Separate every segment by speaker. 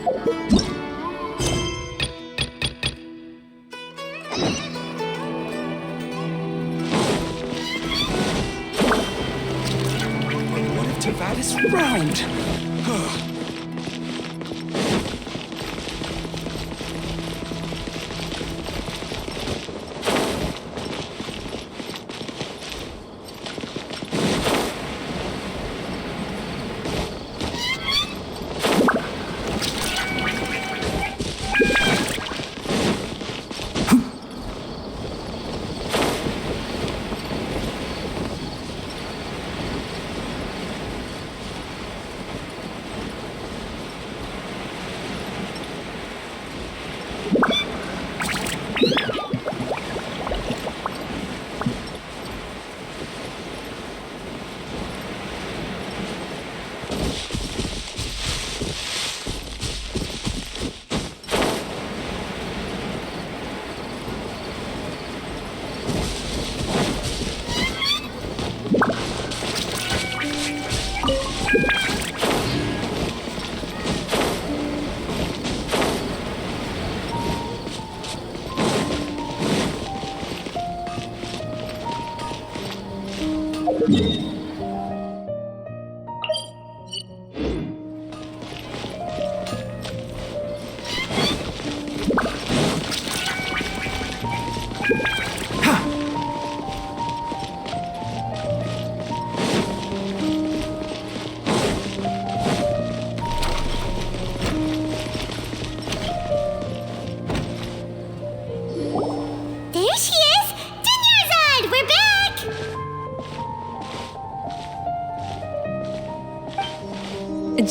Speaker 1: What if Tavatis round?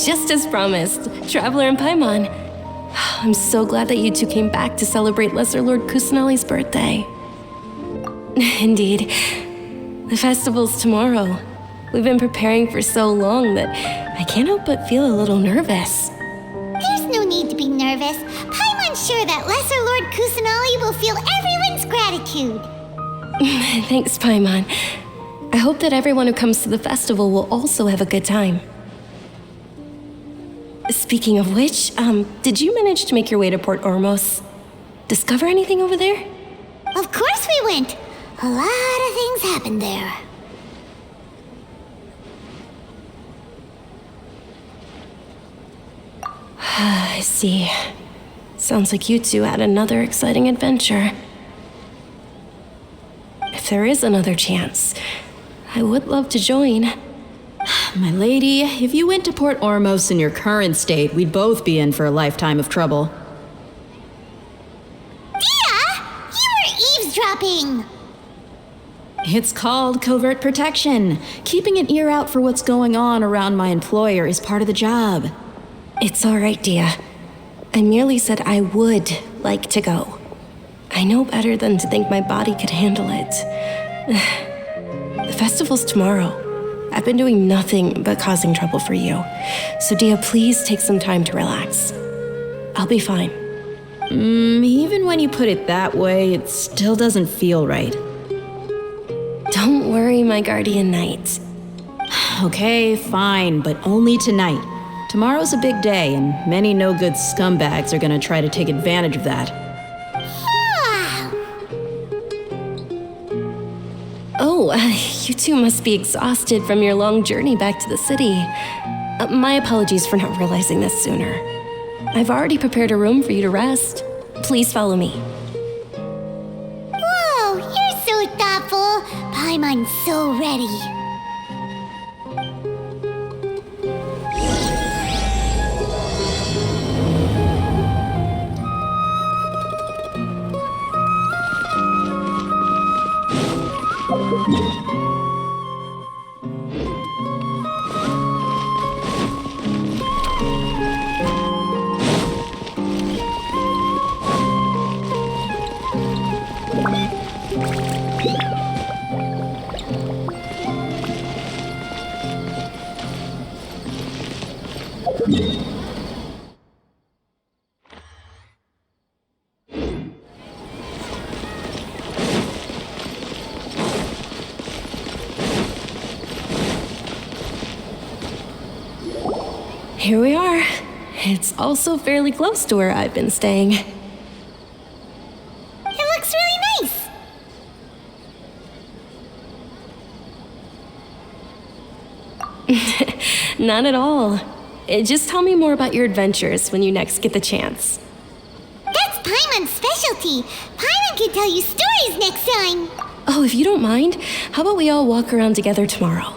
Speaker 2: Just as promised, Traveler and Paimon. I'm so glad that you two came back to celebrate Lesser Lord Kusanali's birthday. Indeed. The festival's tomorrow. We've been preparing for so long that I can't help but feel a little nervous.
Speaker 3: There's no need to be nervous. Paimon's sure that Lesser Lord Kusanali will feel everyone's gratitude.
Speaker 2: Thanks, Paimon. I hope that everyone who comes to the festival will also have a good time. Speaking of which, did you manage to make your way to Port Ormos? Discover anything over there?
Speaker 3: Of course we went. A lot of things happened there.
Speaker 2: I see. Sounds like you two had another exciting adventure. If there is another chance, I would love to join.
Speaker 4: My lady, if you went to Port Ormos in your current state, we'd both be in for a lifetime of trouble.
Speaker 3: Dia! You were eavesdropping!
Speaker 4: It's called covert protection. Keeping an ear out for what's going on around my employer is part of the job.
Speaker 2: It's all right, Dia. I merely said I would like to go. I know better than to think my body could handle it. The festival's tomorrow. I've been doing nothing but causing trouble for you. So Dia, please take some time to relax. I'll be fine.
Speaker 4: Even when you put it that way, it still doesn't feel right.
Speaker 2: Don't worry, my guardian knight.
Speaker 4: Okay, fine, but only tonight. Tomorrow's a big day, and many no-good scumbags are gonna try to take advantage of that.
Speaker 2: Oh, you two must be exhausted from your long journey back to the city. My apologies for not realizing this sooner. I've already prepared a room for you to rest. Please follow me.
Speaker 3: Whoa, you're so thoughtful. Paimon's so ready.
Speaker 2: Here we are. It's also fairly close to where I've been staying.
Speaker 3: It looks really nice.
Speaker 2: Not at all. Just tell me more about your adventures when you next get the chance.
Speaker 3: That's Paimon's specialty. Paimon can tell you stories next time.
Speaker 2: Oh, if you don't mind, how about we all walk around together tomorrow?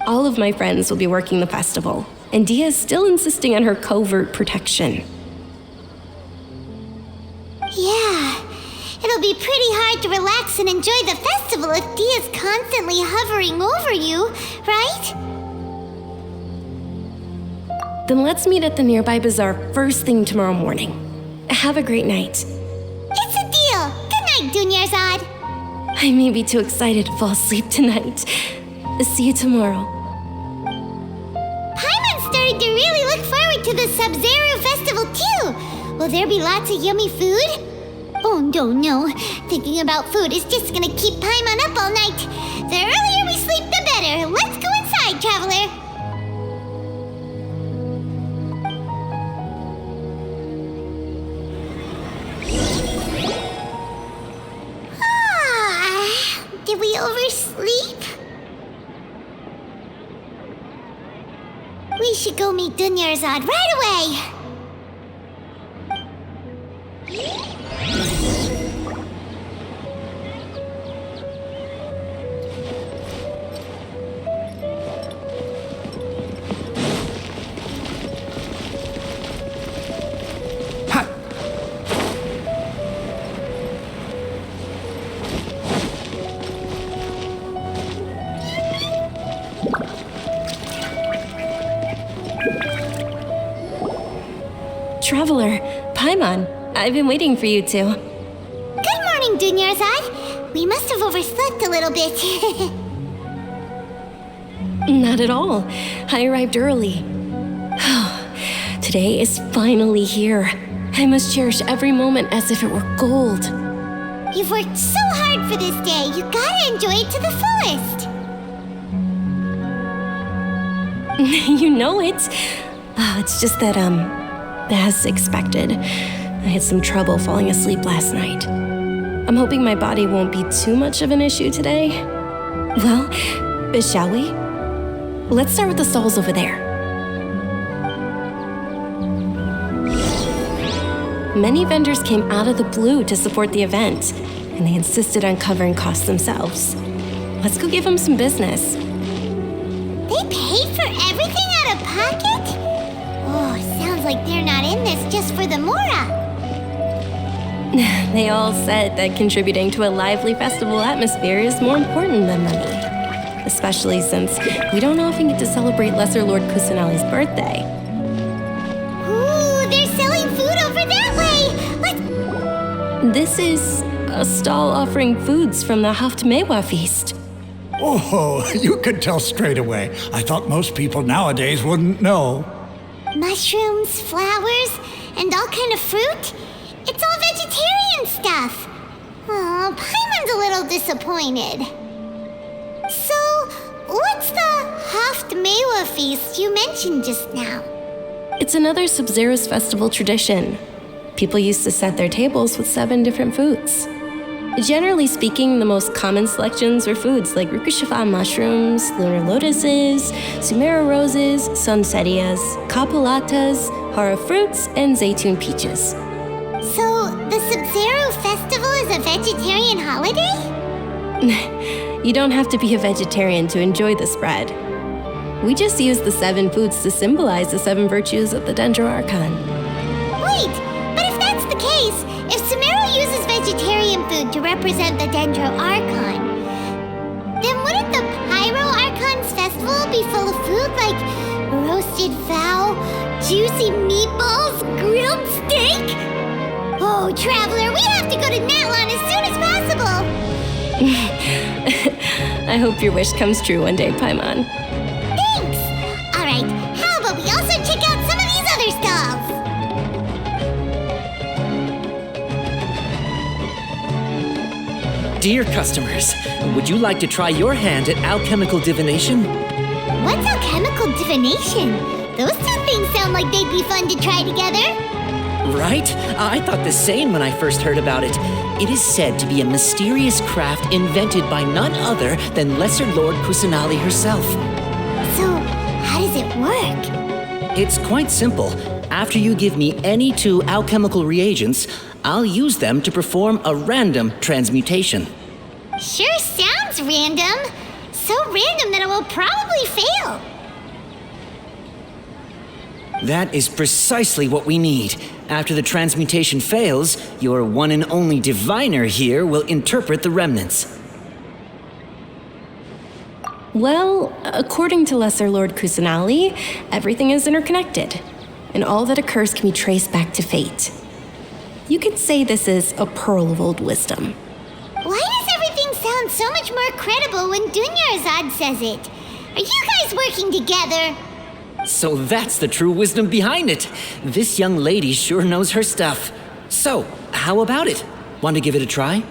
Speaker 2: All of my friends will be working the festival, and Dia is still insisting on her covert protection.
Speaker 3: Yeah, it'll be pretty hard to relax and enjoy the festival if Dia's constantly hovering over you, right?
Speaker 2: Then let's meet at the nearby bazaar first thing tomorrow morning. Have a great night.
Speaker 3: It's a deal. Good night, Dunyarzad.
Speaker 2: I may be too excited to fall asleep tonight. See you tomorrow.
Speaker 3: Paimon started to really look forward to the Sub-Zero festival too. Will there be lots of yummy food? Oh no. Thinking about food is just gonna keep Paimon up all night. The earlier we sleep, the better. Let's go inside, traveler. Did we oversleep? We should go meet Dunyarzad right away!
Speaker 2: Traveler, Paimon, I've been waiting for you two.
Speaker 3: Good morning, Dunyarzad. We must have overslept a little bit.
Speaker 2: Not at all. I arrived early. Today is finally here. I must cherish every moment as if it were gold.
Speaker 3: You've worked so hard for this day. You gotta enjoy it to the fullest.
Speaker 2: You know it. It's just that, as expected, I had some trouble falling asleep last night. I'm hoping my body won't be too much of an issue today. Well, shall we? Let's start with the stalls over there. Many vendors came out of the blue to support the event, and they insisted on covering costs themselves. Let's go give them some business.
Speaker 3: They paid for everything out of pocket? Oh, sounds like they're not in this just for the Mora.
Speaker 2: They all said that contributing to a lively festival atmosphere is more important than money. Especially since we don't often get to celebrate Lesser Lord Kusanali's birthday.
Speaker 3: Ooh, they're selling food over that way! Let's...
Speaker 2: This is a stall offering foods from the Haftmewa feast.
Speaker 5: Oh, you could tell straight away. I thought most people nowadays wouldn't know.
Speaker 3: Mushrooms, flowers, and all kind of fruit? It's all vegetarian stuff. Oh, Paimon's a little disappointed. So, what's the Haftmewa feast you mentioned just now?
Speaker 2: It's another Sub-Zero's festival tradition. People used to set their tables with 7 different foods. Generally speaking, the most common selections were foods like Rukushifa mushrooms, lunar lotuses, Sumeru roses, sunsetias, kapulatas, hara fruits, and zaytun peaches.
Speaker 3: So, the Sub-Zero festival is a vegetarian holiday?
Speaker 2: You don't have to be a vegetarian to enjoy the spread. We just use the 7 foods to symbolize the 7 virtues of the Dendro Archon.
Speaker 3: Wait, but if that's the case, if Sumeru uses vegetarian food to represent the Dendro Archon, then wouldn't the Pyro Archon's festival be full of food like roasted fowl, juicy meatballs, grilled steak? Oh, Traveler, we have to go to Natlan as soon as possible!
Speaker 2: I hope your wish comes true one day, Paimon.
Speaker 3: Thanks! Alright, how about we also check out some of these other stalls?
Speaker 1: Dear customers, would you like to try your hand at alchemical divination?
Speaker 3: What's alchemical divination? Those two things sound like they'd be fun to try together.
Speaker 1: Right? I thought the same when I first heard about it. It is said to be a mysterious craft invented by none other than Lesser Lord Kusanali herself.
Speaker 3: So, how does it work?
Speaker 1: It's quite simple. After you give me any 2 alchemical reagents, I'll use them to perform a random transmutation.
Speaker 3: Sure sounds random. So random that it will probably fail.
Speaker 1: That is precisely what we need. After the transmutation fails, your one and only diviner here will interpret the remnants.
Speaker 2: Well, according to Lesser Lord Kusanali, everything is interconnected, and all that occurs can be traced back to fate. You could say this is a pearl of old wisdom.
Speaker 3: Why does everything sound so much more credible when Dunyarzad says it? Are you guys working together?
Speaker 1: So that's the true wisdom behind it. This young lady sure knows her stuff. So, how about it? Want to give it a try?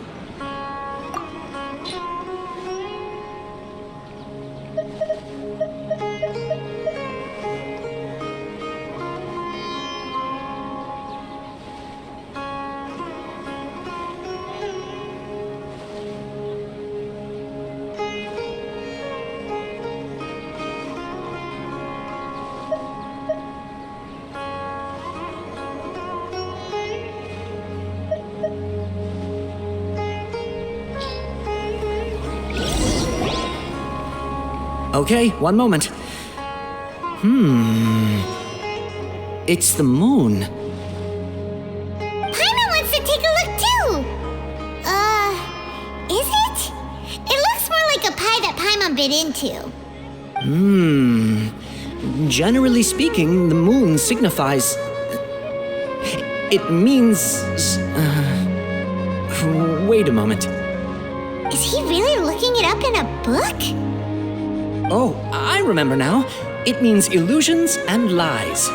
Speaker 1: Okay, one moment. It's the moon.
Speaker 3: Paimon wants to take a look too. Is it? It looks more like a pie that Paimon bit into.
Speaker 1: Generally speaking, the moon signifies... It means... Wait a moment.
Speaker 3: Is he really looking it up in a book?
Speaker 1: Oh, I remember now. It means illusions and lies.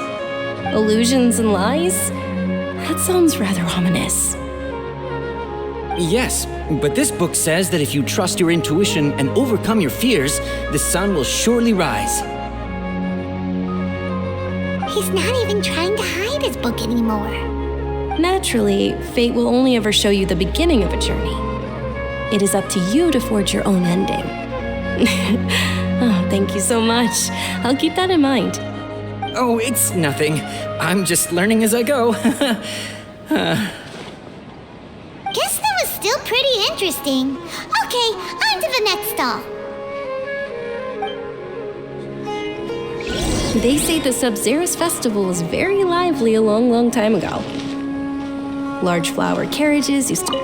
Speaker 2: Illusions and lies? That sounds rather ominous.
Speaker 1: Yes, but this book says that if you trust your intuition and overcome your fears, the sun will surely rise.
Speaker 3: He's not even trying to hide his book anymore.
Speaker 2: Naturally, fate will only ever show you the beginning of a journey. It is up to you to forge your own ending. Oh, thank you so much. I'll keep that in mind.
Speaker 1: Oh, it's nothing. I'm just learning as I go.
Speaker 3: Guess that was still pretty interesting. Okay, on to the next stall.
Speaker 2: They say the Sub-Zerus festival was very lively a long, long time ago. Large flower carriages used to...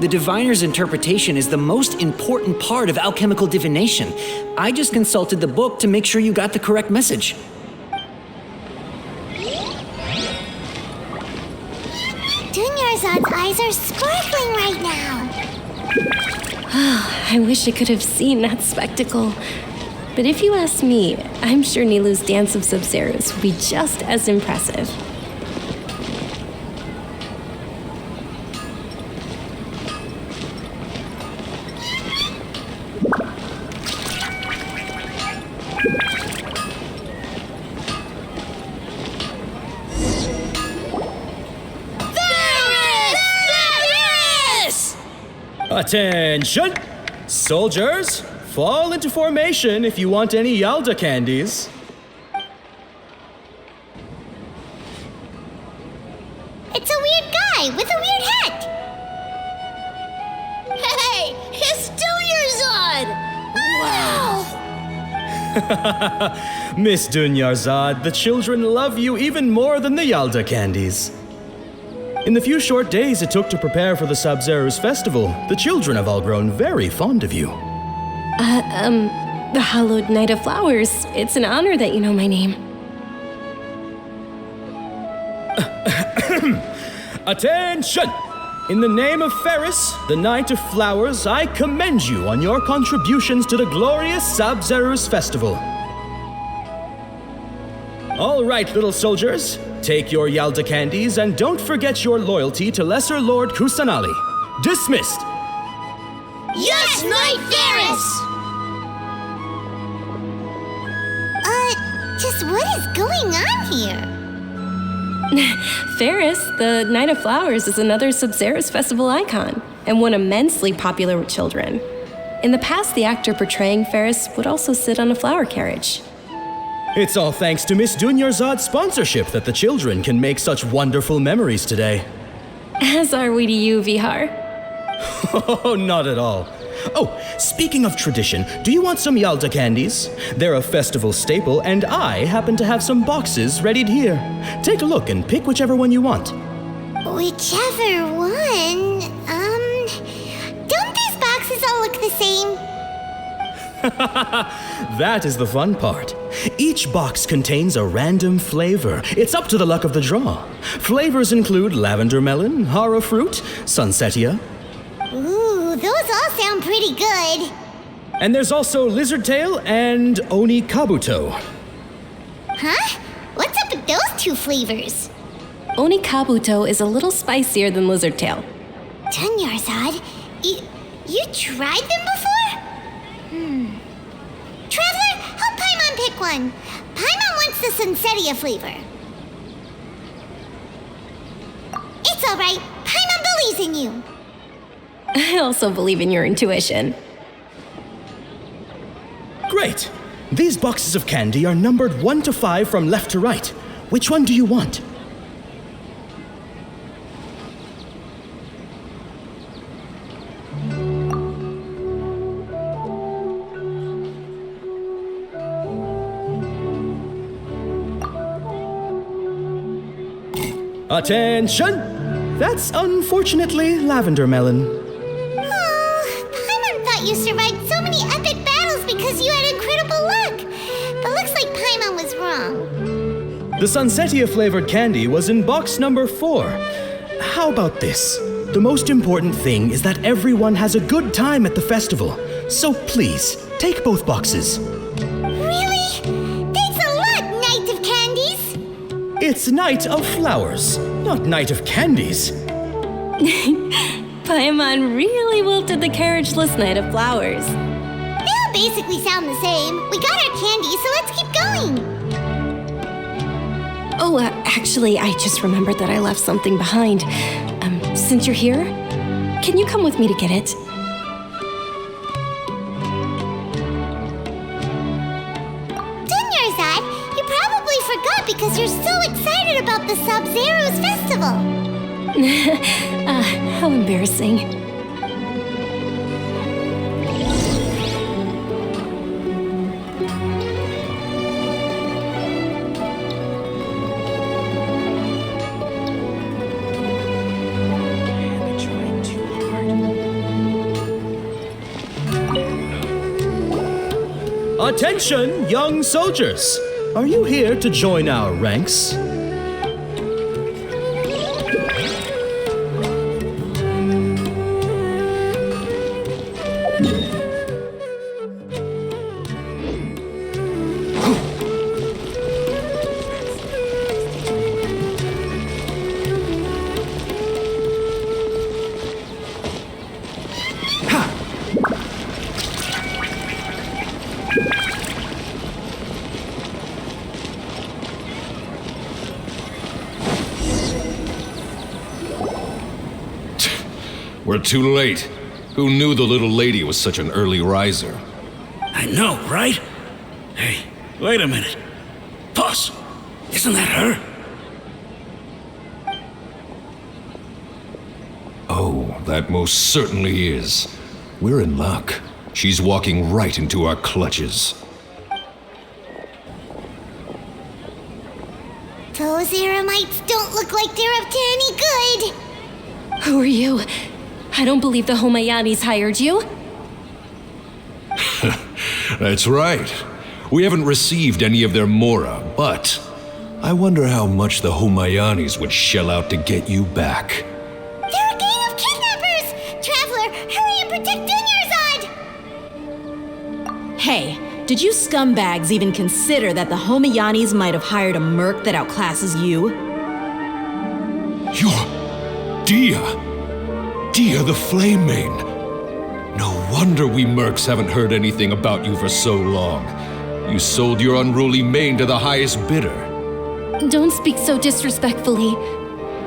Speaker 1: The diviner's interpretation is the most important part of alchemical divination. I just consulted the book to make sure you got the correct message.
Speaker 3: Dunyarzad's eyes are sparkling right now.
Speaker 2: I wish I could have seen that spectacle. But if you ask me, I'm sure Nilu's Dance of Sub-Zerus would be just as impressive.
Speaker 6: Attention! Soldiers, fall into formation if you want any Yalda candies.
Speaker 3: It's a weird guy with a weird hat. Hey, it's Dunyarzad! Wow!
Speaker 6: Miss Dunyarzad, the children love you even more than the Yalda candies. In the few short days it took to prepare for the Sub-Zerus festival, the children have all grown very fond of you.
Speaker 2: The Hallowed Night of Flowers. It's an honor that you know my name.
Speaker 6: Attention! In the name of Ferris, the Knight of Flowers, I commend you on your contributions to the glorious Sub-Zerus festival. All right, little soldiers. Take your Yalda candies and don't forget your loyalty to Lesser Lord Kusanali. Dismissed!
Speaker 3: Yes, Knight Ferris! Just what is going on here?
Speaker 2: Ferris, the Night of Flowers, is another Sub-Zerus festival icon, and one immensely popular with children. In the past, the actor portraying Ferris would also sit on a flower carriage.
Speaker 6: It's all thanks to Miss Dunyarzad's sponsorship that the children can make such wonderful memories today.
Speaker 2: As are we to you, Vihar.
Speaker 6: Oh, not at all. Oh, speaking of tradition, do you want some Yalda candies? They're a festival staple, and I happen to have some boxes readied here. Take a look and pick whichever one you want.
Speaker 3: Whichever one? Don't these boxes all look the same?
Speaker 6: That is the fun part. Each box contains a random flavor. It's up to the luck of the draw. Flavors include lavender melon, hara fruit, sunsetia.
Speaker 3: Ooh, those all sound pretty good.
Speaker 6: And there's also lizard tail and oni kabuto.
Speaker 3: Huh? What's up with those two flavors?
Speaker 2: Oni Kabuto is a little spicier than Lizard Tail.
Speaker 3: Dunyarzad, you tried them before? Traveler, help Paimon pick one. Paimon wants the Sunsetia flavor. It's all right. Paimon believes in you.
Speaker 2: I also believe in your intuition.
Speaker 6: Great. These boxes of candy are numbered 1 to 5 from left to right. Which one do you want? Attention! That's unfortunately lavender melon.
Speaker 3: Oh, Paimon thought you survived so many epic battles because you had incredible luck. But looks like Paimon was wrong.
Speaker 6: The Sunsetia flavored candy was in box number 4. How about this? The most important thing is that everyone has a good time at the festival. So please, take both boxes.
Speaker 3: Really? Thanks a lot, Knight of Candies.
Speaker 6: It's Night of Flowers, not Night of Candies.
Speaker 2: Paimon really wilted the carriageless Night of Flowers.
Speaker 3: They all basically sound the same. We got our candy, so let's keep going.
Speaker 2: Oh, actually, I just remembered that I left something behind. Since you're here, can you come with me to get it?
Speaker 3: Dunyarzad, you probably forgot because you're so excited about the Sub-Zero's festival.
Speaker 2: How embarrassing.
Speaker 6: Attention, young soldiers! Are you here to join our ranks?
Speaker 7: We're too late. Who knew the little lady was such an early riser?
Speaker 8: I know, right? Hey, wait a minute. Boss, isn't that her?
Speaker 7: Oh, that most certainly is. We're in luck. She's walking right into our clutches.
Speaker 3: Those Eremites don't look like they're up to any good.
Speaker 2: Who are you? I don't believe the Homayanis hired you.
Speaker 7: That's right. We haven't received any of their mora, but I wonder how much the Homayanis would shell out to get you back.
Speaker 3: They're a gang of kidnappers! Traveler, hurry and protect Dunyarzad!
Speaker 4: Hey, did you scumbags even consider that the Homayanis might have hired a merc that outclasses you?
Speaker 7: You're Dia! Dia the Flame Maiden! No wonder we mercs haven't heard anything about you for so long. You sold your unruly mane to the highest bidder.
Speaker 2: Don't speak so disrespectfully.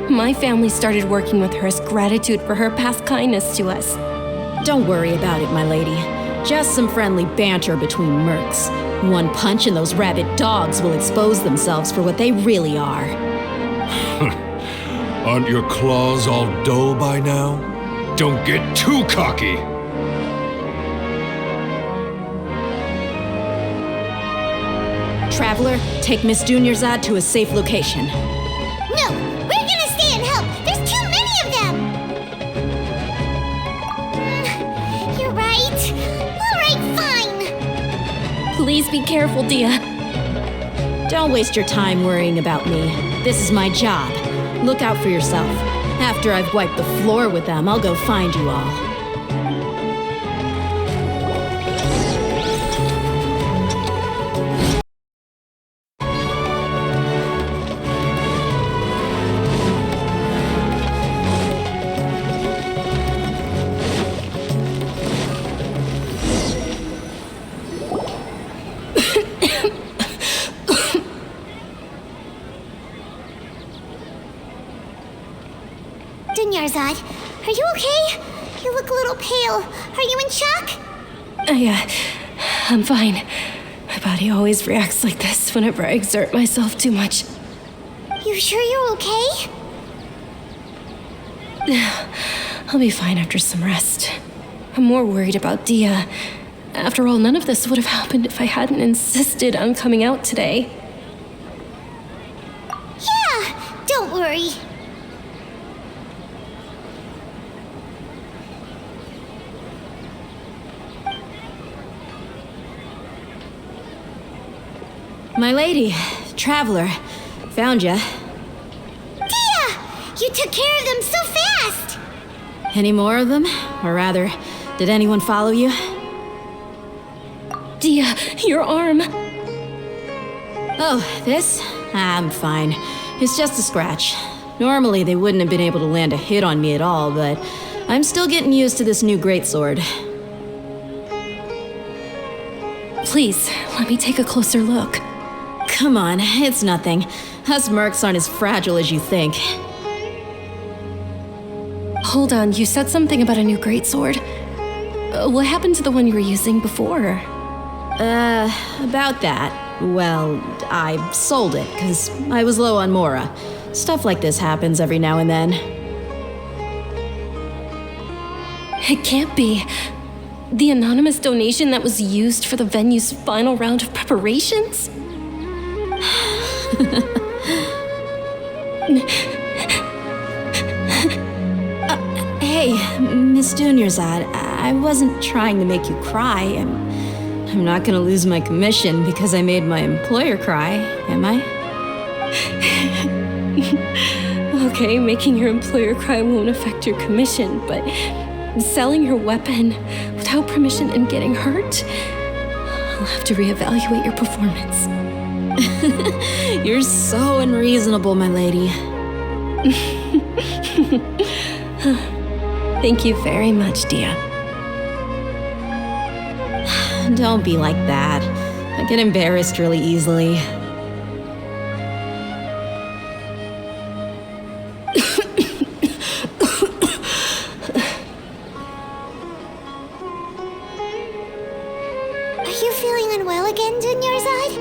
Speaker 2: My family started working with her as gratitude for her past kindness to us.
Speaker 4: Don't worry about it, my lady. Just some friendly banter between mercs. One punch and those rabid dogs will expose themselves for what they really are.
Speaker 7: Aren't your claws all dull by now? Don't get too cocky!
Speaker 4: Traveler, take Miss Dunyarzad to a safe location.
Speaker 3: No, we're gonna stay and help. There's too many of them. You're right. All right, fine.
Speaker 2: Please be careful, Dia.
Speaker 4: Don't waste your time worrying about me. This is my job. Look out for yourself. After I've wiped the floor with them, I'll go find you all.
Speaker 3: Dunyarzad, are you okay? You look a little pale. Are you in shock?
Speaker 2: I'm fine. My body always reacts like this whenever I exert myself too much.
Speaker 3: You sure you're okay?
Speaker 2: I'll be fine after some rest. I'm more worried about Dia. After all, none of this would have happened if I hadn't insisted on coming out today.
Speaker 3: Yeah, don't worry.
Speaker 4: My lady, Traveler, found ya.
Speaker 3: Dia! You took care of them so fast!
Speaker 4: Any more of them? Or rather, did anyone follow you?
Speaker 2: Dia, your arm.
Speaker 4: Oh, this? I'm fine. It's just a scratch. Normally, they wouldn't have been able to land a hit on me at all, but I'm still getting used to this new greatsword.
Speaker 2: Please, let me take a closer look.
Speaker 4: Come on, it's nothing. Us mercs aren't as fragile as you think.
Speaker 2: Hold on, you said something about a new greatsword. What happened to the one you were using before?
Speaker 4: About that. Well, I sold it, because I was low on Mora. Stuff like this happens every now and then.
Speaker 2: It can't be. The anonymous donation that was used for the venue's final round of preparations?
Speaker 4: Hey, Miss Dunyarzad, I wasn't trying to make you cry. I'm not gonna lose my commission because I made my employer cry, am I?
Speaker 2: Okay, making your employer cry won't affect your commission, but selling your weapon without permission and getting hurt? I'll have to reevaluate your performance.
Speaker 4: You're so unreasonable, my lady.
Speaker 2: Thank you very much, Dia.
Speaker 4: Don't be like that. I get embarrassed really easily.
Speaker 3: Are you feeling unwell again, Dunyarzad?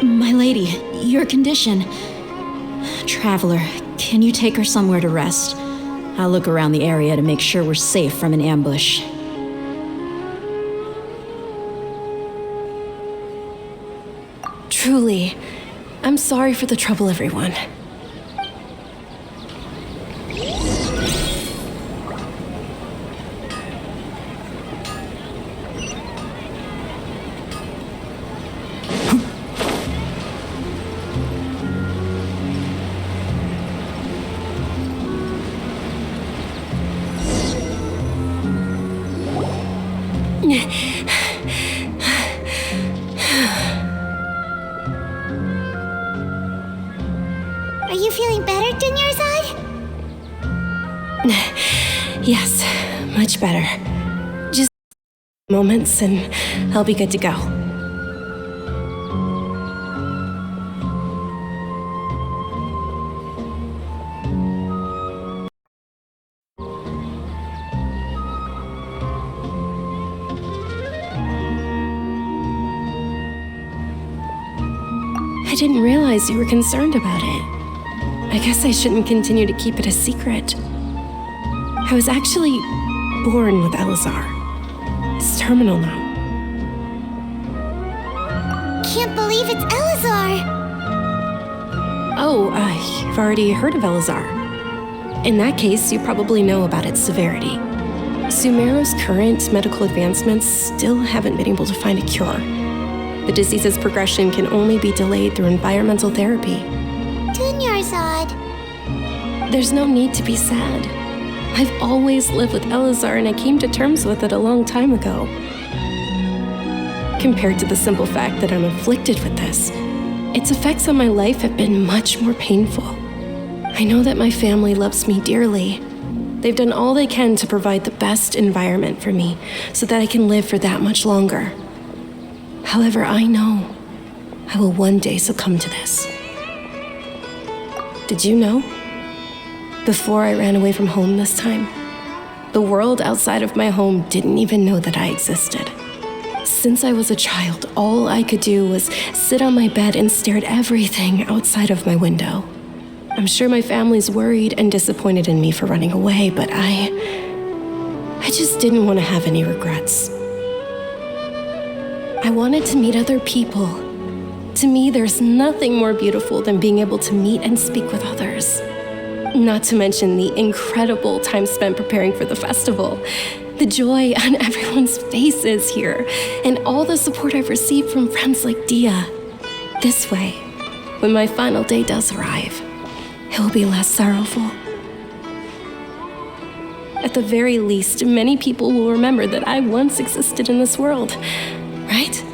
Speaker 4: My lady, your condition. Traveler, can you take her somewhere to rest? I'll look around the area to make sure we're safe from an ambush.
Speaker 2: Truly, I'm sorry for the trouble, everyone.
Speaker 3: Are you feeling better, Dunyarzad?
Speaker 2: Yes, much better. Just moments and I'll be good to go. didn't realize you were concerned about it. I guess I shouldn't continue to keep it a secret. I was actually born with Elazar. It's terminal now.
Speaker 3: Can't believe it's Elazar!
Speaker 2: Oh, you've already heard of Elazar. In that case, you probably know about its severity. Sumeru's current medical advancements still haven't been able to find a cure. The disease's progression can only be delayed through environmental therapy.
Speaker 3: Dunyarzad.
Speaker 2: There's no need to be sad. I've always lived with Elazar, and I came to terms with it a long time ago. Compared to the simple fact that I'm afflicted with this, its effects on my life have been much more painful. I know that my family loves me dearly. They've done all they can to provide the best environment for me so that I can live for that much longer. However, I know I will one day succumb to this. Did you know? Before I ran away from home this time, the world outside of my home didn't even know that I existed. Since I was a child, all I could do was sit on my bed and stare at everything outside of my window. I'm sure my family's worried and disappointed in me for running away, but I just didn't want to have any regrets. I wanted to meet other people. To me, there's nothing more beautiful than being able to meet and speak with others. Not to mention the incredible time spent preparing for the festival, the joy on everyone's faces here, and all the support I've received from friends like Dia. This way, when my final day does arrive, it will be less sorrowful. At the very least, many people will remember that I once existed in this world, right?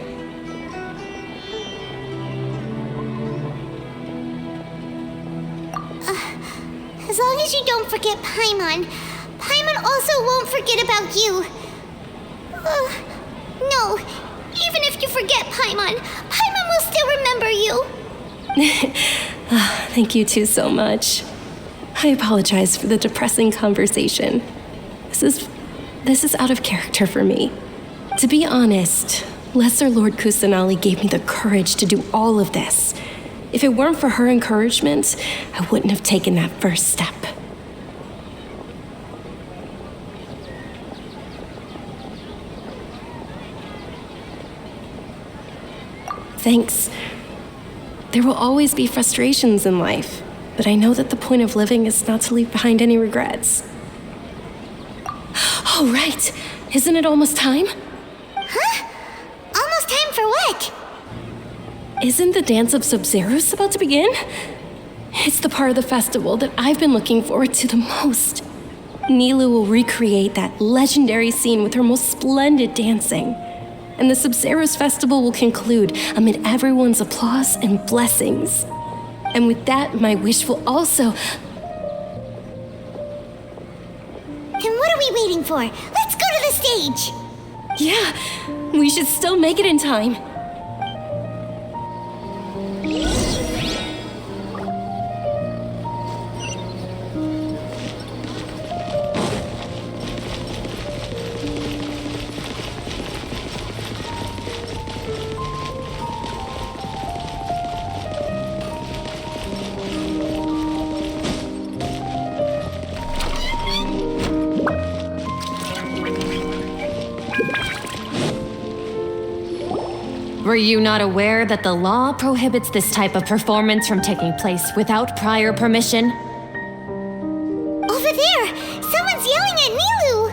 Speaker 3: As long as you don't forget Paimon, Paimon also won't forget about you. No, even if you forget Paimon, Paimon will still remember you.
Speaker 2: Thank you two so much. I apologize for the depressing conversation. This is out of character for me. To be honest, Lesser Lord Kusanali gave me the courage to do all of this. If it weren't for her encouragement, I wouldn't have taken that first step. Thanks. There will always be frustrations in life, but I know that the point of living is not to leave behind any regrets. Oh, right. Isn't it almost time?
Speaker 3: Huh? Almost time for what?
Speaker 2: Isn't the Dance of Sub-Zeros about to begin? It's the part of the festival that I've been looking forward to the most. Nilu will recreate that legendary scene with her most splendid dancing. And the Sub-Zeros festival will conclude amid everyone's applause and blessings. And with that, my wish will also...
Speaker 3: Then what are we waiting for? Let's go to the stage!
Speaker 2: Yeah, we should still make it in time.
Speaker 9: Were you not aware that the law prohibits this type of performance from taking place without prior permission?
Speaker 3: Over there! Someone's yelling at Nilu!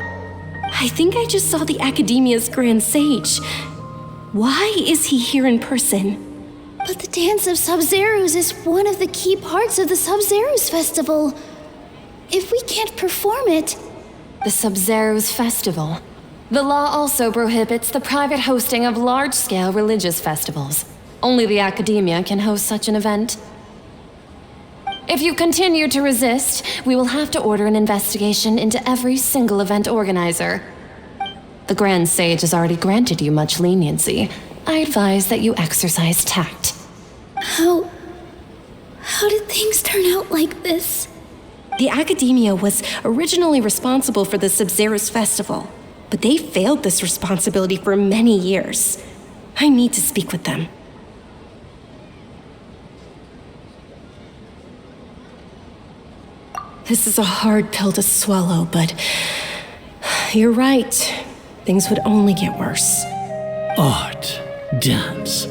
Speaker 2: I think I just saw the Academia's Grand Sage. Why is he here in person?
Speaker 4: But the Dance of Sub-Zeros is one of the key parts of the Sub-Zeros festival. If we can't perform it...
Speaker 9: The Sub-Zeros Festival. The law also prohibits the private hosting of large-scale religious festivals. Only the Academia can host such an event. If you continue to resist, we will have to order an investigation into every single event organizer. The Grand Sage has already granted you much leniency. I advise that you exercise tact.
Speaker 4: How did things turn out like this?
Speaker 2: The Academia was originally responsible for the Sub-Zeros festival, but they failed this responsibility for many years. I need to speak with them. This is a hard pill to swallow, but you're right. Things would only get worse.
Speaker 8: Art, dance.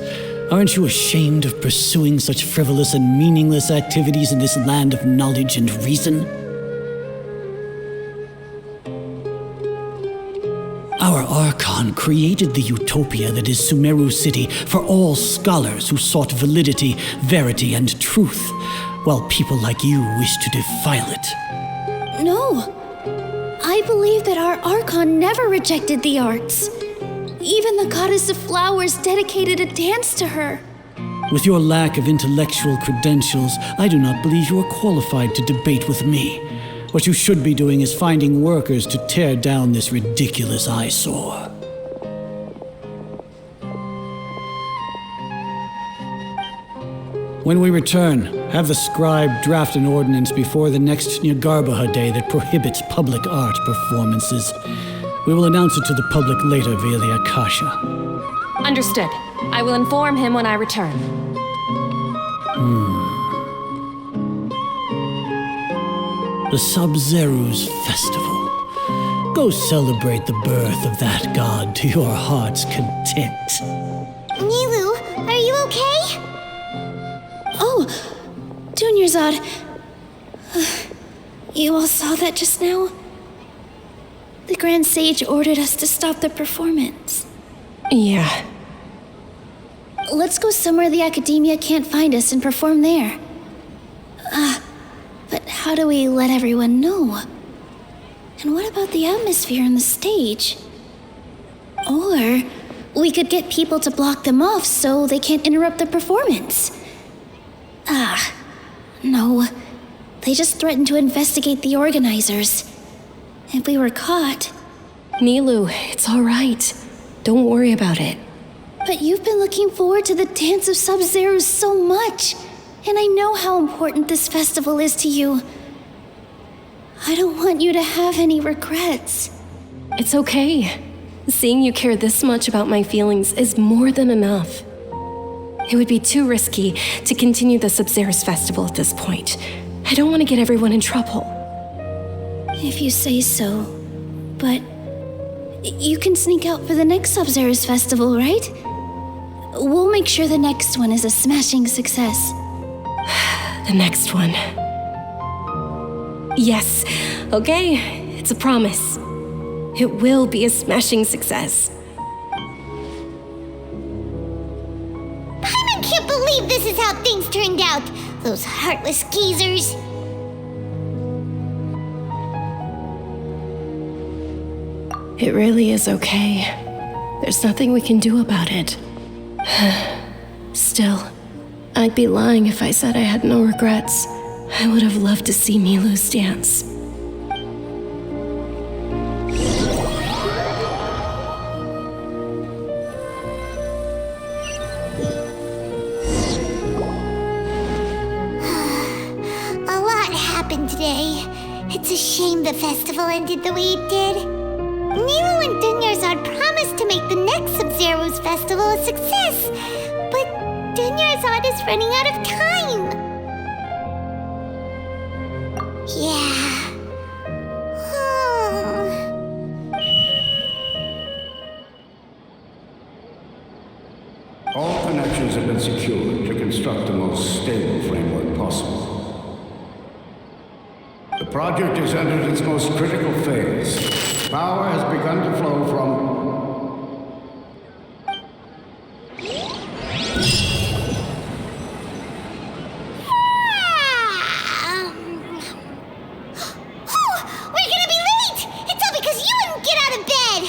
Speaker 8: Aren't you ashamed of pursuing such frivolous and meaningless activities in this land of knowledge and reason? Our Archon created the utopia that is Sumeru City for all scholars who sought validity, verity, and truth, while people like you wish to defile it.
Speaker 4: No. I believe that our Archon never rejected the arts. Even the goddess of flowers dedicated a dance to her.
Speaker 8: With your lack of intellectual credentials, I do not believe you are qualified to debate with me. What you should be doing is finding workers to tear down this ridiculous eyesore. When we return, have the scribe draft an ordinance before the next Nyargarbaha Day that prohibits public art performances. We will announce it to the public later via the Akasha.
Speaker 9: Understood. I will inform him when I return.
Speaker 8: The Sub-Zeru's festival. Go celebrate the birth of that god to your heart's content.
Speaker 3: Nilu, are you okay?
Speaker 4: Oh, Dunyarzad. You all saw that just now? The Grand Sage ordered us to stop the performance.
Speaker 2: Yeah.
Speaker 4: Let's go somewhere the Academia can't find us and perform there. But how do we let everyone know? And what about the atmosphere on the stage? Or we could get people to block them off so they can't interrupt the performance. No. They just threatened to investigate the organizers. If we were caught...
Speaker 2: Nilu, it's all right. Don't worry about it.
Speaker 4: But you've been looking forward to the Dance of Sub-Zero so much, and I know how important this festival is to you. I don't want you to have any regrets.
Speaker 2: It's okay. Seeing you care this much about my feelings is more than enough. It would be too risky to continue the Sub-Zero's festival at this point. I don't want to get everyone in trouble.
Speaker 4: If you say so. But you can sneak out for the next Sub-Zero's festival, right? We'll make sure the next one is a smashing success.
Speaker 2: The next one. Yes. Okay. It's a promise. It will be a smashing success.
Speaker 3: I can't believe this is how things turned out. Those heartless geezers.
Speaker 2: It really is okay. There's nothing we can do about it. Still, I'd be lying if I said I had no regrets. I would have loved to see Milu's dance.
Speaker 3: A lot happened today. It's a shame the festival ended the way it did. Nilu and Dunyarzad promised to make the next Sub-Zero's festival a success, but Dunyarzad is running out of time. Yeah.
Speaker 10: All connections have been secured to construct the most stable framework possible. The project has entered its most critical phase. Power has begun to flow from...
Speaker 3: We're gonna be late! It's all because you wouldn't get out of bed!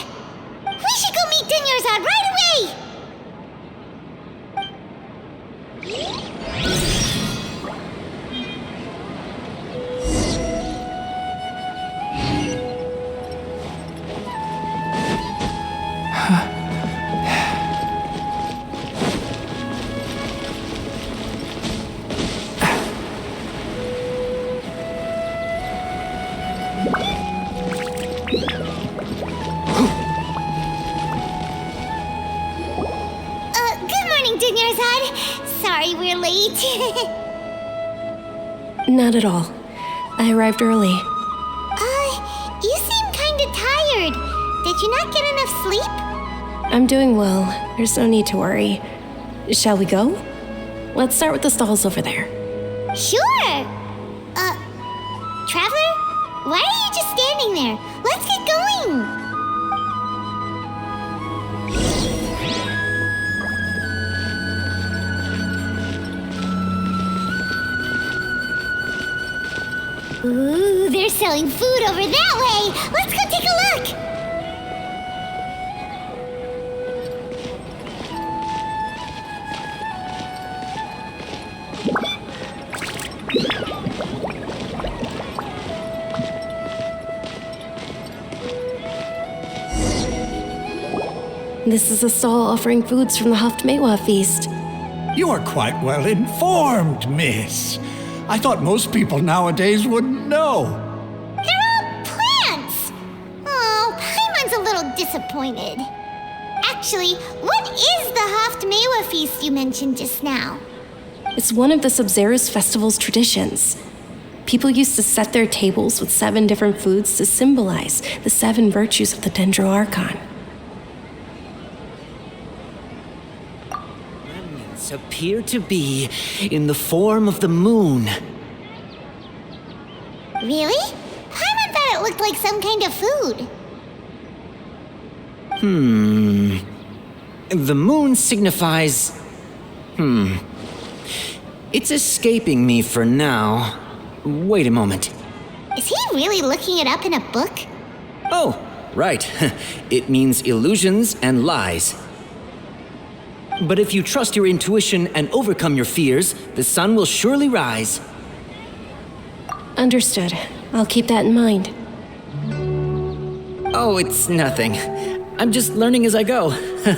Speaker 3: We should go meet Dunyarzad right away! Good morning, Dunyarzad. Sorry we're late.
Speaker 2: Not at all. I arrived early.
Speaker 3: You seem kinda tired. Did you not get enough sleep?
Speaker 2: I'm doing well. There's no need to worry. Shall we go? Let's start with the stalls over there.
Speaker 3: Sure! Traveler? Why are you just standing there? Let's get going! Ooh, they're selling food over that way! Let's go take a look!
Speaker 2: This is a stall offering foods from the Haftmewa feast.
Speaker 5: You are quite well informed, miss. I thought most people nowadays wouldn't know.
Speaker 3: They're all plants! Oh, Paimon's a little disappointed. Actually, what is the Haftmewa feast you mentioned just now?
Speaker 2: It's one of the Sub-Zerus festival's traditions. People used to set their tables with 7 different foods to symbolize the 7 virtues of the Dendro Archon.
Speaker 1: Appear to be in the form of the moon.
Speaker 3: Really? Paimon thought it looked like some kind of food.
Speaker 1: The moon signifies... It's escaping me for now. Wait a moment.
Speaker 3: Is he really looking it up in a book?
Speaker 1: Oh, right. It means illusions and lies. But if you trust your intuition and overcome your fears, the sun will surely rise.
Speaker 2: Understood. I'll keep that in mind.
Speaker 1: Oh, it's nothing. I'm just learning as I go.
Speaker 3: Guess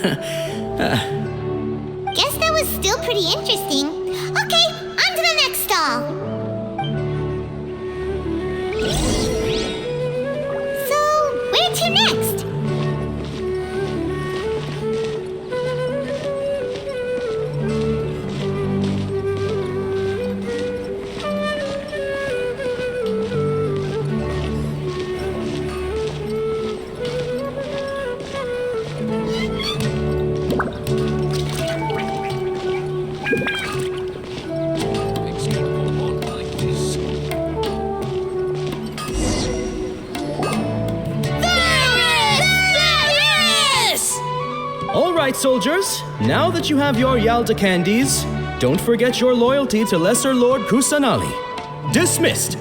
Speaker 3: that was still pretty interesting. Okay, on to the next stall. So, where to next?
Speaker 6: All right, soldiers. Now that you have your Yalda candies, don't forget your loyalty to Lesser Lord Kusanali. Dismissed.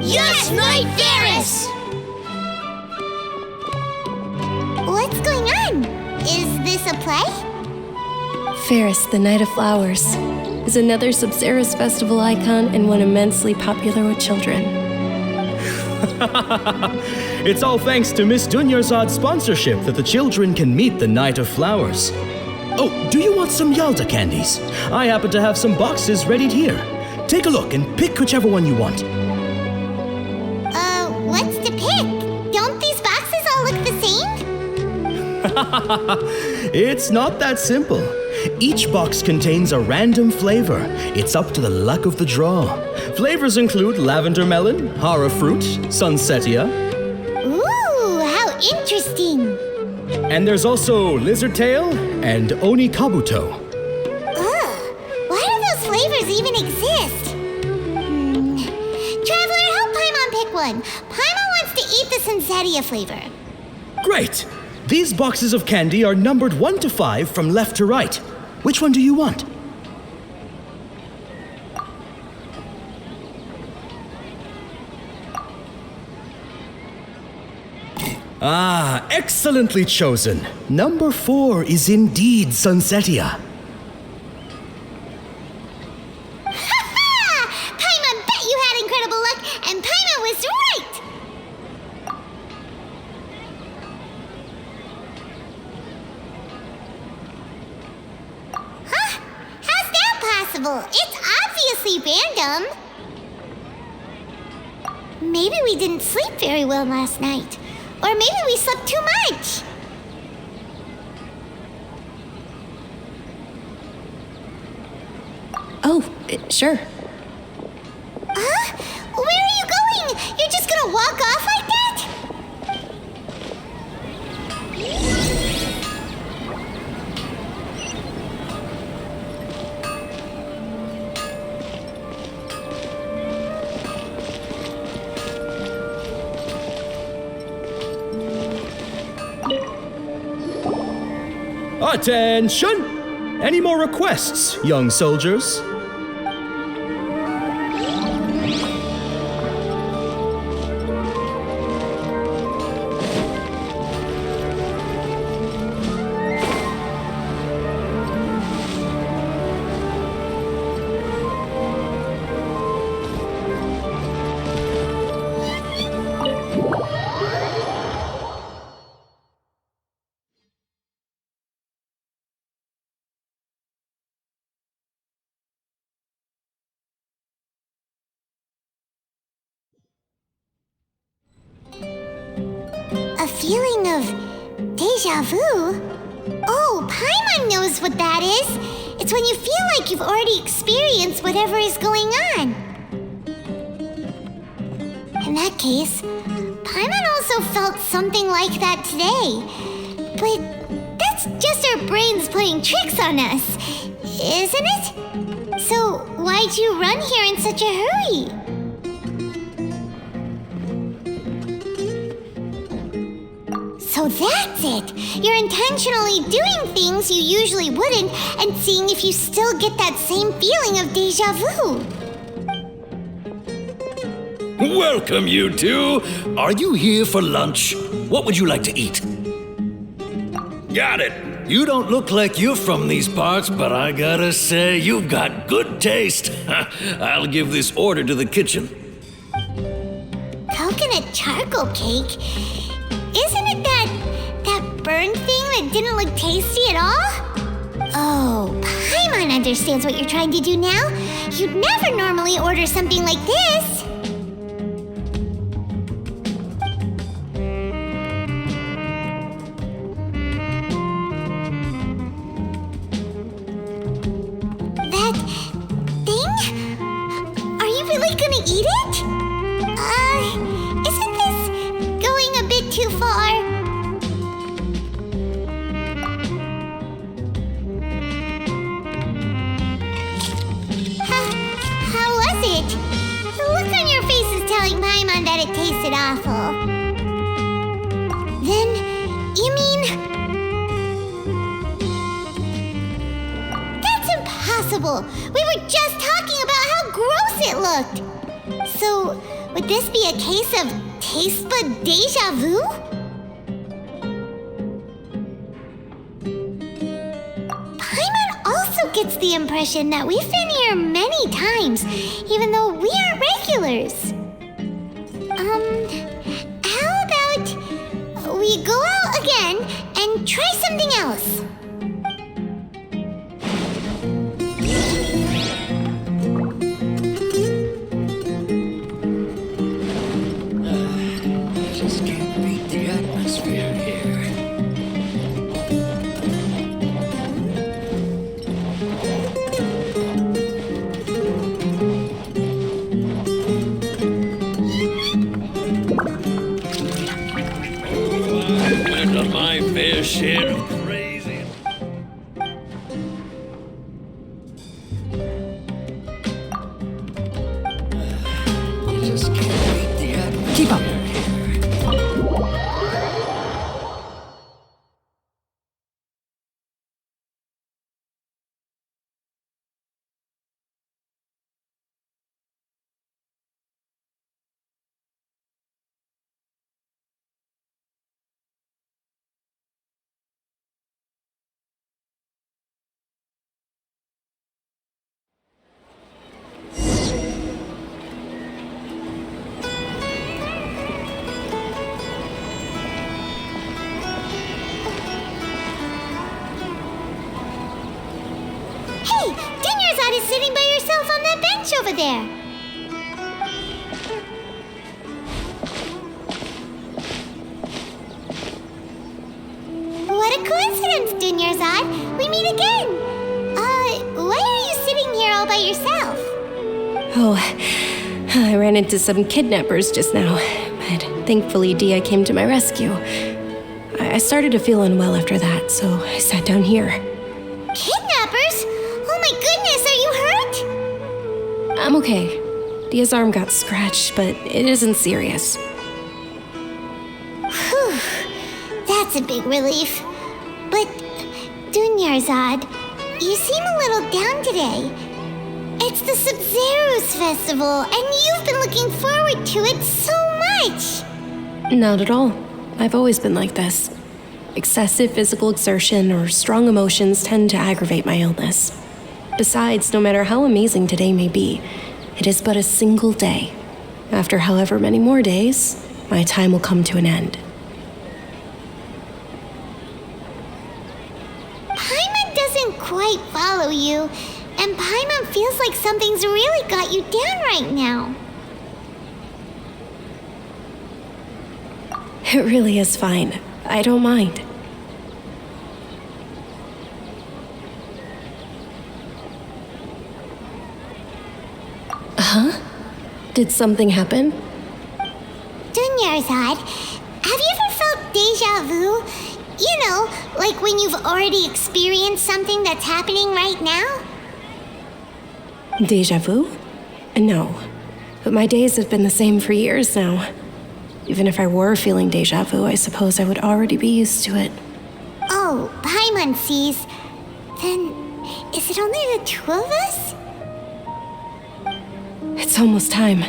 Speaker 3: Yes, Knight Varys! What's going on? Is this a play?
Speaker 2: Ferris, the Night of Flowers, is another Sub-Zerus festival icon and one immensely popular with children.
Speaker 6: It's all thanks to Miss Dunyarzad's sponsorship that the children can meet the Night of Flowers. Oh, do you want some Yalda candies? I happen to have some boxes readied here. Take a look and pick whichever one you want.
Speaker 3: What's to pick? Don't these boxes all look the same?
Speaker 6: It's not that simple. Each box contains a random flavor. It's up to the luck of the draw. Flavors include lavender melon, hara fruit, sunsetia.
Speaker 3: Ooh, how interesting.
Speaker 6: And there's also lizard tail and oni kabuto.
Speaker 3: Ugh, why do those flavors even exist? Traveler, help Paimon pick one. Paimon wants to eat the sunsetia flavor.
Speaker 6: Great! These boxes of candy are numbered 1 to 5 from left to right. Which one do you want? Ah, excellently chosen. Number 4 is indeed sunsetia.
Speaker 3: Ha-ha! Paimon bet you had incredible luck, and Paimon was right! Huh? How's that possible? It's obviously random. Maybe we didn't sleep very well last night. Or maybe we slept too much.
Speaker 2: Oh, sure.
Speaker 3: Huh? Where are you
Speaker 6: Attention! Any more requests, young soldiers?
Speaker 3: A feeling of déjà vu? Oh, Paimon knows what that is. It's when you feel like you've already experienced whatever is going on. In that case, Paimon also felt something like that today. But that's just our brains playing tricks on us, isn't it? So why'd you run here in such a hurry? So that's it! You're intentionally doing things you usually wouldn't and seeing if you still get that same feeling of déjà vu.
Speaker 11: Welcome, you two. Are you here for lunch? What would you like to eat? Got it. You don't look like you're from these parts, but I gotta say, you've got good taste. I'll give this order to the kitchen.
Speaker 3: Coconut charcoal cake? Isn't it that burn thing that didn't look tasty at all? Oh, Paimon understands what you're trying to do now. You'd never normally order something like this. That thing? Are you really gonna eat it? Isn't this going a bit too far? How was it? The look on your face is telling Paimon that it tasted awful. Then, you mean... That's impossible! We were just talking about how gross it looked! So, would this be a case of taste bud déjà vu? Paimon also gets the impression that we've been here many times, even though we aren't regulars. How about we go out again and try something else?
Speaker 11: Just can't beat the atmosphere here. I've done my fair share of crazy. Just can't beat the atmosphere.
Speaker 8: Keep up.
Speaker 3: Hey, Dinnerzad is sitting by yourself on that bench over there. What a coincidence, Dinnerzad. We meet again. Why are you sitting here all by yourself?
Speaker 2: Oh, I ran into some kidnappers just now, but thankfully Dia came to my rescue. I started to feel unwell after that, so I sat down here.
Speaker 3: Kidnappers? Oh my goodness, are you hurt?
Speaker 2: I'm okay. Dia's arm got scratched, but it isn't serious.
Speaker 3: Whew, that's a big relief. But Dunyarzad, you seem a little down today. It's the Sub-Zero's festival, and you've been looking forward to it so much!
Speaker 2: Not at all. I've always been like this. Excessive physical exertion or strong emotions tend to aggravate my illness. Besides, no matter how amazing today may be, it is but a single day. After however many more days, my time will come to an end.
Speaker 3: Paimon doesn't quite follow you, and Paimon feels like something's really got you down right now.
Speaker 2: It really is fine. I don't mind. Huh? Did something happen?
Speaker 3: Dunyarzad, have you ever felt deja vu? You know, like when you've already experienced something that's happening right now?
Speaker 2: Deja vu? No. But my days have been the same for years now. Even if I were feeling deja vu, I suppose I would already be used to it.
Speaker 3: Oh, Paimon sees. Then, is it only the two of us?
Speaker 2: It's almost time.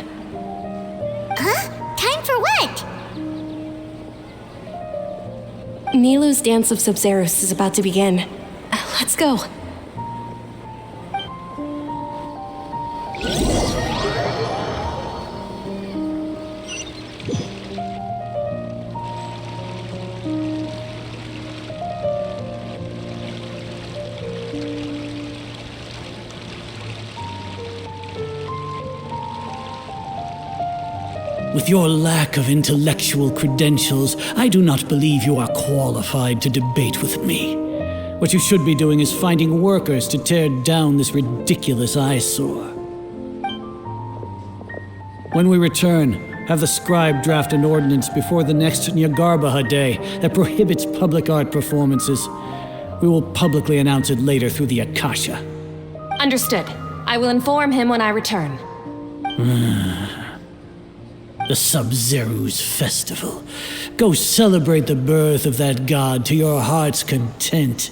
Speaker 3: Huh? Time for what?
Speaker 2: Nilou's Dance of Sub-Zeros is about to begin. Let's go.
Speaker 8: With your lack of intellectual credentials, I do not believe you are qualified to debate with me. What you should be doing is finding workers to tear down this ridiculous eyesore. When we return, have the scribe draft an ordinance before the next Nyargarbaha Day that prohibits public art performances. We will publicly announce it later through the Akasha.
Speaker 9: Understood. I will inform him when I return.
Speaker 8: The Sub-Zero's festival. Go celebrate the birth of that god to your heart's content.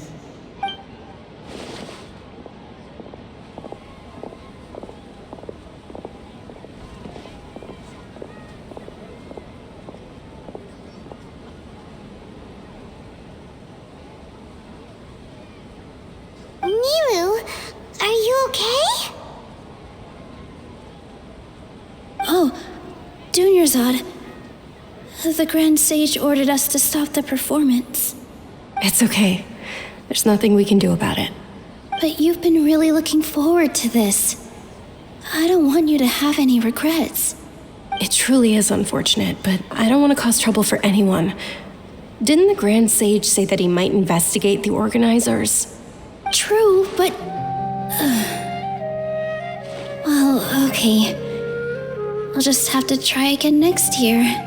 Speaker 3: Nilou, are you okay?
Speaker 4: Oh, Dunyarzad. The Grand Sage ordered us to stop the performance.
Speaker 2: It's okay. There's nothing we can do about it.
Speaker 4: But you've been really looking forward to this. I don't want you to have any regrets.
Speaker 2: It truly is unfortunate, but I don't want to cause trouble for anyone. Didn't the Grand Sage say that he might investigate the organizers?
Speaker 4: True, but... well, okay. I'll just have to try again next year.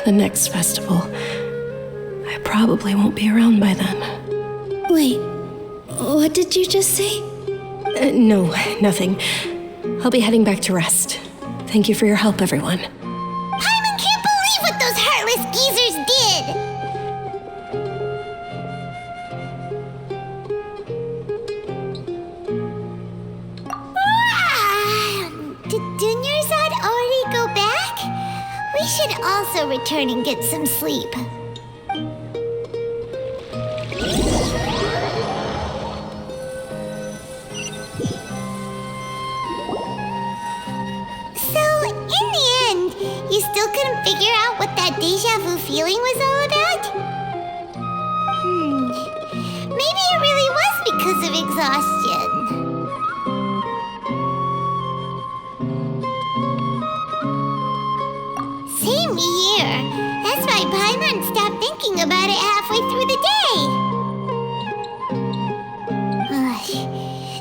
Speaker 2: The next festival. I probably won't be around by then.
Speaker 4: Wait, what did you just say?
Speaker 2: No, nothing. I'll be heading back to rest. Thank you for your help, everyone.
Speaker 3: Paimon can't believe what those heartless geezers did! Did Dunyarzad already go back? We should also return and get some sleep. So, in the end, you still couldn't figure out what that deja vu feeling was all about? Maybe it really was because of exhaustion. Same here. That's why Paimon stopped thinking about it halfway through the day.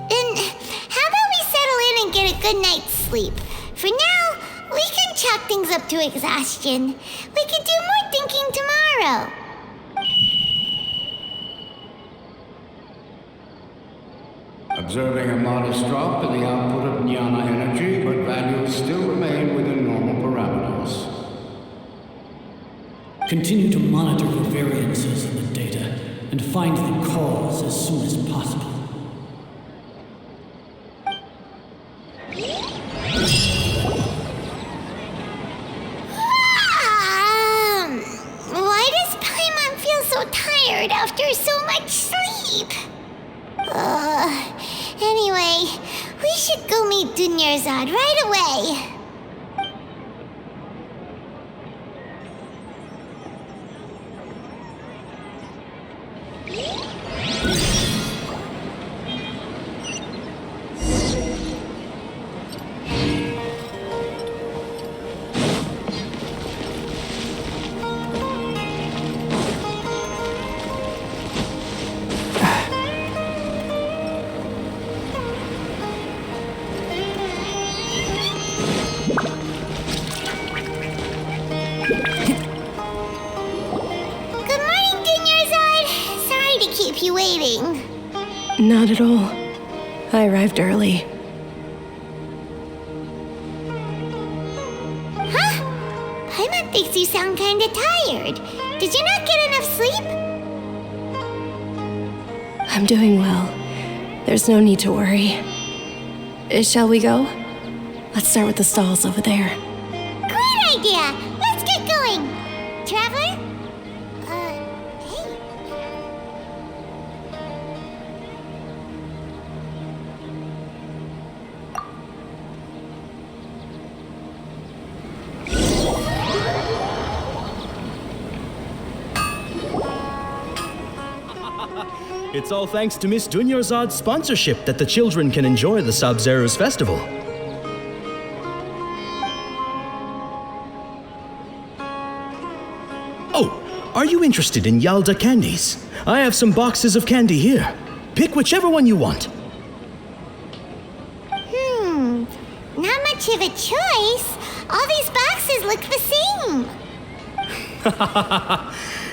Speaker 3: Then, how about we settle in and get a good night's sleep? For now, we can chalk things up to exhaustion. We can do more thinking tomorrow.
Speaker 10: Observing a modest drop in the output of jnana energy, but values still remain within normal parameters.
Speaker 8: Continue to monitor for variances in the data and find the cause as soon as possible.
Speaker 3: Why does Paimon feel so tired after so much sleep? Anyway, we should go meet Dunyarzad right away. Keep you waiting.
Speaker 2: Not at all. I arrived early.
Speaker 3: Huh? Paimon thinks you sound kinda tired. Did you not get enough sleep?
Speaker 2: I'm doing well. There's no need to worry. Shall we go? Let's start with the stalls over there.
Speaker 3: Great idea! Let's get going! Traveler? Hey.
Speaker 6: It's all thanks to Miss Dunyarzad's sponsorship that the children can enjoy the Sub-Zero's festival. Oh, are you interested in Yalda candies? I have some boxes of candy here. Pick whichever one you want.
Speaker 3: Not much of a choice. All these boxes look the same.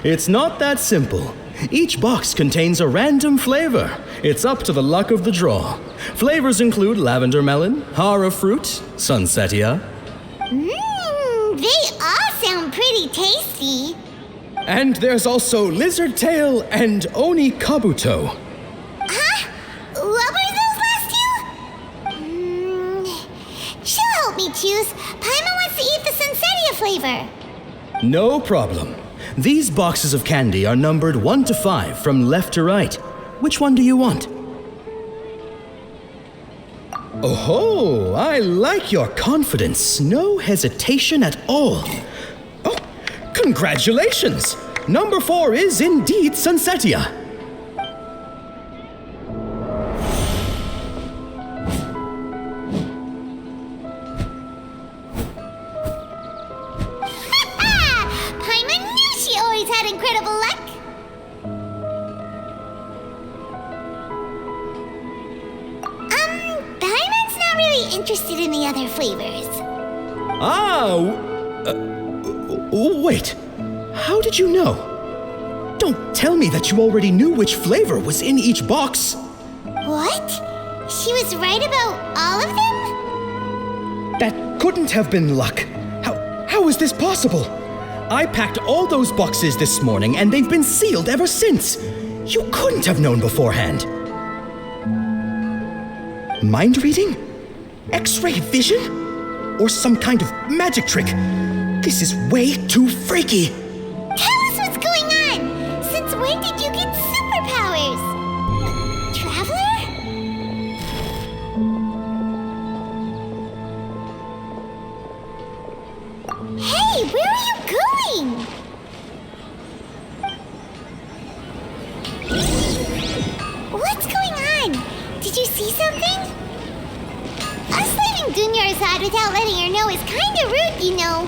Speaker 6: It's not that simple. Each box contains a random flavor. It's up to the luck of the draw. Flavors include lavender melon, hara fruit, sunsetia.
Speaker 3: They all sound pretty tasty.
Speaker 6: And there's also lizard tail and oni kabuto.
Speaker 3: Huh? What were those last two? She'll help me choose. Paimon wants to eat the sunsetia flavor.
Speaker 6: No problem. These boxes of candy are numbered 1 to 5 from left to right. Which one do you want? Oh, I like your confidence. No hesitation at all. Oh, congratulations! Number 4 is indeed sunsetia.
Speaker 3: Incredible luck. Paimon's not really interested in the other flavors.
Speaker 6: Wait. How did you know? Don't tell me that you already knew which flavor was in each box.
Speaker 3: What? She was right about all of them?
Speaker 6: That couldn't have been luck. How is this possible? I packed all those boxes this morning, and they've been sealed ever since. You couldn't have known beforehand. Mind reading? X-ray vision? Or some kind of magic trick? This is way too freaky.
Speaker 3: Tell us what's going on! Since when did you get superpowers? Traveler? Hey, where are you going? What's going on? Did you see something? Us leaving Dunyarzad without letting her know is kinda rude, you know.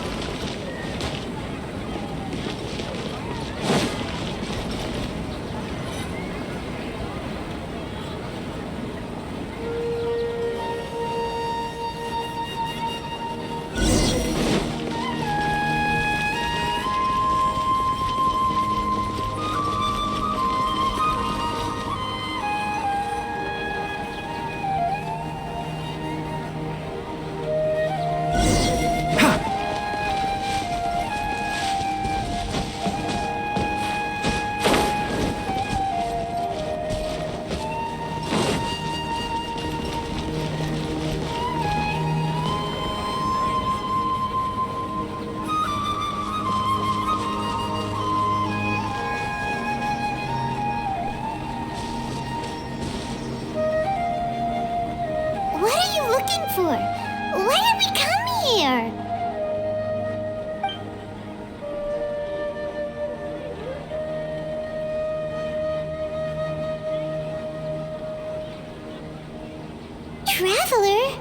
Speaker 3: traveler.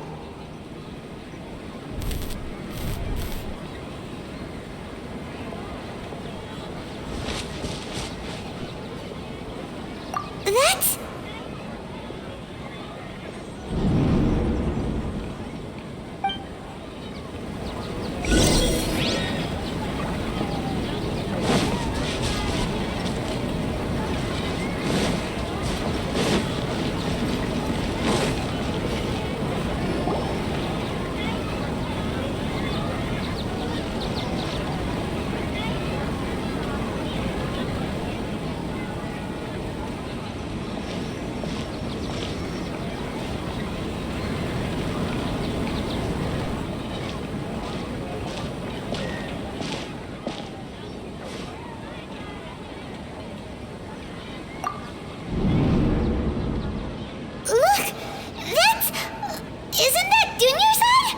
Speaker 3: That's... Look! That's... Isn't that Dunyarzad?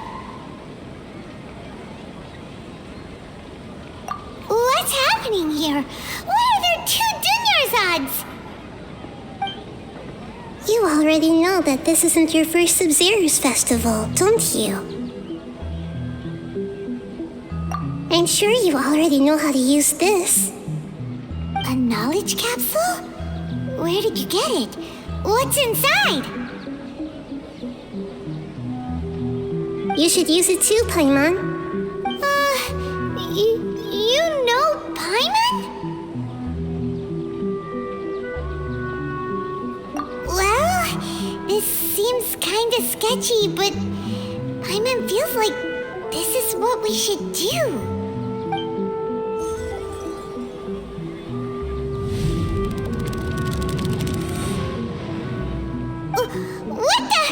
Speaker 3: What's happening here? Why are there two Dunyarzads? You already know that this isn't your first Sub-Zero's festival, don't you? I'm sure you already know how to use this. A knowledge capsule? Where did you get it? What's inside? You should use it too, Paimon. You know Paimon? Well, this seems kinda sketchy, but Paimon feels like this is what we should do. What the?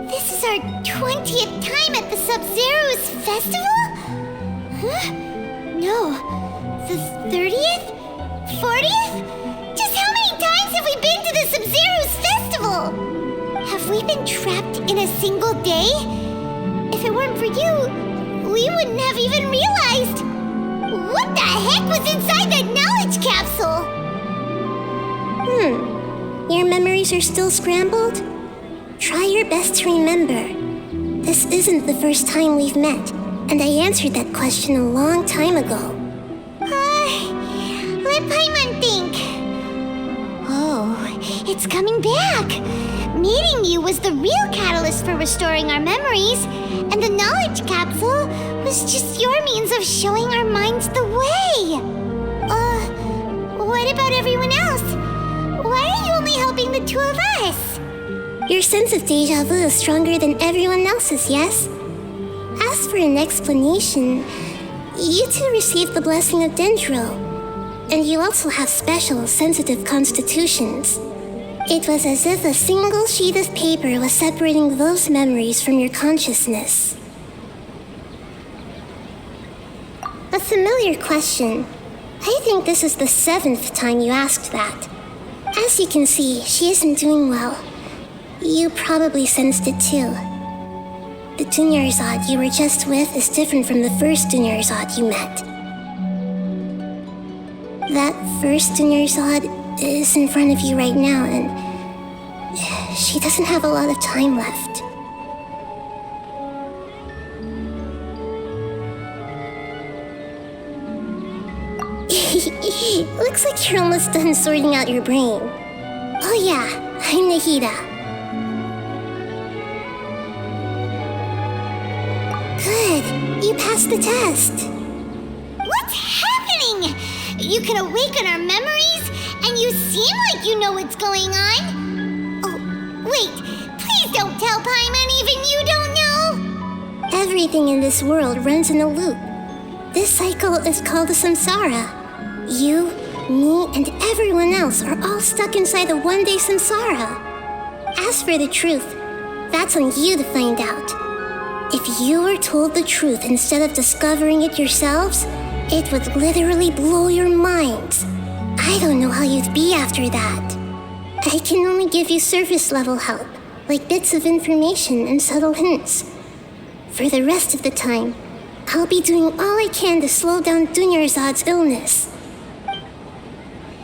Speaker 3: This is our 20th time at the Sub-Zero's festival? Huh? No. The 30th? 40th? Just how many times have we been to the Sub-Zero's festival? Have we been trapped in a single day? If it weren't for you, we wouldn't have even realized. What the heck was inside that knowledge capsule? Your memories are still scrambled? Try your best to remember. This isn't the first time we've met, and I answered that question a long time ago. Let Paimon think. Oh, it's coming back. Meeting you was the real catalyst for restoring our memories, and the knowledge capsule was just your means of showing our minds the way. What about everyone else? Why are you only helping the two of us? Your sense of deja vu is stronger than everyone else's, yes? As for an explanation, you two received the blessing of Dendro, and you also have special, sensitive constitutions. It was as if a single sheet of paper was separating those memories from your consciousness. A familiar question. I think this is the 7th time you asked that. As you can see, she isn't doing well. You probably sensed it too. The Dunyarzad you were just with is different from the first Dunyarzad you met. That first Dunyarzad is in front of you right now, and she doesn't have a lot of time left. Looks like you're almost done sorting out your brain. Oh yeah, I'm Nahida. Good, you passed the test. What's happening? You can awaken our memories, and you seem like you know what's going on. Oh, wait, please don't tell Paimon even you don't know. Everything in this world runs in a loop. This cycle is called the samsara. You, me, and everyone else are all stuck inside the one-day samsara. As for the truth, that's on you to find out. If you were told the truth instead of discovering it yourselves, it would literally blow your minds. I don't know how you'd be after that. I can only give you surface-level help, like bits of information and subtle hints. For the rest of the time, I'll be doing all I can to slow down Dunyarzad's illness.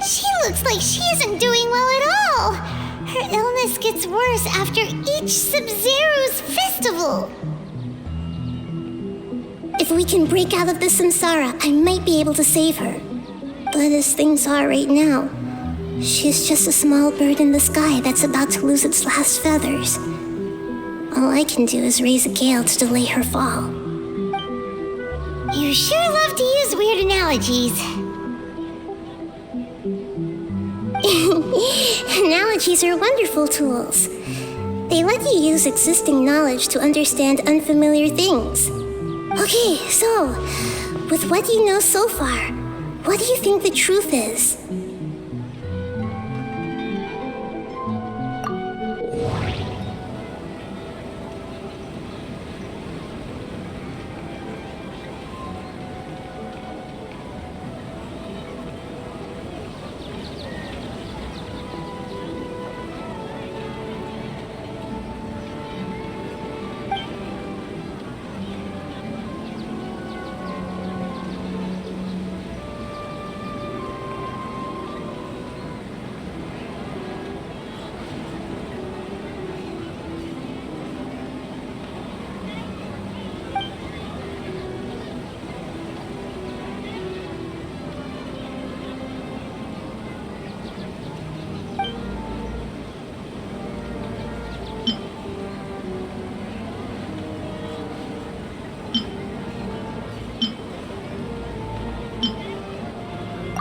Speaker 3: She looks like she isn't doing well at all. Her illness gets worse after each Sub-Zero's festival.
Speaker 4: If we can break out of this samsara, I might be able to save her. But as things are right now, she's just a small bird in the sky that's about to lose its last feathers. All I can do is raise a gale to delay her fall.
Speaker 3: You sure love to use weird analogies.
Speaker 4: Analogies are wonderful tools. They let you use existing knowledge to understand unfamiliar things. Okay, so, with what you know so far, what do you think the truth is?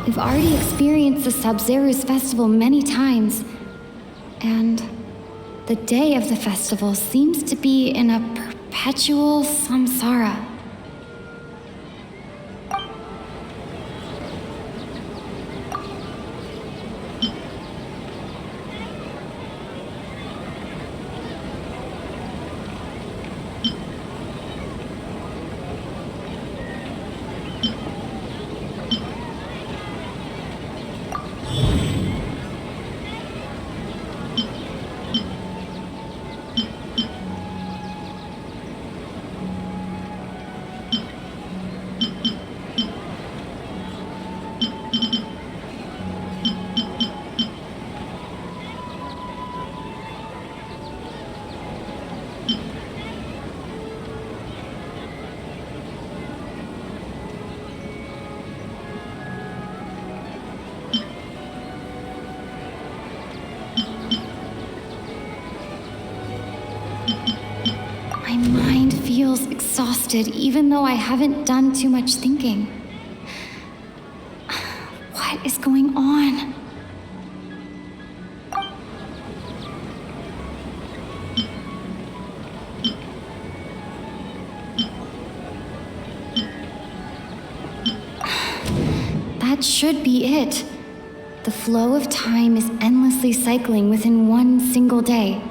Speaker 12: We've already experienced the Sub-Zero's festival many times, and the day of the festival seems to be in a perpetual samsara. My mind feels exhausted, even though I haven't done too much thinking. What is going on? That should be it. The flow of time is endlessly cycling within one single day.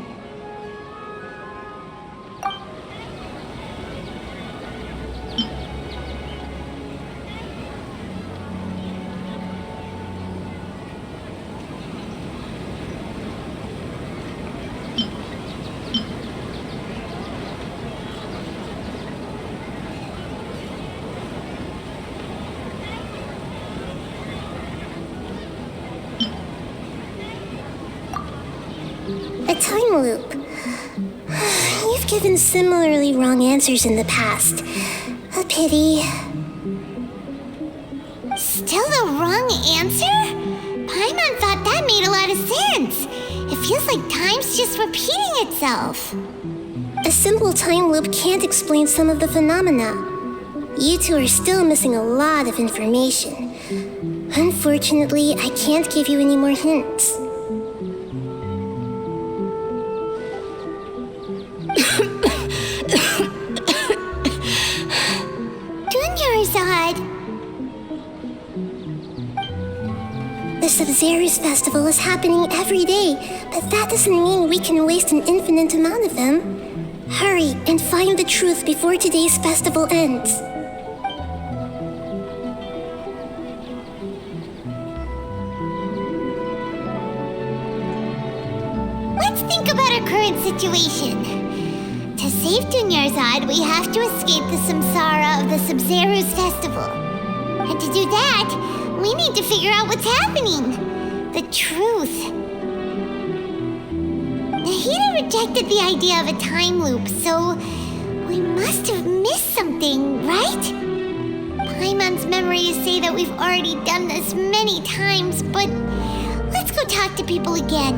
Speaker 4: A time loop. You've given similarly wrong answers in the past. A pity.
Speaker 3: Still the wrong answer? Paimon thought that made a lot of sense. It feels like time's just repeating itself.
Speaker 4: A simple time loop can't explain some of the phenomena. You two are still missing a lot of information. Unfortunately, I can't give you any more hints. The Sub-Zero's festival is happening every day, but that doesn't mean we can waste an infinite amount of them. Hurry and find the truth before today's festival ends.
Speaker 3: Let's think about our current situation. To save Dunyarzad, we have to escape the samsara of the Sub-Zero's festival. And to do that, we need to figure out what's happening. The truth. Nahida rejected the idea of a time loop, so we must have missed something, right? Paimon's memories say that we've already done this many times, but let's go talk to people again.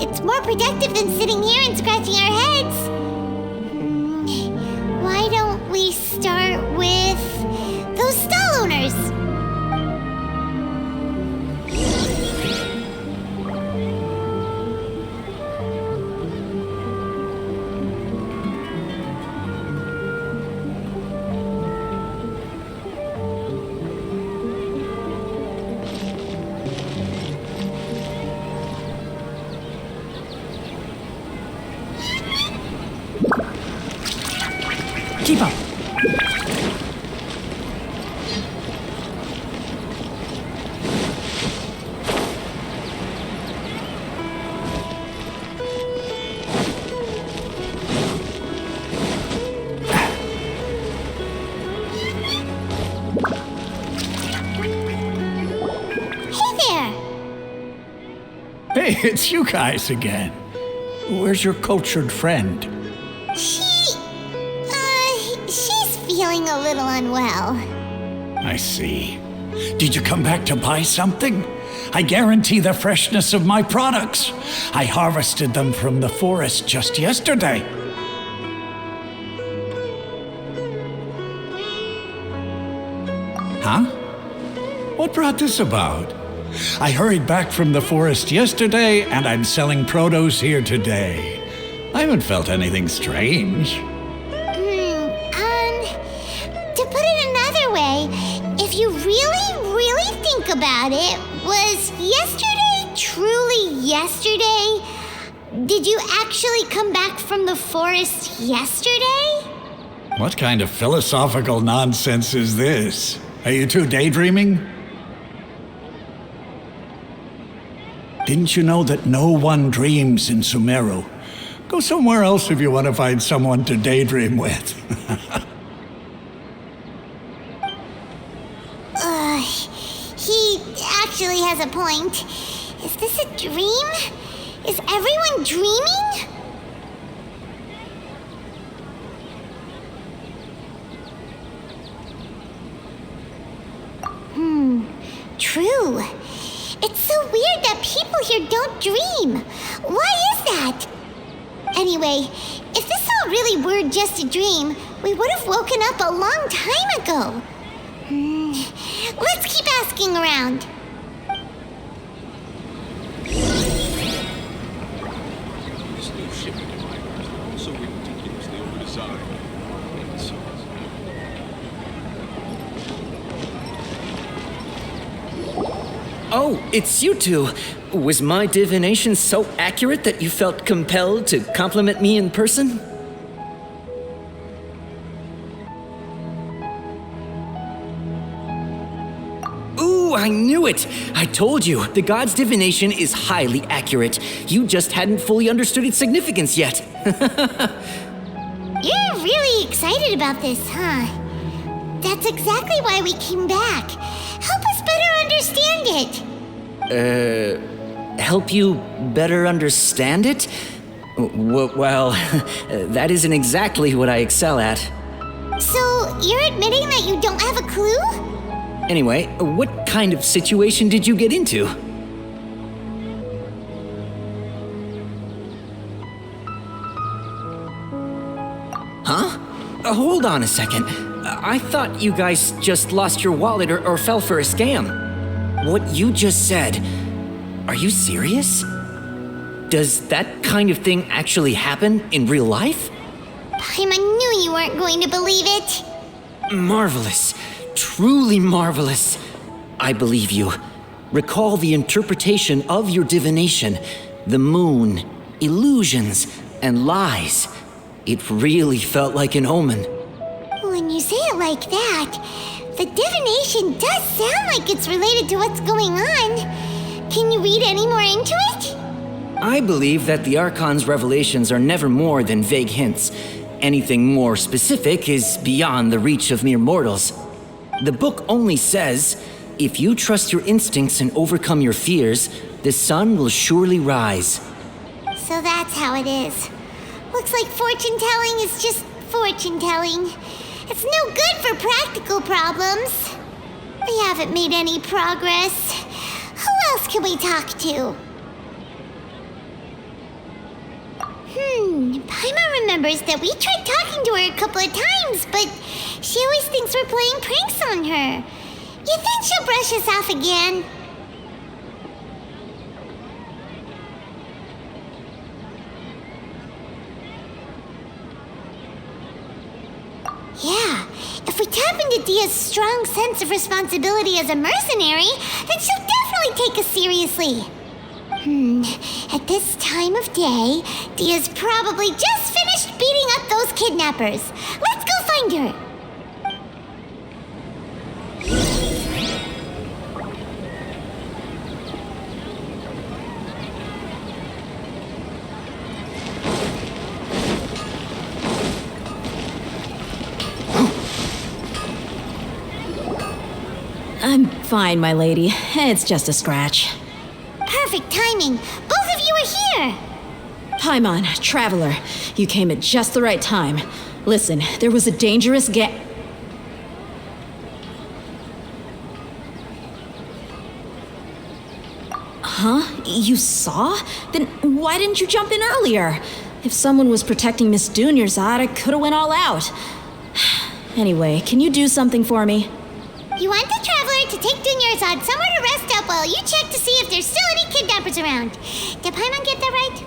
Speaker 3: It's more productive than sitting here and scratching our heads. Why don't we start with those stall owners?
Speaker 8: Keep up.
Speaker 5: Hey, it's you guys again. Where's your cultured friend?
Speaker 3: She's feeling a little unwell.
Speaker 5: I see. Did you come back to buy something? I guarantee the freshness of my products. I harvested them from the forest just yesterday. Huh? What brought this about? I hurried back from the forest yesterday, and I'm selling produce here today. I haven't felt anything strange.
Speaker 3: To put it another way, if you really think about it, was yesterday truly yesterday? Did you actually come back from the forest yesterday?
Speaker 5: What kind of philosophical nonsense is this? Are you two daydreaming? Didn't you know that no one dreams in Sumeru? Go somewhere else if you want to find someone to daydream with.
Speaker 3: He actually has a point. Is this a dream? Is everyone dreaming? True. It's so weird that people here don't dream. Why is that? Anyway, if this all really were just a dream, we would have woken up a long time ago. Let's keep asking around.
Speaker 13: This new shipping devices are also ridiculously overdesigned.
Speaker 1: Oh, it's you two. Was my divination so accurate that you felt compelled to compliment me in person? Ooh, I knew it! I told you, the god's divination is highly accurate. You just hadn't fully understood its significance yet.
Speaker 3: You're really excited about this, huh? That's exactly why we came back. Help us better understand it.
Speaker 1: Help you better understand it? Well, that isn't exactly what I excel at.
Speaker 3: So, you're admitting that you don't have a clue?
Speaker 1: Anyway, what kind of situation did you get into? Huh? Hold on a second. I thought you guys just lost your wallet or fell for a scam. What you just said, are you serious? Does that kind of thing actually happen in real life?
Speaker 3: Paimon knew you weren't going to believe it.
Speaker 1: Marvelous. Truly marvelous. I believe you. Recall the interpretation of your divination, the moon, illusions, and lies. It really felt like an omen.
Speaker 3: When you say it like that, the divination does sound like it's related to what's going on. Can you read any more into it?
Speaker 1: I believe that the Archon's revelations are never more than vague hints. Anything more specific is beyond the reach of mere mortals. The book only says, if you trust your instincts and overcome your fears, the sun will surely rise.
Speaker 3: So that's how it is. Looks like fortune-telling is just fortune-telling. It's no good for practical problems. We haven't made any progress. Who else can we talk to? Paimon remembers that we tried talking to her a couple of times, but she always thinks we're playing pranks on her. You think she'll brush us off again? Yeah, if we tap into Dia's strong sense of responsibility as a mercenary, then she'll definitely take us seriously. At this time of day, Dia's probably just finished beating up those kidnappers. Let's go find her.
Speaker 14: I'm fine, my lady. It's just a scratch.
Speaker 3: Perfect timing. Both of you are here.
Speaker 14: Paimon, traveler, you came at just the right time. Listen, there was a dangerous Huh? You saw? Then why didn't you jump in earlier? If someone was protecting Miss Dunyarzad, I could have went all out. Anyway, can you do something for me?
Speaker 3: You want the traveler to take Dunyarzad somewhere to rest up while you check to see if there's still any kidnappers around. Did Paimon get that right?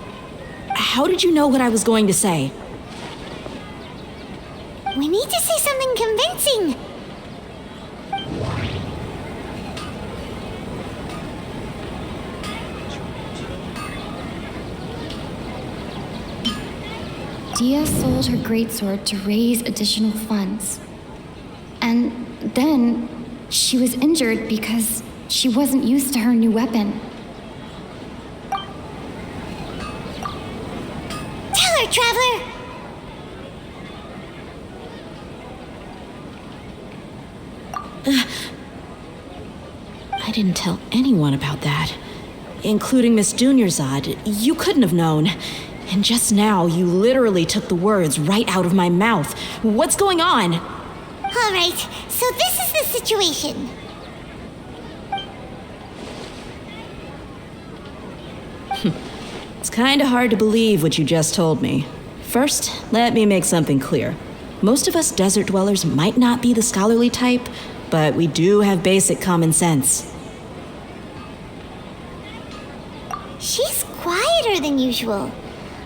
Speaker 14: How did you know what I was going to say?
Speaker 3: We need to say something convincing.
Speaker 12: Dia sold her greatsword to raise additional funds. And then she was injured because she wasn't used to her new weapon.
Speaker 3: Tell her, traveler!
Speaker 14: I didn't tell anyone about that, including Miss Dunyarzad. You couldn't have known. And just now, you literally took the words right out of my mouth. What's going on?
Speaker 3: All right, so this is the situation.
Speaker 14: It's kind of hard to believe what you just told me. First, let me make something clear. Most of us desert dwellers might not be the scholarly type, but we do have basic common sense.
Speaker 3: She's quieter than usual.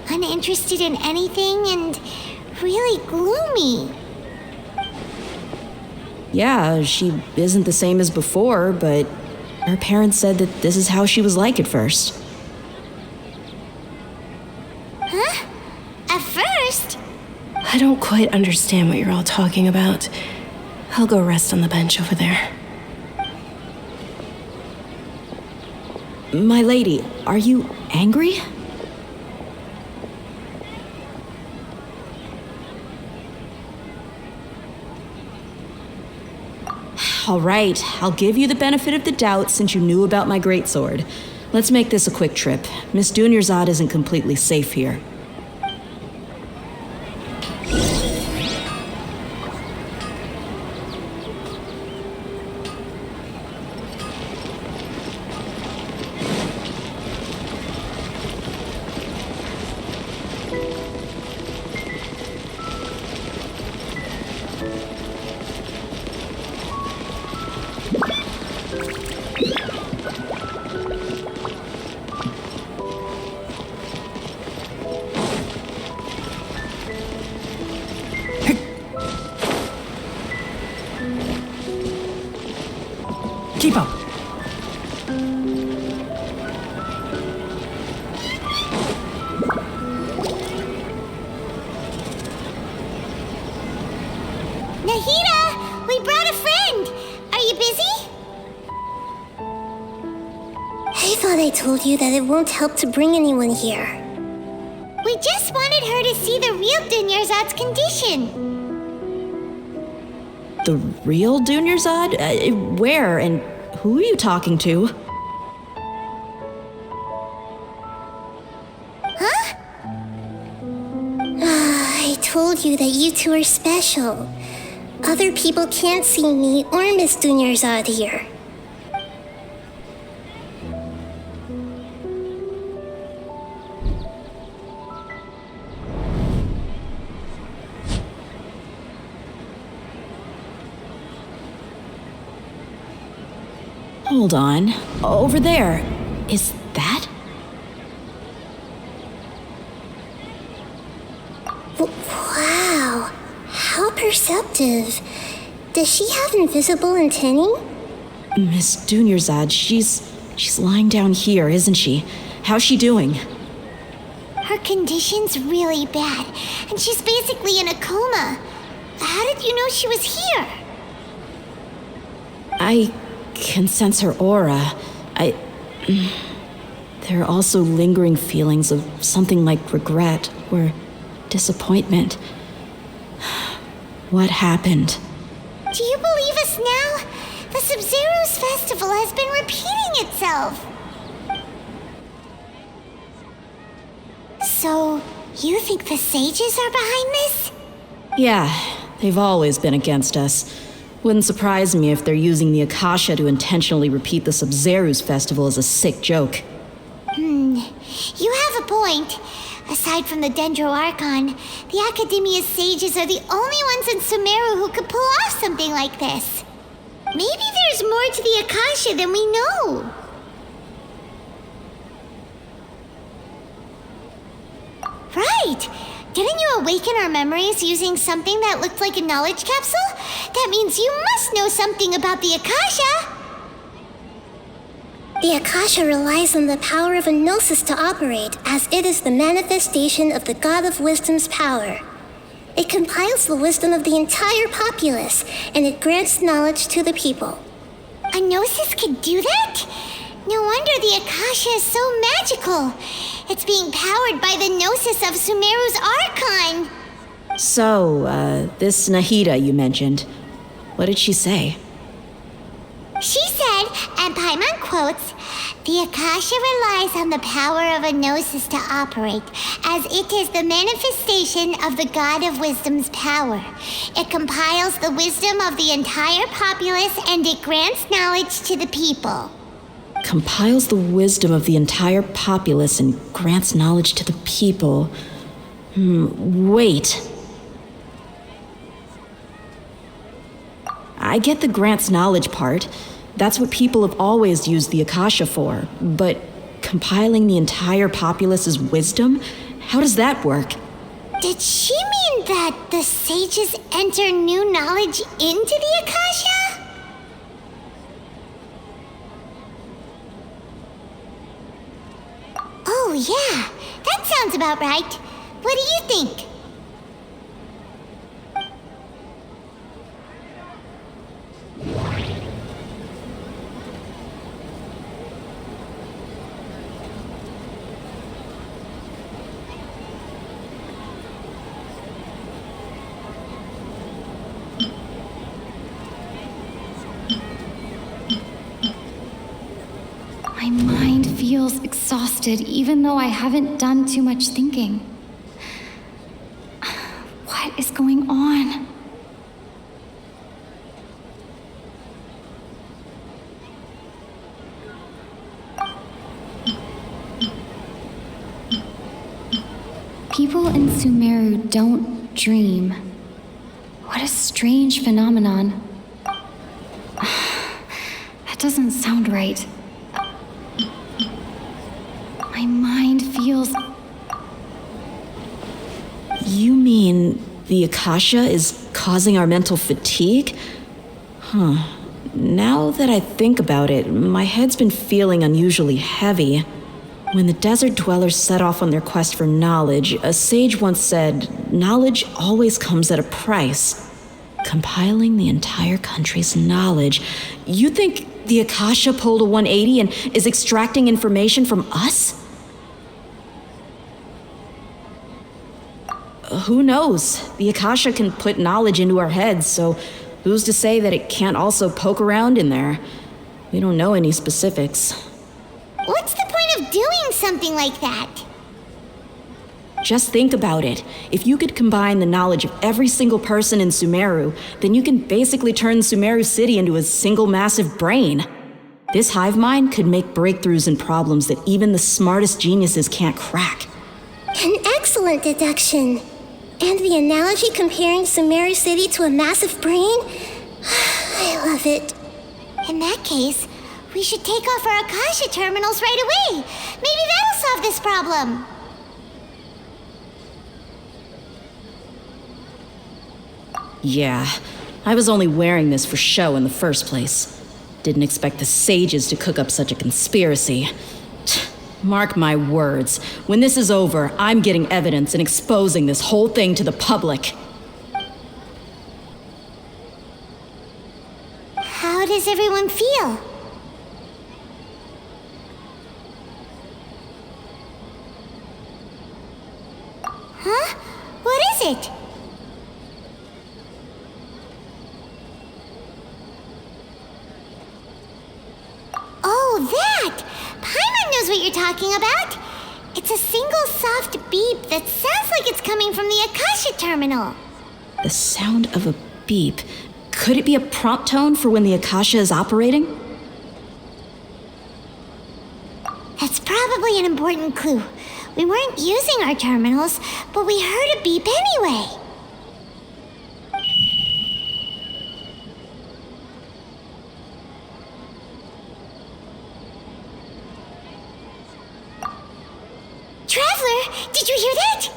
Speaker 3: Uninterested in anything and really gloomy.
Speaker 14: Yeah, she isn't the same as before, but her parents said that this is how she was like at first.
Speaker 3: Huh? At first?
Speaker 2: I don't quite understand what you're all talking about. I'll go rest on the bench over there.
Speaker 14: My lady, are you angry? All right, I'll give you the benefit of the doubt since you knew about my greatsword. Let's make this a quick trip. Miss Dunyarzad isn't completely safe here.
Speaker 1: Keep up.
Speaker 3: Nahida, we brought a friend. Are you busy?
Speaker 15: I thought I told you that it won't help to bring anyone here.
Speaker 3: We just wanted her to see the real Dunyarzad's condition.
Speaker 14: The real Dunyarzad? Where and who are you talking to?
Speaker 15: Huh? I told you that you two are special. Other people can't see me or Miss Dunyarzad here.
Speaker 14: Hold on. Over there. Is that?
Speaker 15: Wow. How perceptive. Does she have invisible antennae?
Speaker 14: Miss Dunyarzad, she's lying down here, isn't she? How's she doing?
Speaker 3: Her condition's really bad, and she's basically in a coma. How did you know she was here?
Speaker 14: I can sense her aura. There are also lingering feelings of something like regret or disappointment. What happened?
Speaker 3: Do you believe us now? The Sub-Zero's festival has been repeating itself. So, you think the sages are behind this?
Speaker 14: Yeah, they've always been against us. Wouldn't surprise me if they're using the Akasha to intentionally repeat the Sub-Zero's festival as a sick joke.
Speaker 3: You have a point. Aside from the Dendro Archon, the Academia's sages are the only ones in Sumeru who could pull off something like this. Maybe there's more to the Akasha than we know. Right! Didn't you awaken our memories using something that looked like a knowledge capsule? That means you must know something about the Akasha!
Speaker 15: The Akasha relies on the power of a gnosis to operate, as it is the manifestation of the God of Wisdom's power. It compiles the wisdom of the entire populace, and it grants knowledge to the people.
Speaker 3: A gnosis can do that? No wonder the Akasha is so magical. It's being powered by the gnosis of Sumeru's Archon.
Speaker 14: So, this Nahida you mentioned, what did she say?
Speaker 3: She said, and Paimon quotes, "The Akasha relies on the power of a gnosis to operate, as it is the manifestation of the God of Wisdom's power. It compiles the wisdom of the entire populace and it grants knowledge to the people."
Speaker 14: Compiles the wisdom of the entire populace and grants knowledge to the people. Wait. I get the grants knowledge part. That's what people have always used the Akasha for. But compiling the entire populace's wisdom? How does that work?
Speaker 3: Did she mean that the sages enter new knowledge into the Akasha? Oh yeah, that sounds about right. What do you think?
Speaker 12: My mind feels exhausted, even though I haven't done too much thinking. What is going on? People in Sumeru don't dream. What a strange phenomenon. That doesn't sound right. My mind feels...
Speaker 14: You mean the Akasha is causing our mental fatigue? Now that I think about it, my head's been feeling unusually heavy. When the desert dwellers set off on their quest for knowledge, a sage once said, knowledge always comes at a price. Compiling the entire country's knowledge. You think the Akasha pulled a 180 and is extracting information from us? Who knows? The Akasha can put knowledge into our heads, so Who's to say that it can't also poke around in there? We don't know any specifics.
Speaker 3: What's the point of doing something like that?
Speaker 14: Just think about it. If you could combine the knowledge of every single person in Sumeru, then you can basically turn Sumeru City into a single massive brain. This hive mind could make breakthroughs in problems that even the smartest geniuses can't crack.
Speaker 15: An excellent deduction. And the analogy comparing Sumeru City to a massive brain? I love it.
Speaker 3: In that case, we should take off our Akasha terminals right away. Maybe that'll solve this problem.
Speaker 14: Yeah, I was only wearing this for show in the first place. Didn't expect the sages to cook up such a conspiracy. Mark my words, when this is over, I'm getting evidence and exposing this whole thing to the public.
Speaker 3: How does everyone feel? Huh? What is it? Oh, that! Paimon knows what you're talking about. It's a single soft beep that sounds like it's coming from the Akasha terminal.
Speaker 14: The sound of a beep. Could it be a prompt tone for when the Akasha is operating?
Speaker 3: That's probably an important clue. We weren't using our terminals, but we heard a beep anyway. Traveler, did you hear that?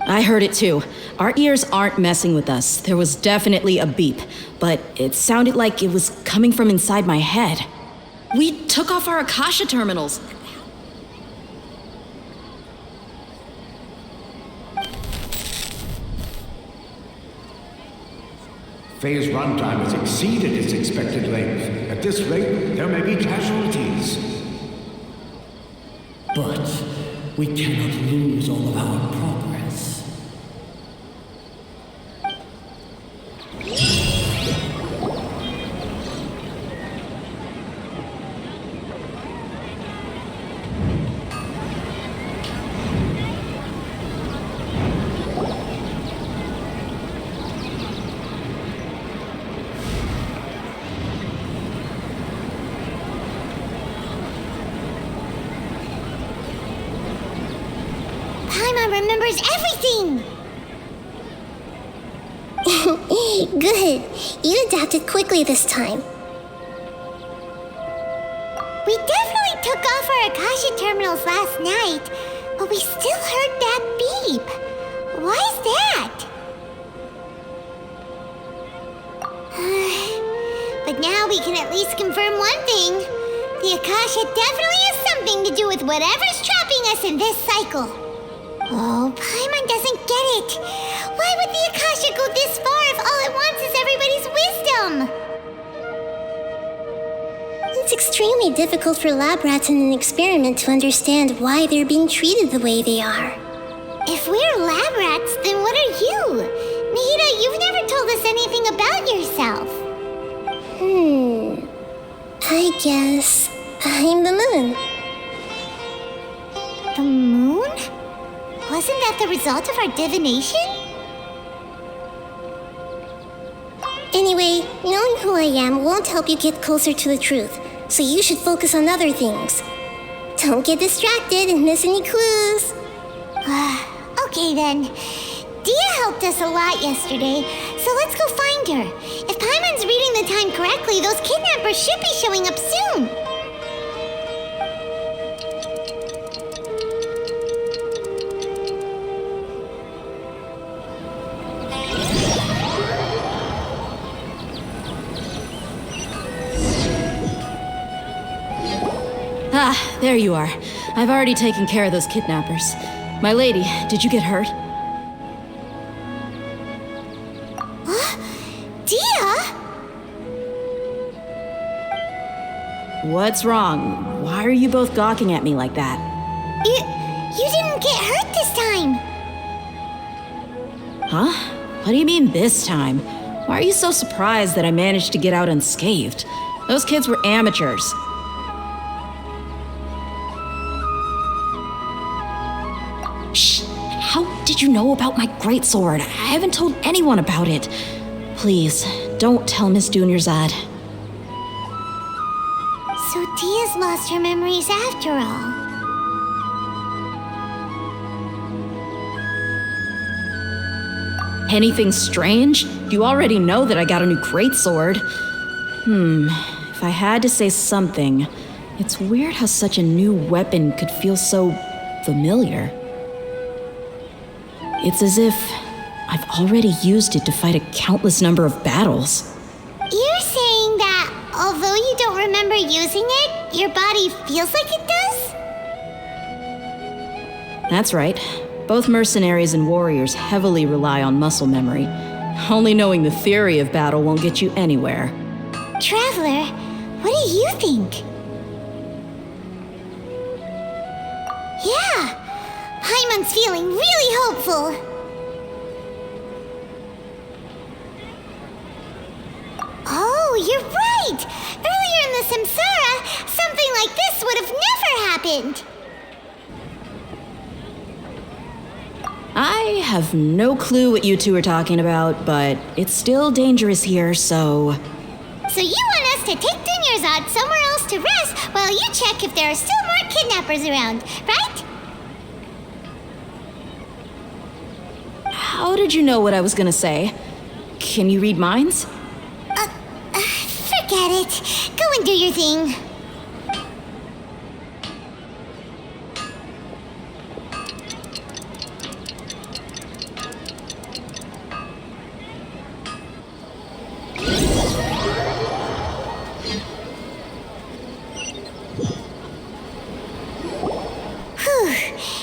Speaker 14: I heard it too. Our ears aren't messing with us. There was definitely a beep, but it sounded like it was coming from inside my head. We took off our Akasha terminals.
Speaker 10: Phase runtime has exceeded its expected length. At this rate, there may be casualties.
Speaker 8: But we cannot lose all of our progress.
Speaker 3: Paimon remembers everything!
Speaker 15: Good. You adapted quickly this time.
Speaker 3: We definitely took off our Akasha terminals last night, but we still heard that beep. Why is that? But now we can at least confirm one thing. The Akasha definitely has something to do with whatever's trapping us in this cycle. Oh, Paimon doesn't get it. Why would the Akasha go this far if all it wants is everybody's wisdom?
Speaker 15: It's extremely difficult for lab rats in an experiment to understand why they're being treated the way they are.
Speaker 3: If we're lab rats, then what are you? Nihida, you've never told us anything about yourself.
Speaker 15: I guess I'm the moon.
Speaker 3: The moon? Wasn't that the result of our divination?
Speaker 15: Anyway, knowing who I am won't help you get closer to the truth, so you should focus on other things. Don't get distracted and miss any clues.
Speaker 3: Okay then. Dia helped us a lot yesterday, so let's go find her. If Paimon's reading the time correctly, those kidnappers should be showing up soon.
Speaker 14: Ah, there you are. I've already taken care of those kidnappers. My lady, did you get hurt?
Speaker 3: Dia?
Speaker 14: What's wrong? Why are you both gawking at me like that?
Speaker 3: You didn't get hurt this time.
Speaker 14: Huh? What do you mean this time? Why are you so surprised that I managed to get out unscathed? Those kids were amateurs. Shh! How did you know about my greatsword? I haven't told anyone about it. Please, don't tell Miss Dunyarzad.
Speaker 3: So Dia's lost her memories after all.
Speaker 14: Anything strange? You already know that I got a new greatsword. If I had to say something, it's weird how such a new weapon could feel so familiar. It's as if I've already used it to fight a countless number of battles.
Speaker 3: You're saying that although you don't remember using it, your body feels like it does?
Speaker 14: That's right. Both mercenaries and warriors heavily rely on muscle memory. Only knowing the theory of battle won't get you anywhere.
Speaker 3: Traveler, what do you think? Yeah, Paimon's feeling really hopeful. Oh, you're right! Earlier in the Samsara, something like this would have never happened!
Speaker 14: I have no clue what you two are talking about, but it's still dangerous here, so...
Speaker 3: So you want us to take Dunyarzad somewhere else to rest while you check if there are still more kidnappers around, right?
Speaker 14: How did you know what I was gonna say? Can you read minds?
Speaker 3: Forget it. Go and do your thing.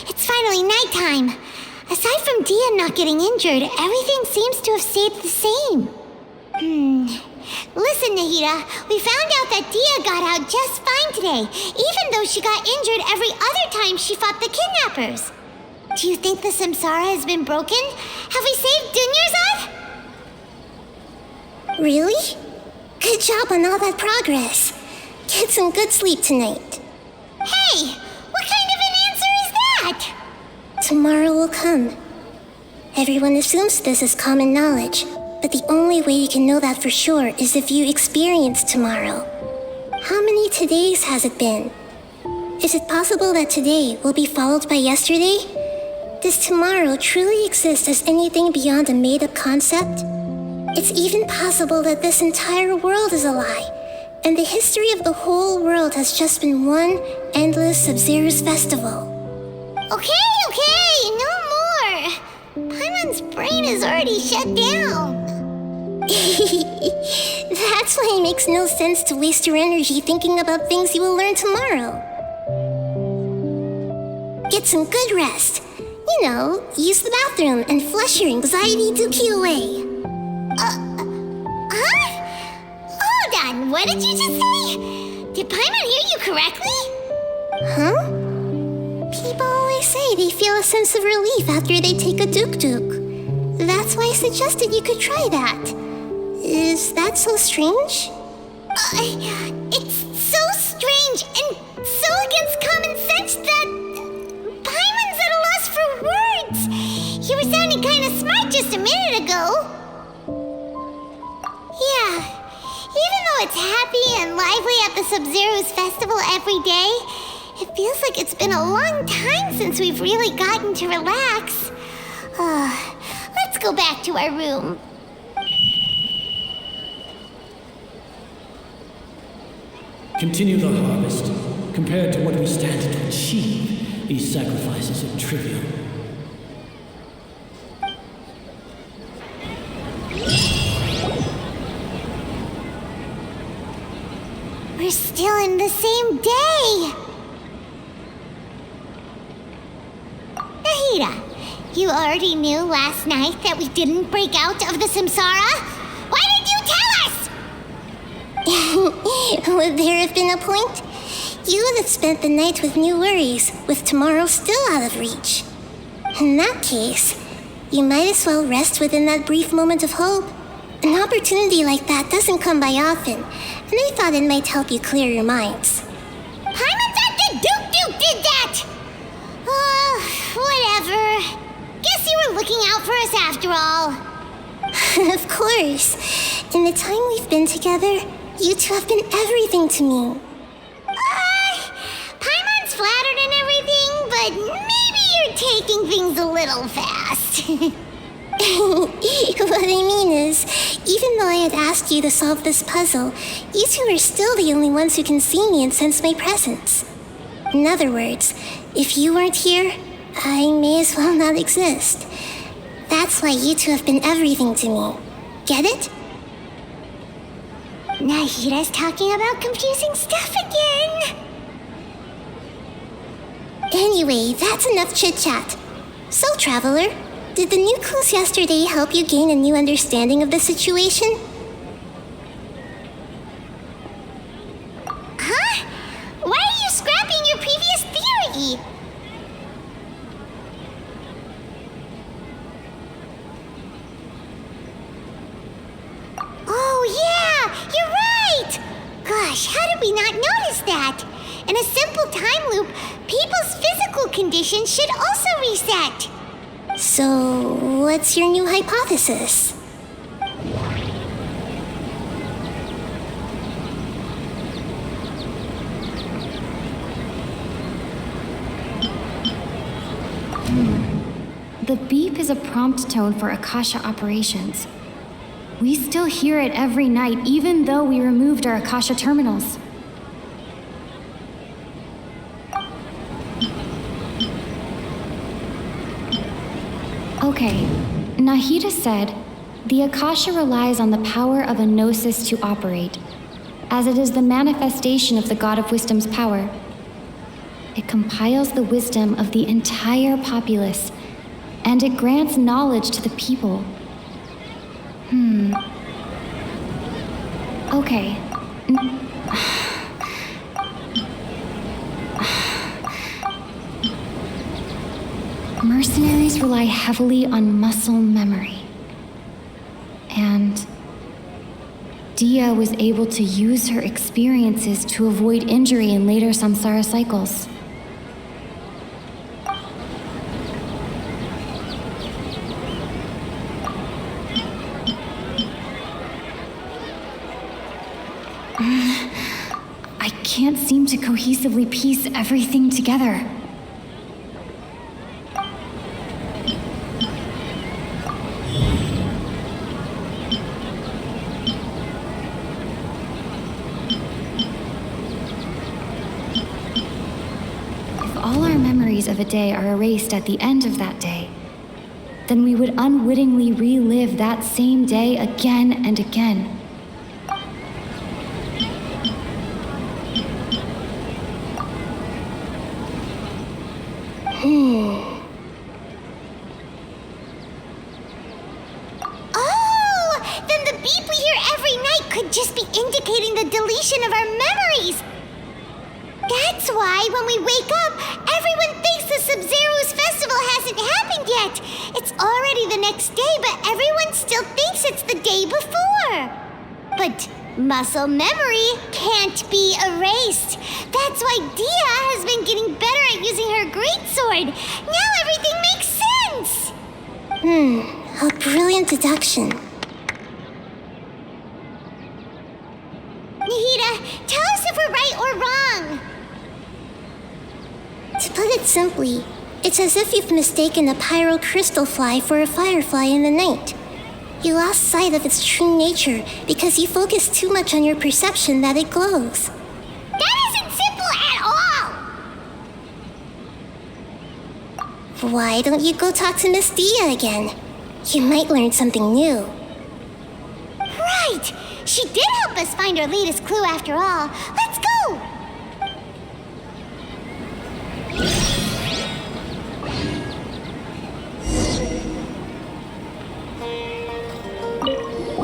Speaker 3: It's finally nighttime. Aside from Dia not getting injured, everything seems to have stayed the same. Listen, Nahida, we found out that Dia got out just fine today, even though she got injured every other time she fought the kidnappers. Do you think the Samsara has been broken? Have we saved Dunyarzad?
Speaker 15: Really? Good job on all that progress. Get some good sleep tonight.
Speaker 3: Hey, what kind of an answer is that?
Speaker 15: Tomorrow will come. Everyone assumes this is common knowledge, but the only way you can know that for sure is if you experience tomorrow. How many todays has it been? Is it possible that today will be followed by yesterday? Does tomorrow truly exist as anything beyond a made-up concept? It's even possible that this entire world is a lie, and the history of the whole world has just been one endless Sub-Zero's festival.
Speaker 3: Okay, no more. Paimon's brain is already shut down.
Speaker 15: That's why it makes no sense to waste your energy thinking about things you will learn tomorrow. Get some good rest. You know, use the bathroom and flush your anxiety dookie away.
Speaker 3: Huh? Hold on, what did you just say? Did Paimon hear you correctly?
Speaker 15: Huh? People always say they feel a sense of relief after they take a duk-duk. That's why I suggested you could try that. Is that so strange?
Speaker 3: It's so strange and so against common sense that Paimon's at a loss for words. You were sounding kind of smart just a minute ago. Yeah, even though it's happy and lively at the Sub-Zero's festival every day, it feels like it's been a long time since we've really gotten to relax. Let's go back to our room.
Speaker 8: Continue the harvest. Compared to what we stand to achieve, these sacrifices are trivial.
Speaker 3: We're still in the same day. Nahida, you already knew last night that we didn't break out of the Samsara? Why did you tell us?
Speaker 15: Would there have been a point? You would have spent the night with new worries, with tomorrow still out of reach. In that case, You might as well rest within that brief moment of hope. An opportunity like that doesn't come by often, and I thought it might help you clear your minds.
Speaker 3: Paimon thought the Duke did that! Whatever. Guess you were looking out for us after all.
Speaker 15: Of course. In the time we've been together, you two have been everything to me.
Speaker 3: Paimon's flattered and everything, but maybe you're taking things a little fast.
Speaker 15: What I mean is, even though I had asked you to solve this puzzle, you two are still the only ones who can see me and sense my presence. In other words, if you weren't here, I may as well not exist. That's why you two have been everything to me. Get it?
Speaker 3: Nahida's talking about confusing stuff again.
Speaker 15: Anyway, that's enough chit-chat. So, Traveler, did the new clues yesterday help you gain a new understanding of the situation?
Speaker 3: Huh? Why are you scrapping your previous theory? Oh yeah, you're right! Gosh, how did we not notice that? In a simple time loop, people's physical conditions should also reset.
Speaker 15: So, what's your new hypothesis?
Speaker 12: The beep is a prompt tone for Akasha operations. We still hear it every night, even though we removed our Akasha terminals. Okay, Nahida said, the Akasha relies on the power of a gnosis to operate, as it is the manifestation of the God of Wisdom's power. It compiles the wisdom of the entire populace, and it grants knowledge to the people. Okay. Mercenaries rely heavily on muscle memory. And Dia was able to use her experiences to avoid injury in later samsara cycles. I can't seem to cohesively piece everything together. If all our memories of a day are erased at the end of that day, then we would unwittingly relive that same day again and again.
Speaker 3: Oh, then the beep we hear every night could just be indicating the deletion of our memories. That's why when we wake up, everyone thinks the Sub-Zero's festival hasn't happened yet. It's already the next day, but everyone still thinks it's the day before. But muscle memory can't be erased. That's why Dia has been getting better at using her greatsword. Now everything makes sense.
Speaker 15: A brilliant deduction.
Speaker 3: Nahida, tell us if we're right or wrong.
Speaker 15: To put it simply, it's as if you've mistaken a pyro crystal fly for a firefly in the night. You lost sight of its true nature because you focused too much on your perception that it glows.
Speaker 3: That isn't simple at all.
Speaker 15: Why don't you go talk to Miss Dia again? You might learn something new.
Speaker 3: Right! She did help us find our latest clue after all. Let's go!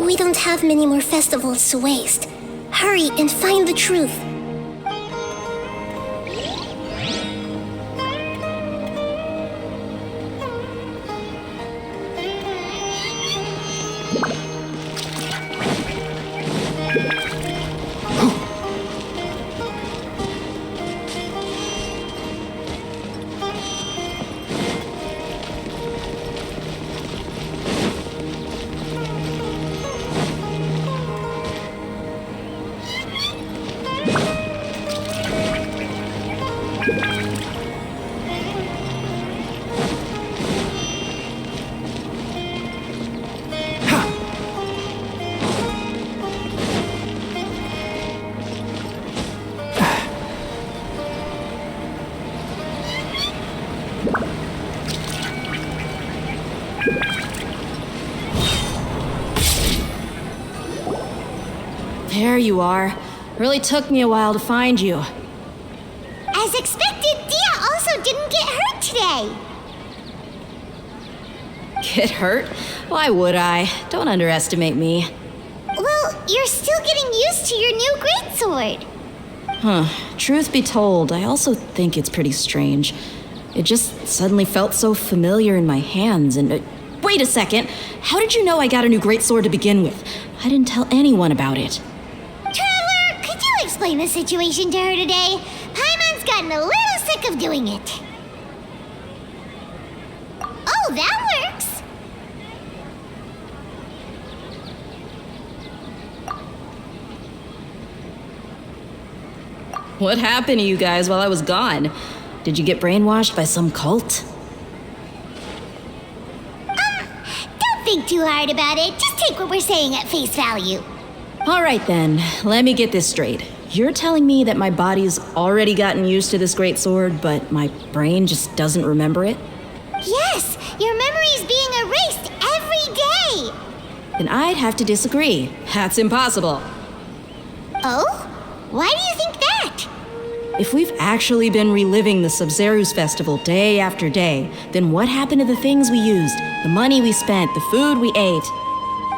Speaker 15: We don't have many more festivals to waste. Hurry and find the truth.
Speaker 14: There you are. Really took me a while to find you.
Speaker 3: As expected, Dia also didn't get hurt today.
Speaker 14: Get hurt? Why would I? Don't underestimate me.
Speaker 3: Well, you're still getting used to your new greatsword.
Speaker 14: Truth be told, I also think it's pretty strange. It just suddenly felt so familiar in my hands and... wait a second! How did you know I got a new greatsword to begin with? I didn't tell anyone about it.
Speaker 3: Traveler, could you explain the situation to her today? Paimon's gotten a little sick of doing it. Oh, that works!
Speaker 14: What happened to you guys while I was gone? Did you get brainwashed by some cult?
Speaker 3: Don't think too hard about it. Just take what we're saying at face value.
Speaker 14: All right then, let me get this straight. You're telling me that my body's already gotten used to this great sword, but my brain just doesn't remember it?
Speaker 3: Yes, your memory's being erased every day.
Speaker 14: Then I'd have to disagree. That's impossible.
Speaker 3: Oh? Why do you think that?
Speaker 14: If we've actually been reliving the Sub-Zeru's festival day after day, then what happened to the things we used, the money we spent, the food we ate?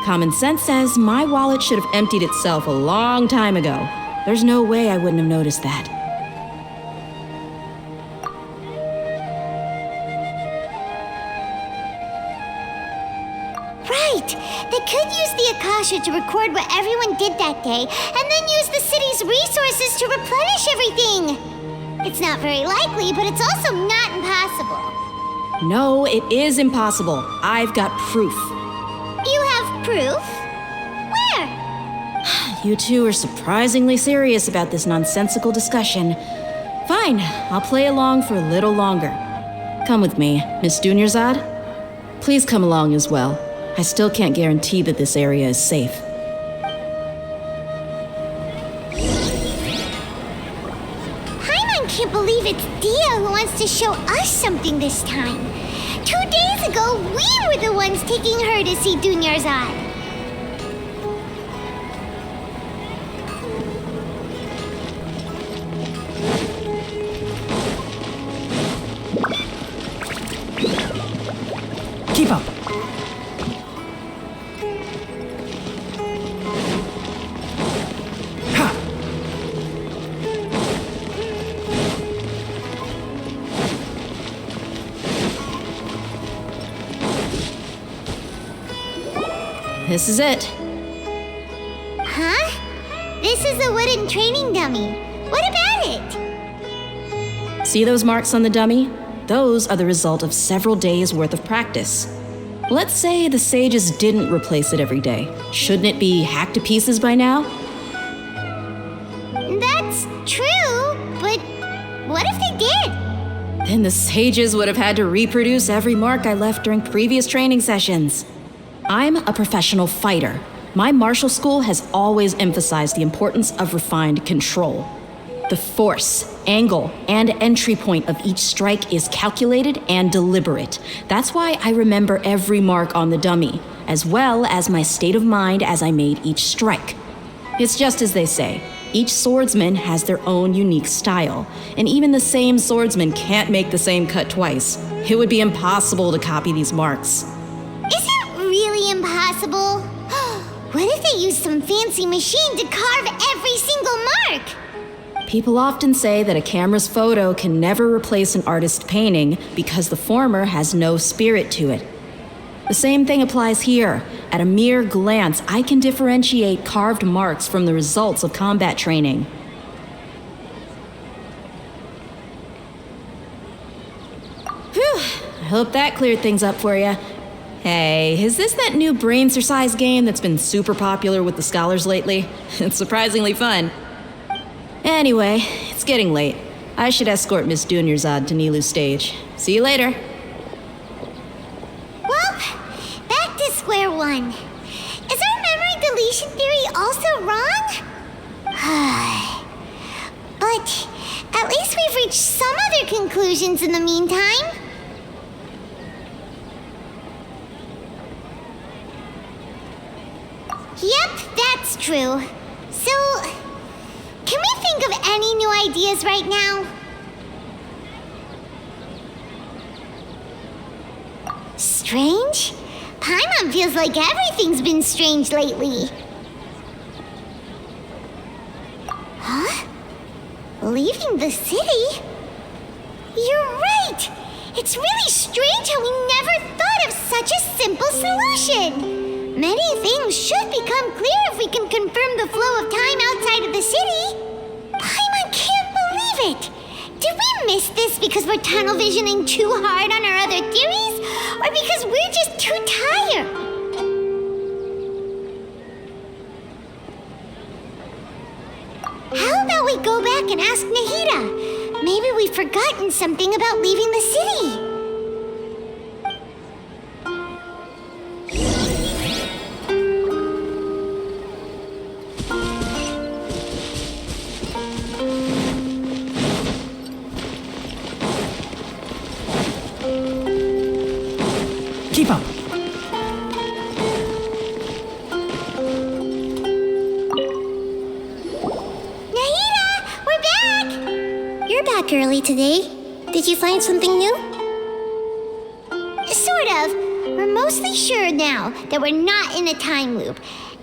Speaker 14: Common sense says my wallet should have emptied itself a long time ago. There's no way I wouldn't have noticed that.
Speaker 3: Right! They could use the Akasha to record what everyone did that day, and then use the city's resources to replenish everything! It's not very likely, but it's also not impossible.
Speaker 14: No, it is impossible. I've got proof.
Speaker 3: You have proof? Where?
Speaker 14: You two are surprisingly serious about this nonsensical discussion. Fine, I'll play along for a little longer. Come with me, Miss Dunyarzad. Please come along as well. I still can't guarantee that this area is safe.
Speaker 3: Paimon can't believe it's Dia who wants to show us something this time. 2 days ago, we were the ones taking her to see Dunyarzad.
Speaker 1: Keep up.
Speaker 14: This is it.
Speaker 3: Huh? This is a wooden training dummy. What about it?
Speaker 14: See those marks on the dummy? Those are the result of several days' worth of practice. Let's say the sages didn't replace it every day. Shouldn't it be hacked to pieces by now?
Speaker 3: That's true, but what if they did?
Speaker 14: Then the sages would have had to reproduce every mark I left during previous training sessions. I'm a professional fighter. My martial school has always emphasized the importance of refined control. The force, angle, and entry point of each strike is calculated and deliberate. That's why I remember every mark on the dummy, as well as my state of mind as I made each strike. It's just as they say, each swordsman has their own unique style, and even the same swordsman can't make the same cut twice. It would be impossible to copy these marks.
Speaker 3: Is it really impossible? What if they used some fancy machine to carve every single mark?
Speaker 14: People often say that a camera's photo can never replace an artist's painting because the former has no spirit to it. The same thing applies here. At a mere glance, I can differentiate carved marks from the results of combat training. Whew, I hope that cleared things up for you. Hey, is this that new brain exercise game that's been super popular with the scholars lately? It's surprisingly fun. Anyway, it's getting late. I should escort Miss Dunyarzad to Nilu's stage. See you later.
Speaker 3: Well, back to square one. Is our memory deletion theory also wrong? But at least we've reached some other conclusions in the meantime. Yep, that's true. So, can we think of any new ideas right now? Strange? Paimon feels like everything's been strange lately. Huh? Leaving the city? You're right! It's really strange how we never thought of such a simple solution! Many things should become clear if we can confirm the flow of time outside of the city. Paimon can't believe it! Did we miss this because we're tunnel visioning too hard on our other theories? Or because we're just too tired? How about we go back and ask Nahida? Maybe we've forgotten something about leaving the city.
Speaker 1: Keep up.
Speaker 15: You're back early today. Did you find something new?
Speaker 3: Sort of. We're mostly sure now that we're not in a time loop.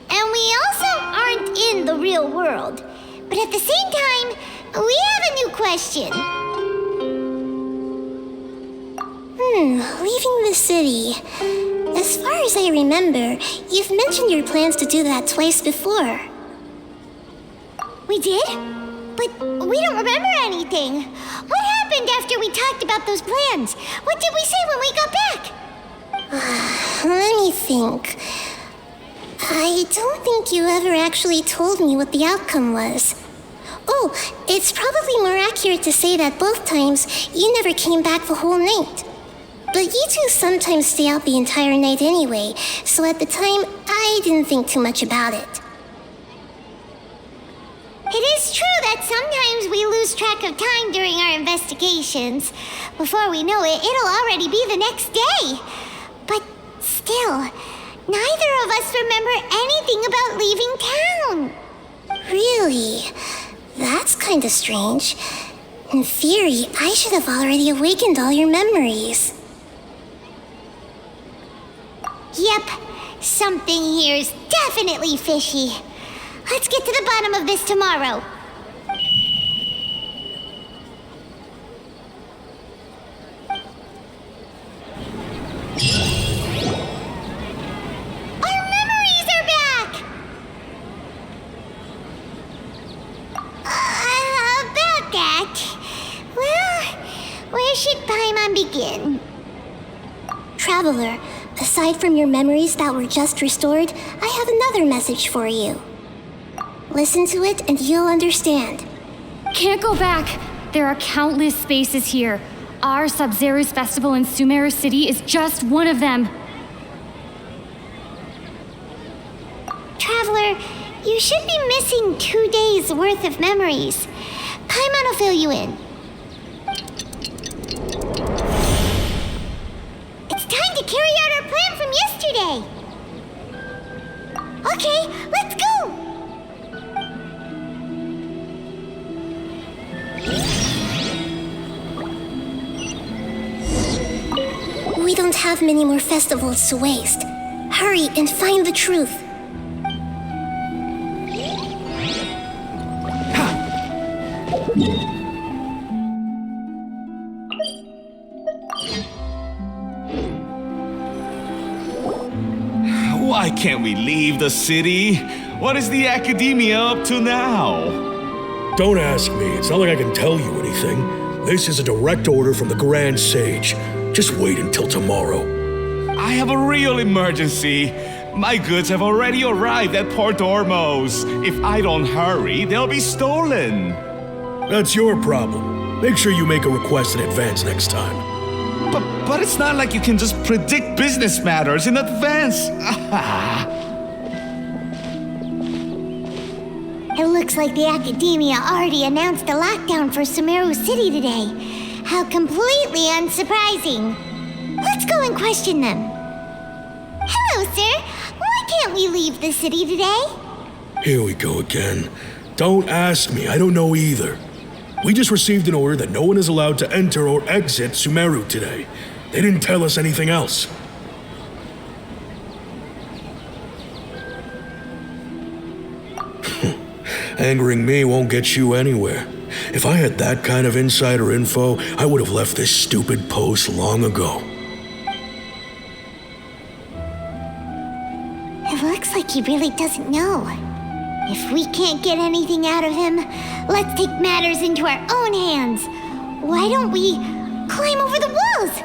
Speaker 3: And we also aren't in the real world. But at the same time, we have a new question.
Speaker 15: Leaving the city. As far as I remember, you've mentioned your plans to do that twice before.
Speaker 3: We did? But we don't remember anything. What happened after we talked about those plans? What did we say when we got back?
Speaker 15: Let me think. I don't think you ever actually told me what the outcome was. Oh, it's probably more accurate to say that both times you never came back the whole night. But you two sometimes stay out the entire night anyway, so at the time, I didn't think too much about it.
Speaker 3: It is true that sometimes we lose track of time during our investigations. Before we know it, it'll already be the next day. But still, neither of us remember anything about leaving town.
Speaker 15: Really? That's kinda strange. In theory, I should have already awakened all your memories.
Speaker 3: Yep, something here's definitely fishy. Let's get to the bottom of this tomorrow. Our memories are back! About that. Well, where should Paimon begin?
Speaker 15: Traveler, aside from your memories that were just restored, I have another message for you. Listen to it and you'll understand.
Speaker 12: Can't go back. There are countless spaces here. Our Sub-Zero's festival in Sumeru City is just one of them.
Speaker 3: Traveler, you should be missing 2 days worth of memories. Paimon will fill you in. It's time to carry out our plan from yesterday. Okay, let's go!
Speaker 15: We don't have many more festivals to waste. Hurry and find the truth.
Speaker 16: Why can't we leave the city? What is the academia up to now?
Speaker 17: Don't ask me. It's not like I can tell you anything. This is a direct order from the Grand Sage. Just wait until tomorrow.
Speaker 16: I have a real emergency. My goods have already arrived at Port Ormos. If I don't hurry, they'll be stolen.
Speaker 17: That's your problem. Make sure you make a request in advance next time.
Speaker 16: But it's not like you can just predict business matters in advance.
Speaker 3: It looks like the academia already announced a lockdown for Sumeru City today. How completely unsurprising. Let's go and question them. Hello, sir. What can't we leave the city today?
Speaker 17: Here we go again. Don't ask me, I don't know either. We just received an order that no one is allowed to enter or exit Sumeru today. They didn't tell us anything else. Angering me won't get you anywhere. If I had that kind of insider info, I would have left this stupid post long ago.
Speaker 3: It looks like he really doesn't know. If we can't get anything out of him, let's take matters into our own hands. Why don't we climb over the walls?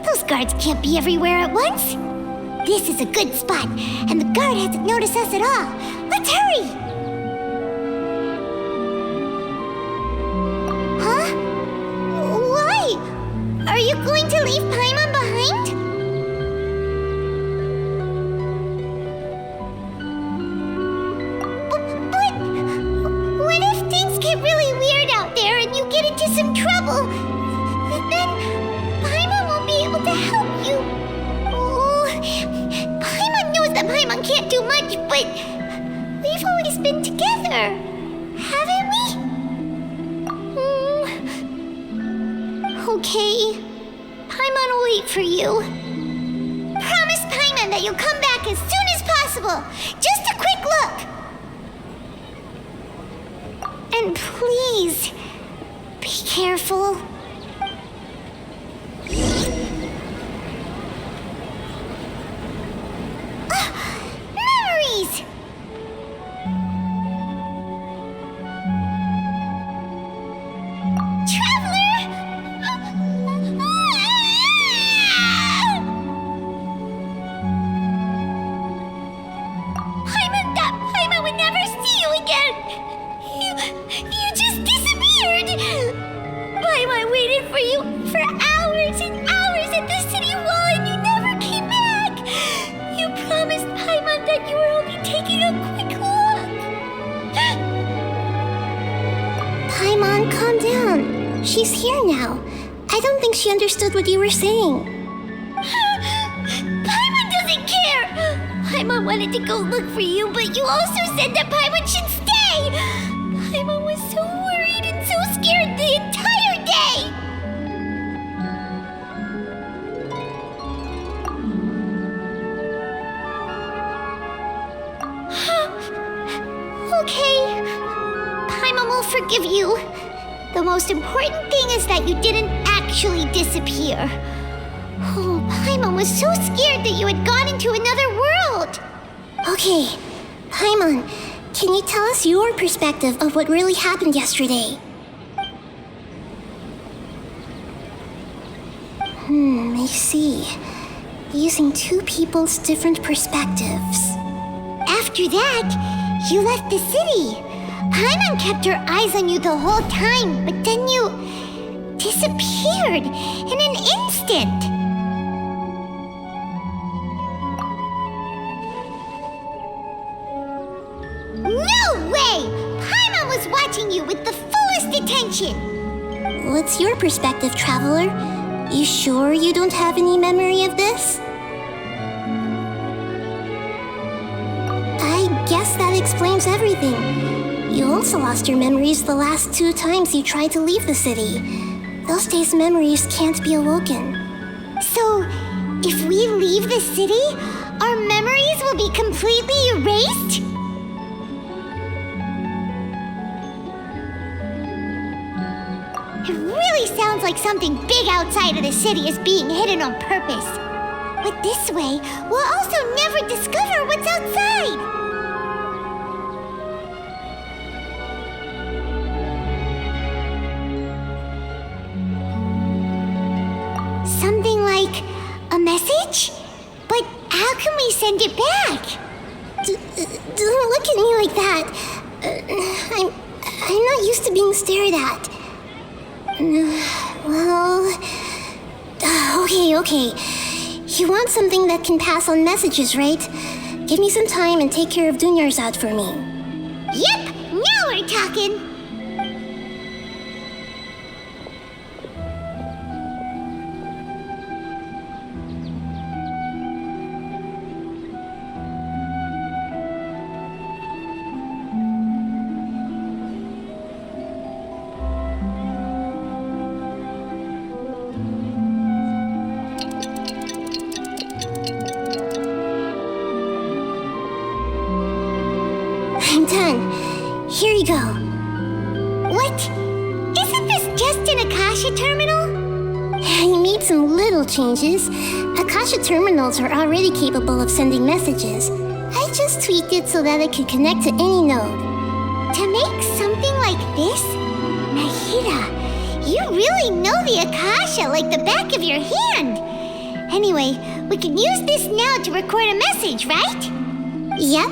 Speaker 3: Those guards can't be everywhere at once. This is a good spot, and the guard hasn't noticed us at all. Let's hurry! Huh? Why? Are you going to leave Paimon behind? Really weird out there and you get into some trouble, then Paimon won't be able to help you. Oh, Paimon knows that Paimon can't do much, but we've always been together, haven't we? Okay, Paimon will wait for you. Promise Paimon that you'll come back as soon as possible. Just a quick look. And please, be careful. Memories! Paimon would never see you again! You just disappeared! Paimon waited for you for hours and hours at the city wall and you never came back! You promised Paimon that you were only taking a quick look!
Speaker 15: Paimon, calm down. She's here now. I don't think she understood what you were saying.
Speaker 3: Paimon doesn't care! Paimon wanted to go look for you, but you also said that Paimon should stay! Paimon was so worried and so scared the entire day! Okay, Paimon will forgive you. The most important thing is that you didn't actually disappear. Oh, Paimon was so scared that you had gone into another world!
Speaker 15: Okay, Paimon, can you tell us your perspective of what really happened yesterday? I see. Using two people's different perspectives.
Speaker 3: After that, you left the city. Paimon kept her eyes on you the whole time, but then you disappeared in an instant. No way! Paimon was watching you with the fullest attention.
Speaker 15: What's your perspective, Traveler? You sure you don't have any memory of this? I guess that explains everything. You also lost your memories the last 2 times you tried to leave the city. Those days' memories can't be awoken.
Speaker 3: So, if we leave the city, our memories will be completely erased? It really sounds like something big outside of the city is being hidden on purpose. But this way, we'll also never discover what's outside. Something like a message? But how can we send it back?
Speaker 15: Don't look at me like that. I'm not used to being stared at. Well, okay. You want something that can pass on messages, right? Give me some time and take care of Dunyarzad for me.
Speaker 3: Yep, now we're talking.
Speaker 15: done. Here you go.
Speaker 3: What? Isn't this just an Akasha terminal?
Speaker 15: He made some little changes. Akasha terminals are already capable of sending messages. I just tweaked it so that it could connect to any node.
Speaker 3: To make something like this? Nahida, you really know the Akasha like the back of your hand. Anyway, we can use this now to record a message, right?
Speaker 15: Yep.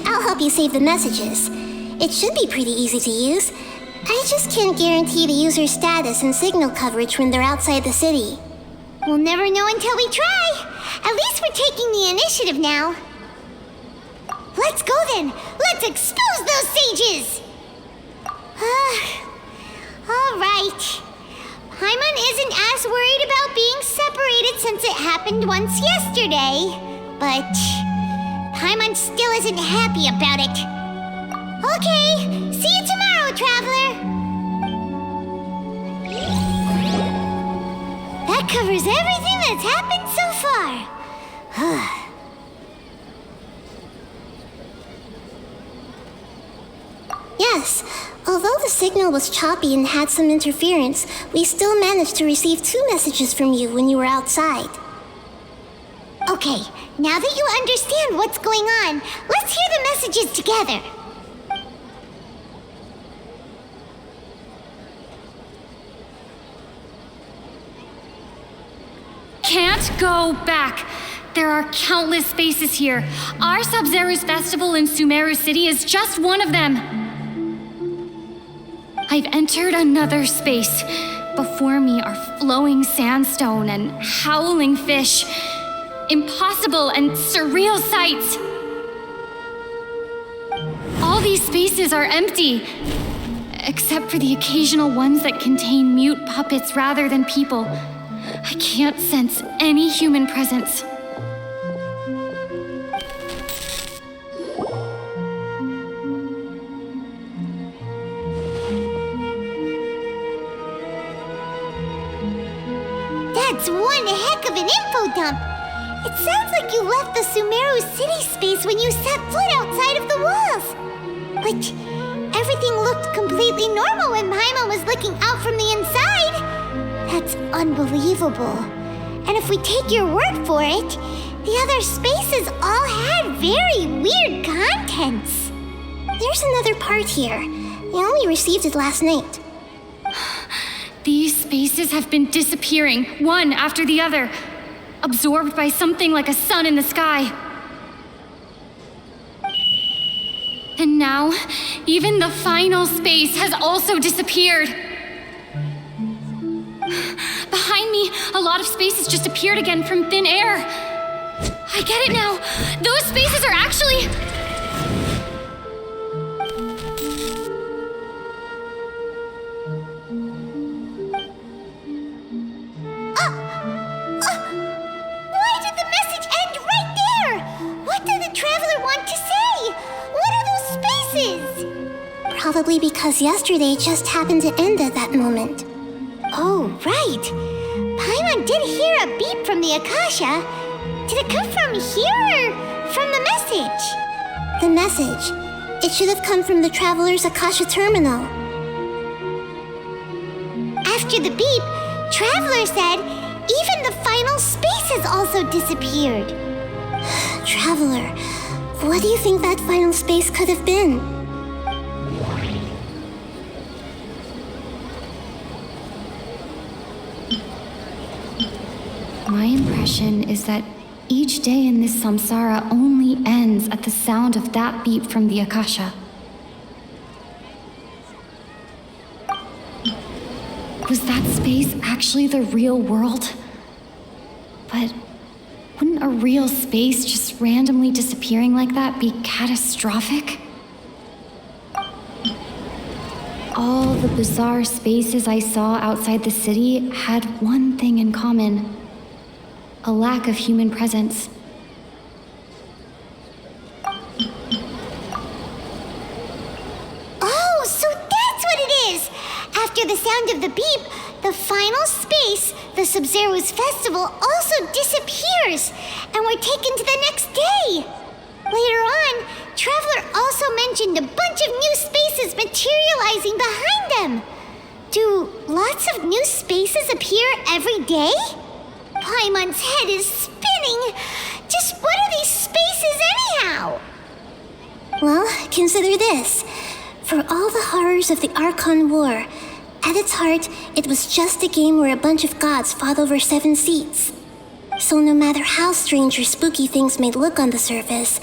Speaker 15: I'll help you save the messages. It should be pretty easy to use. I just can't guarantee the user's status and signal coverage when they're outside the city.
Speaker 3: We'll never know until we try. At least we're taking the initiative now. Let's go then. Let's expose those sages. All right. Paimon isn't as worried about being separated since it happened once yesterday. But Paimon still isn't happy about it. Okay, see you tomorrow, Traveler. That covers everything that's happened so far.
Speaker 15: Yes, although the signal was choppy and had some interference, we still managed to receive 2 messages from you when you were outside.
Speaker 3: Okay, now that you understand what's going on, let's hear the messages together.
Speaker 12: Can't go back. There are countless spaces here. Our Sub-Zero's festival in Sumeru City is just one of them. I've entered another space. Before me are flowing sandstone and howling fish. Impossible and surreal sights. All these spaces are empty, except for the occasional ones that contain mute puppets rather than people. I can't sense any human presence.
Speaker 3: That's one heck of an info dump. It sounds like you left the Sumeru city space when you set foot outside of the walls. But everything looked completely normal when Paimon was looking out from the inside. That's unbelievable. And if we take your word for it, the other spaces all had very weird contents.
Speaker 15: There's another part here. We only received it last night.
Speaker 12: These spaces have been disappearing, one after the other, absorbed by something like a sun in the sky. And now, even the final space has also disappeared. Behind me, a lot of spaces just appeared again from thin air. I get it now. Those spaces are actually...
Speaker 3: Why did the message end right there? What did the Traveler want to say? What are those spaces?
Speaker 15: Probably because yesterday just happened to end at that moment.
Speaker 3: Oh, right. Paimon did hear a beep from the Akasha. Did it come from here or from the message?
Speaker 15: The message. It should have come from the Traveler's Akasha terminal.
Speaker 3: After the beep, Traveler said even the final spaces also disappeared.
Speaker 15: Traveler, what do you think that final space could have been?
Speaker 12: My impression is that each day in this samsara only ends at the sound of that beep from the Akasha. Was that space actually the real world? But wouldn't a real space just randomly disappearing like that be catastrophic? All the bizarre spaces I saw outside the city had one thing in common: a lack of human presence.
Speaker 3: Oh, so that's what it is! After the sound of the beep, the final space, the Sub-Zero's festival, also disappears, and we're taken to the next day. Later on, Traveler also mentioned a bunch of new spaces materializing behind them. Do lots of new spaces appear every day? Paimon's head is spinning. Just what are these spaces anyhow?
Speaker 15: Well, consider this. For all the horrors of the Archon War, at its heart, it was just a game where a bunch of gods fought over 7 seats. So no matter how strange or spooky things may look on the surface,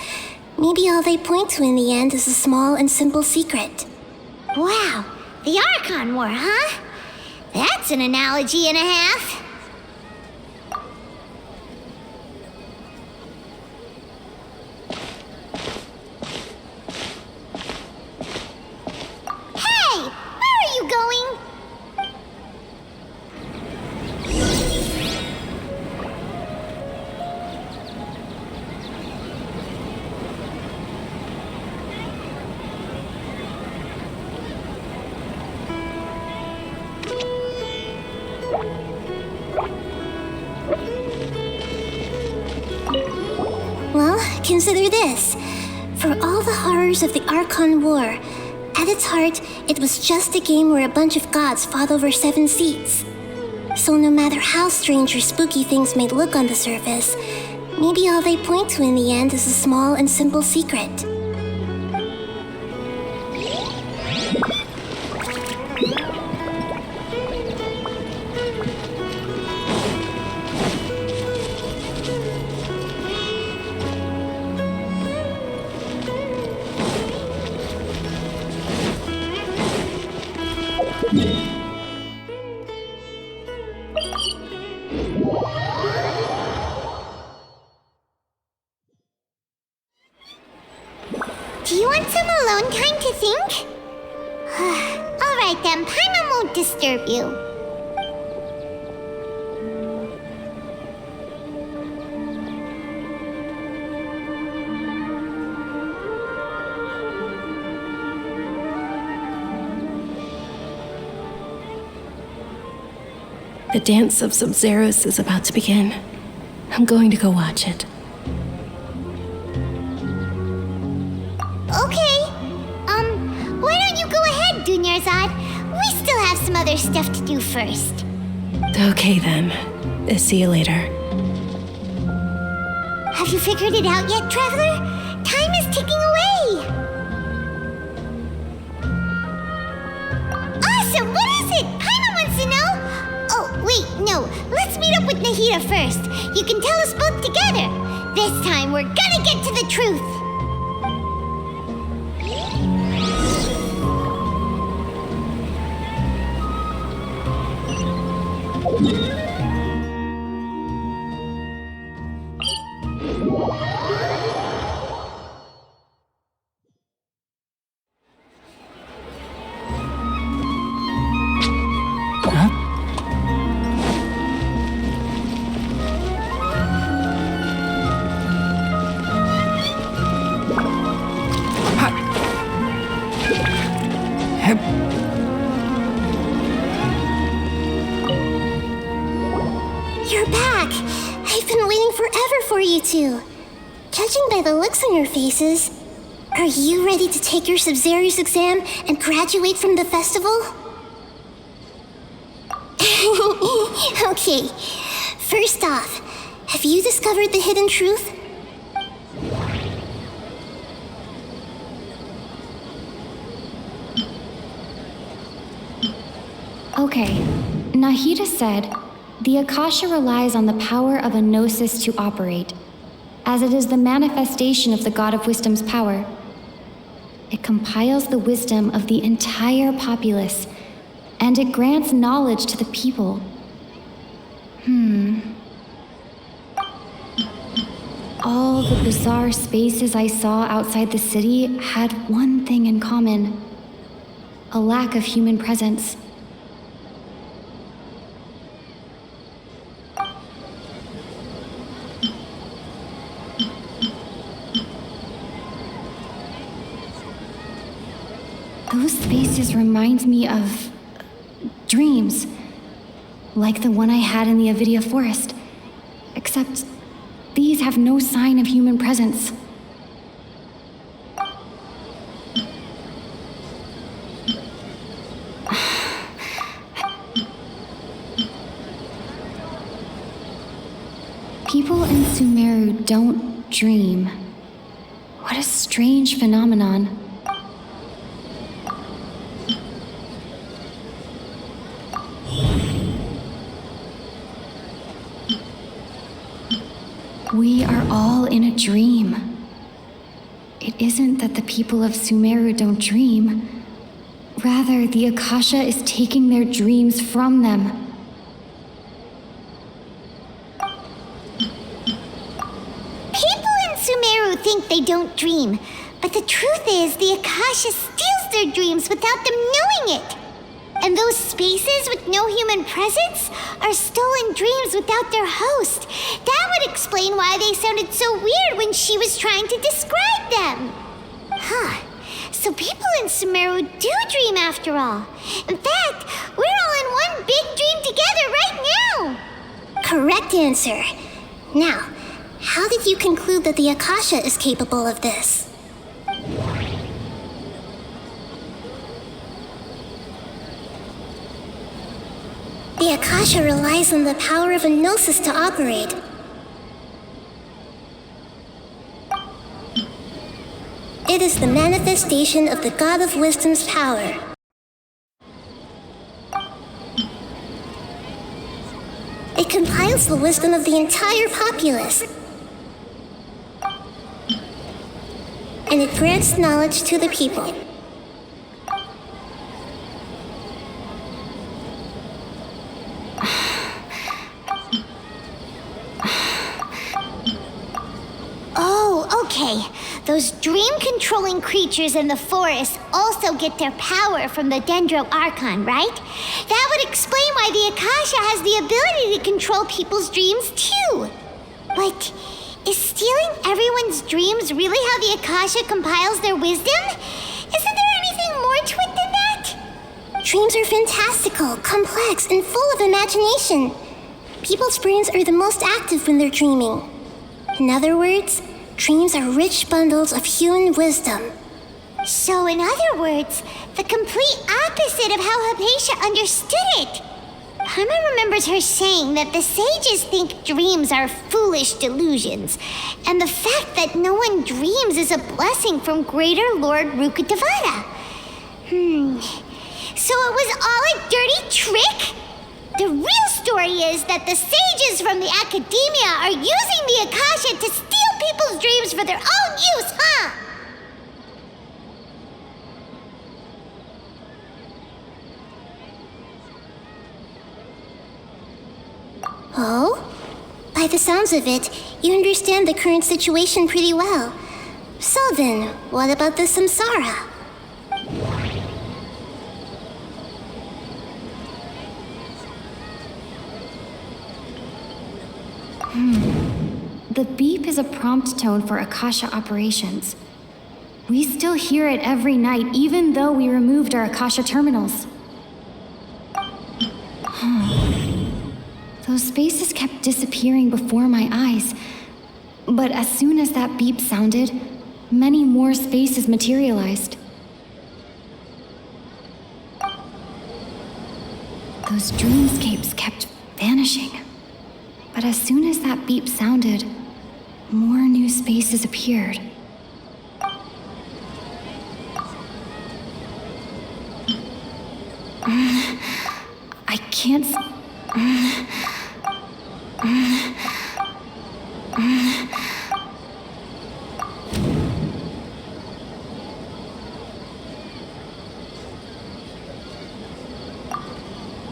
Speaker 15: maybe all they point to in the end is a small and simple secret.
Speaker 3: Wow, the Archon War, huh? That's an analogy and a half. Hey, where are you going?
Speaker 15: Well, consider this. For all the horrors of the Archon War, at its heart, it was just a game where a bunch of gods fought over 7 seats. So no matter how strange or spooky things may look on the surface, maybe all they point to in the end is a small and simple secret.
Speaker 3: Do you want some alone time to think? Alright then, Paimon won't disturb you.
Speaker 2: The dance of Sub-Zeros is about to begin. I'm going to go watch it.
Speaker 3: Okay. Why don't you go ahead, Dunyarzad? We still have some other stuff to do first.
Speaker 2: Okay then. See you later.
Speaker 3: Have you figured it out yet, Traveler? Time is ticking away. Awesome! What is it? Paimon wants to know. Oh, wait, no. Let's meet up with Nahida first. You can tell us both together. This time, we're gonna get to the truth.
Speaker 15: You're back! I've been waiting forever for you two. Judging by the looks on your faces, are you ready to take your Sub-Zero's exam and graduate from the festival? Okay, first off, have you discovered the hidden truth?
Speaker 12: Okay, Nahida said, the Akasha relies on the power of a gnosis to operate, as it is the manifestation of the God of Wisdom's power. It compiles the wisdom of the entire populace, and it grants knowledge to the people. All the bizarre spaces I saw outside the city had one thing in common: a lack of human presence. Those spaces remind me of dreams, like the one I had in the Avidia forest, except these have no sign of human presence. Sumeru don't dream. What a strange phenomenon. We are all in a dream. It isn't that the people of Sumeru don't dream. Rather, the Akasha is taking their dreams from them.
Speaker 3: People in Sumeru think they don't dream, but the truth is the Akasha steals their dreams without them knowing it. And those spaces with no human presence are stolen dreams without their host. That would explain why they sounded so weird when she was trying to describe them. Huh. So people in Sumeru do dream after all. In fact, we're all in one big dream together right now.
Speaker 15: Correct answer. Now, how did you conclude that the Akasha is capable of this? The Akasha relies on the power of a gnosis to operate. It is the manifestation of the God of Wisdom's power. It compiles the wisdom of the entire populace. And it grants knowledge to the people.
Speaker 3: Oh, okay. Those dream-controlling creatures in the forest also get their power from the Dendro Archon, right? That would explain why the Akasha has the ability to control people's dreams, too. But is stealing everyone's dreams really how the Akasha compiles their wisdom? Isn't there anything more to it than that?
Speaker 15: Dreams are fantastical, complex, and full of imagination. People's brains are the most active when they're dreaming. In other words, dreams are rich bundles of human wisdom.
Speaker 3: So, in other words, the complete opposite of how Hypatia understood it. Paimon remembers her saying that the sages think dreams are foolish delusions, and the fact that no one dreams is a blessing from Greater Lord Rukkhadevata. So it was all a dirty trick? The real story is that the sages from the Academia are using the Akasha to steal people's dreams for their own use, huh?
Speaker 15: Oh? By the sounds of it, you understand the current situation pretty well. So then, what about the samsara?
Speaker 12: The beep is a prompt tone for Akasha operations. We still hear it every night, even though we removed our Akasha terminals. Those spaces kept disappearing before my eyes. But as soon as that beep sounded, many more spaces materialized. Those dreamscapes kept vanishing. But as soon as that beep sounded, more new spaces appeared. I can't.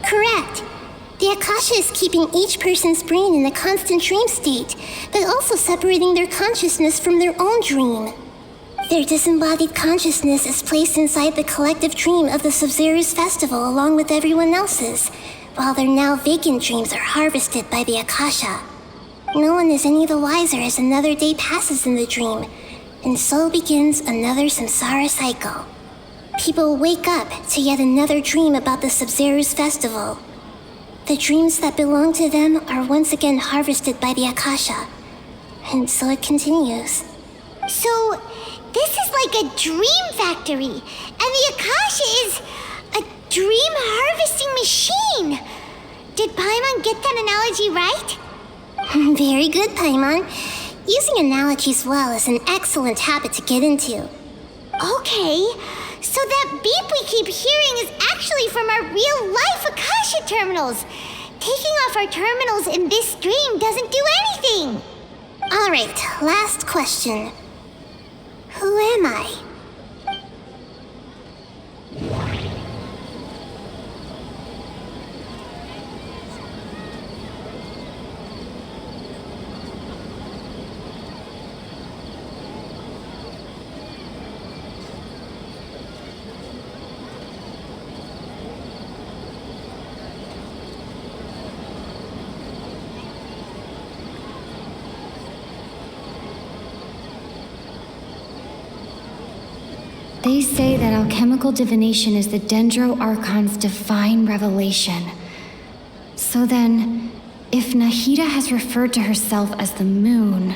Speaker 15: Correct. The Akasha is keeping each person's brain in a constant dream state, but also separating their consciousness from their own dream. Their disembodied consciousness is placed inside the collective dream of the Sub-Zero's festival along with everyone else's, while their now vacant dreams are harvested by the Akasha. No one is any the wiser as another day passes in the dream, and so begins another samsara cycle. People wake up to yet another dream about the Sub-Zero's festival. The dreams that belong to them are once again harvested by the Akasha, and so it continues.
Speaker 3: So, this is like a dream factory, and the Akasha is a dream harvesting machine. Did Paimon get that analogy right?
Speaker 15: Very good, Paimon. Using analogies well is an excellent habit to get into.
Speaker 3: Okay, so that beep we keep hearing is actually from our real-life Akasha terminals. Taking off our terminals in this stream doesn't do anything.
Speaker 15: All right, last question. Who am I?
Speaker 12: They say that alchemical divination is the Dendro Archon's divine revelation. So then, if Nahida has referred to herself as the moon...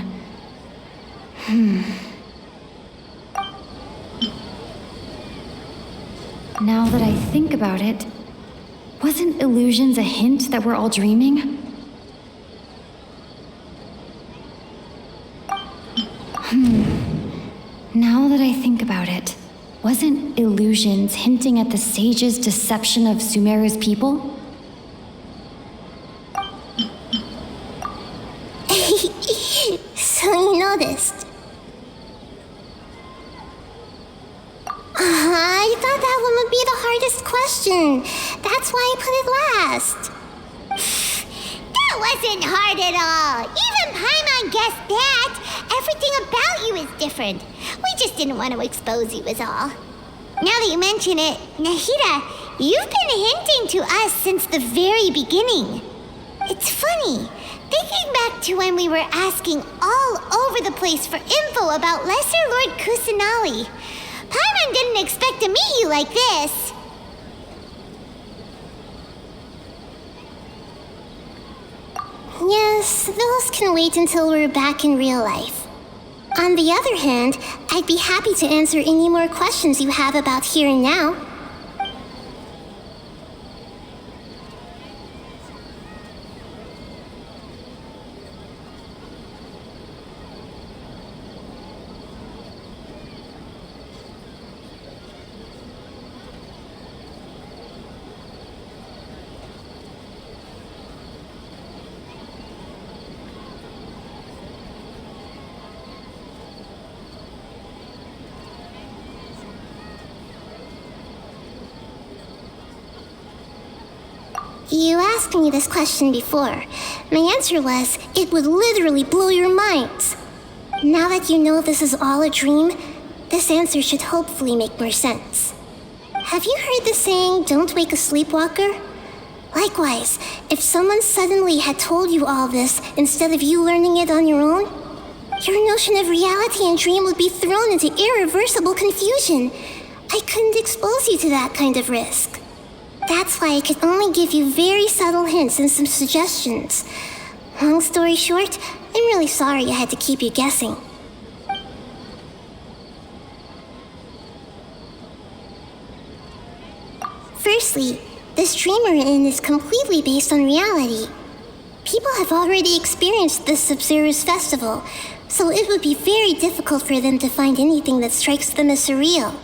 Speaker 12: Now that I think about it, wasn't illusions a hint that we're all dreaming? Now that I think about it, wasn't illusions hinting at the sage's deception of Sumeru's people?
Speaker 15: So you noticed. I thought that one would be the hardest question. That's why I put it last.
Speaker 3: That wasn't hard at all. Even Paimon guessed that. Everything about you is different. We just didn't want to expose you is all. Now that you mention it, Nahida, you've been hinting to us since the very beginning. It's funny, thinking back to when we were asking all over the place for info about Lesser Lord Kusanali. Paimon didn't expect to meet you like this.
Speaker 15: Yes, those can wait until we're back in real life. On the other hand, I'd be happy to answer any more questions you have about here and now. You asked me this question before. My answer was, it would literally blow your minds. Now that you know this is all a dream, this answer should hopefully make more sense. Have you heard the saying, don't wake a sleepwalker? Likewise, if someone suddenly had told you all this instead of you learning it on your own, your notion of reality and dream would be thrown into irreversible confusion. I couldn't expose you to that kind of risk. That's why I could only give you very subtle hints and some suggestions. Long story short, I'm really sorry I had to keep you guessing. Firstly, this dream we're in is completely based on reality. People have already experienced this Sub-Zero's festival, so it would be very difficult for them to find anything that strikes them as surreal.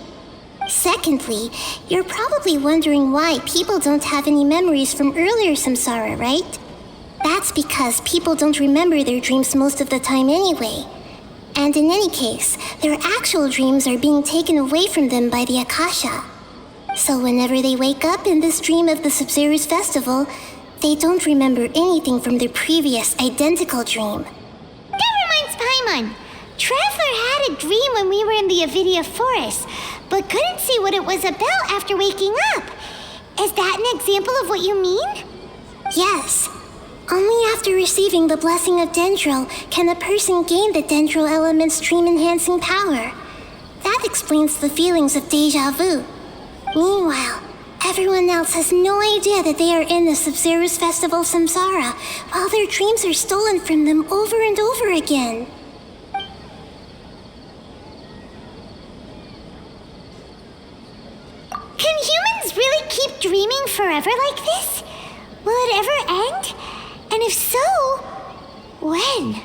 Speaker 15: Secondly, you're probably wondering why people don't have any memories from earlier samsara, right? That's because people don't remember their dreams most of the time anyway. And in any case, their actual dreams are being taken away from them by the Akasha. So whenever they wake up in this dream of the Sub-Zero's festival, they don't remember anything from their previous identical dream.
Speaker 3: That reminds Paimon. Traveler had a dream when we were in the Avidia forest, but couldn't see what it was about after waking up. Is that an example of what you mean?
Speaker 15: Yes. Only after receiving the blessing of Dendro can a person gain the Dendro element's dream-enhancing power. That explains the feelings of deja vu. Meanwhile, everyone else has no idea that they are in the Sub-Zero's festival samsara, while their dreams are stolen from them over and over again.
Speaker 3: Can humans really keep dreaming forever like this? Will it ever end? And if so, when?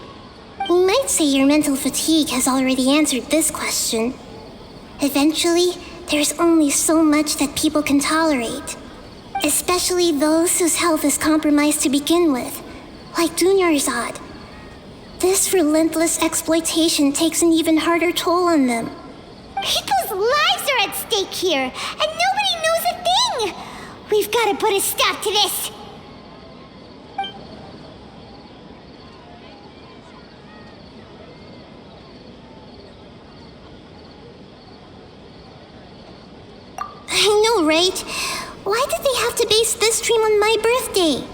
Speaker 15: We might say your mental fatigue has already answered this question. Eventually, there's only so much that people can tolerate. Especially those whose health is compromised to begin with, like Dunyarzad. This relentless exploitation takes an even harder toll on them.
Speaker 3: People's lives are at stake here, and nobody knows a thing! We've got to put a stop to this!
Speaker 15: I know, right? Why did they have to base this dream on my birthday?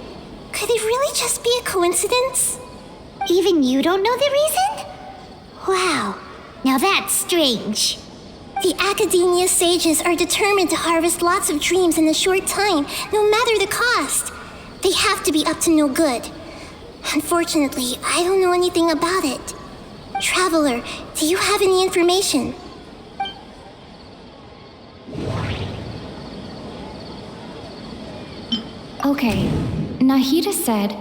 Speaker 15: Could it really just be a coincidence?
Speaker 3: Even you don't know the reason? Wow, now that's strange.
Speaker 15: The Academia sages are determined to harvest lots of dreams in a short time, no matter the cost. They have to be up to no good. Unfortunately, I don't know anything about it. Traveler, do you have any information?
Speaker 12: Okay, Nahida said,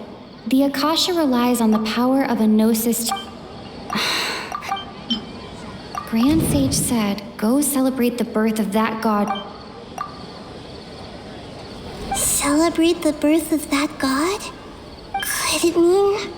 Speaker 12: the Akasha relies on the power of a gnosis. Grand Sage said, go celebrate the birth of that god.
Speaker 15: Celebrate the birth of that god? Could it mean...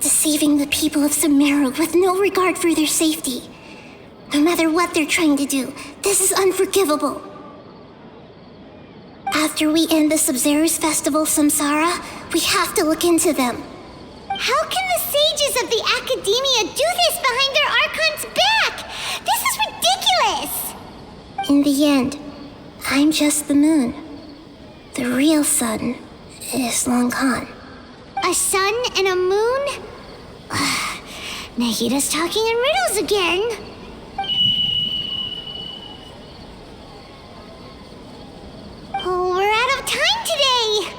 Speaker 15: Deceiving the people of Sumeru with no regard for their safety. No matter what they're trying to do, this is unforgivable. After we end the Sub-Zero's festival, Samsara, we have to look into them.
Speaker 3: How can the sages of the Academia do this behind their Archon's back? This is ridiculous!
Speaker 15: In the end, I'm just the moon. The real sun is long gone.
Speaker 3: A sun and a moon? Nahida's talking in riddles again. Oh, we're out of time today.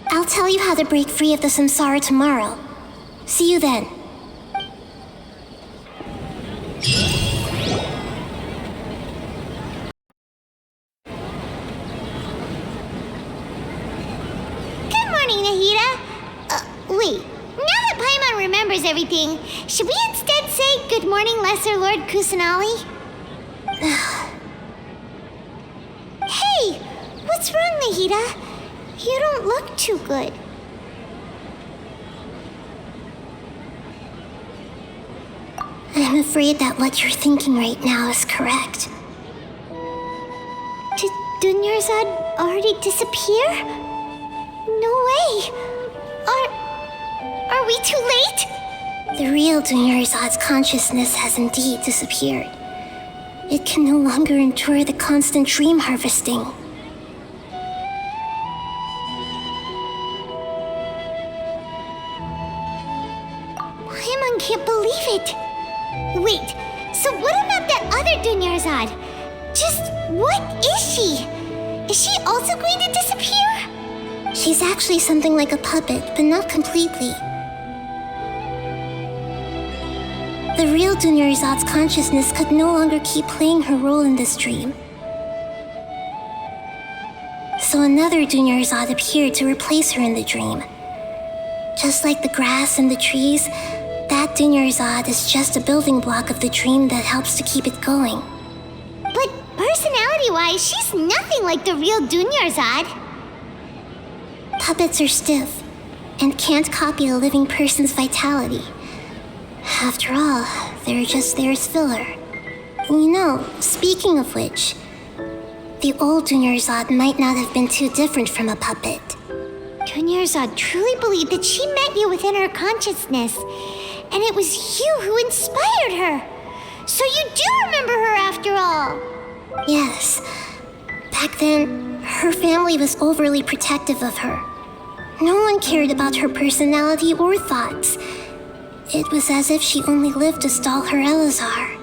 Speaker 15: I'll tell you how to break free of the samsara tomorrow. See you then.
Speaker 3: Good morning, Nahida. Wait. Now that Paimon remembers everything, should we instead say good morning, Lesser Lord Kusanali? Hey! What's wrong, Nahida? You don't look too good.
Speaker 15: I'm afraid that what you're thinking right now is correct.
Speaker 3: Did Dunyarzad already disappear? No way! Are we too late?
Speaker 15: The real Dunyarzad's consciousness has indeed disappeared. It can no longer endure the constant dream harvesting.
Speaker 3: Paimon can't believe it. Wait, so what about that other Dunyarzad? Just what is she? Is she also going to disappear?
Speaker 15: She's actually something like a puppet, but not completely. The real Dunyarzad's consciousness could no longer keep playing her role in this dream. So another Dunyarzad appeared to replace her in the dream. Just like the grass and the trees, that Dunyarzad is just a building block of the dream that helps to keep it going.
Speaker 3: But personality-wise, she's nothing like the real Dunyarzad.
Speaker 15: Puppets are stiff and can't copy a living person's vitality. After all, they're just there as filler. You know, speaking of which, the old Dunyarzad might not have been too different from a puppet.
Speaker 3: Dunyarzad truly believed that she met you within her consciousness, and it was you who inspired her. So you do remember her after all.
Speaker 15: Yes. Back then, her family was overly protective of her. No one cared about her personality or thoughts. It was as if she only lived to stall her Elazar.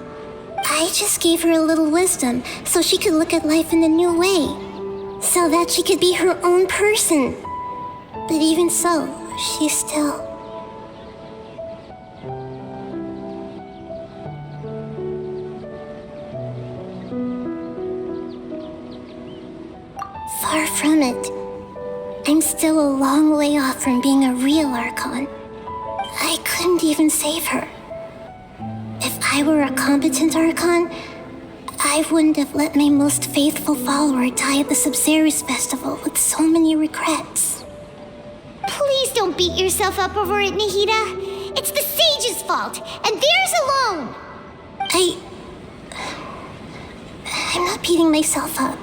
Speaker 15: I just gave her a little wisdom so she could look at life in a new way, so that she could be her own person. But even so, she still... Far from it. I'm still a long way off from being a real Archon. I couldn't even save her. If I were a competent Archon, I wouldn't have let my most faithful follower die at the Sub-Zerus festival with so many regrets.
Speaker 3: Please don't beat yourself up over it, Nahida. It's the Sage's fault, and theirs alone.
Speaker 15: I'm not beating myself up.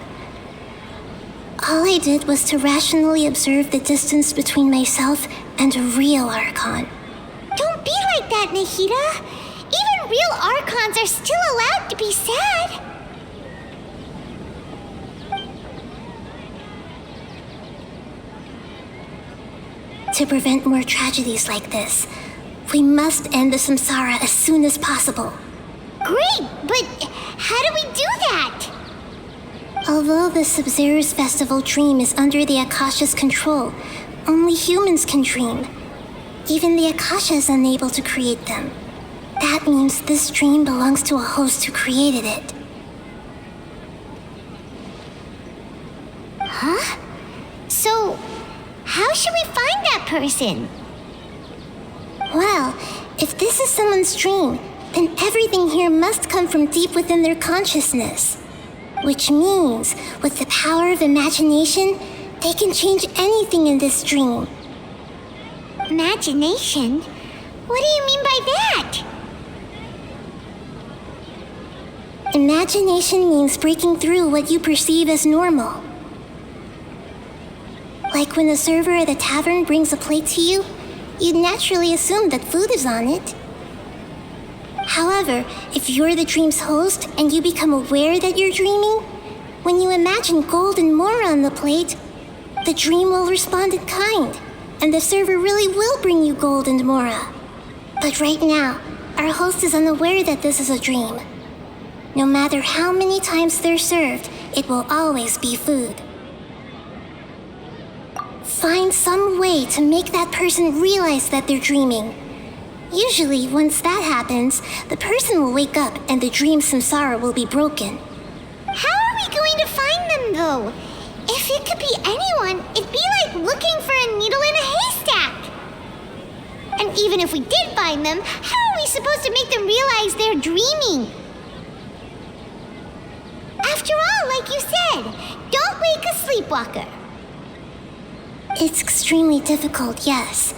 Speaker 15: All I did was to rationally observe the distance between myself and a real Archon.
Speaker 3: Don't be like that, Nahida. Even real Archons are still allowed to be sad.
Speaker 15: To prevent more tragedies like this, we must end the samsara as soon as possible.
Speaker 3: Great, but how do we do that?
Speaker 15: Although the Sub-Zerus Festival dream is under the Akasha's control, only humans can dream. Even the Akasha is unable to create them. That means this dream belongs to a host who created it.
Speaker 3: Huh? So, how should we find that person?
Speaker 15: Well, if this is someone's dream, then everything here must come from deep within their consciousness. Which means, with the power of imagination, they can change anything in this dream.
Speaker 3: Imagination? What do you mean by that?
Speaker 15: Imagination means breaking through what you perceive as normal. Like when the server at the tavern brings a plate to you, you'd naturally assume that food is on it. However, if you're the dream's host and you become aware that you're dreaming, when you imagine gold and mora on the plate, the dream will respond in kind, and the server really will bring you gold and mora. But right now, our host is unaware that this is a dream. No matter how many times they're served, it will always be food. Find some way to make that person realize that they're dreaming. Usually, once that happens, the person will wake up and the dream samsara will be broken.
Speaker 3: How are we going to find them, though? If it could be anyone, it'd be like looking for a needle in a haystack. And even if we did find them, how are we supposed to make them realize they're dreaming? After all, like you said, don't wake a sleepwalker.
Speaker 15: It's extremely difficult, yes.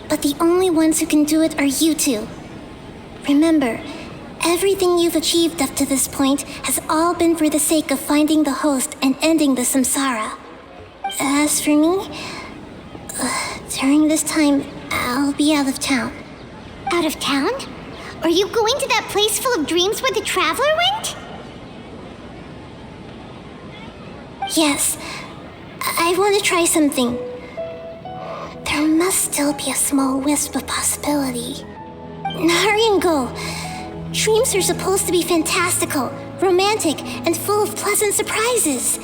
Speaker 15: But the only ones who can do it are you two. Remember, everything you've achieved up to this point has all been for the sake of finding the host and ending the samsara. As for me, during this time, I'll be out of town.
Speaker 3: Out of town? Are you going to that place full of dreams where the traveler went?
Speaker 15: Yes, I want to try something. There must still be a small wisp of possibility. Hurry and go. Dreams are supposed to be fantastical, romantic, and full of pleasant surprises.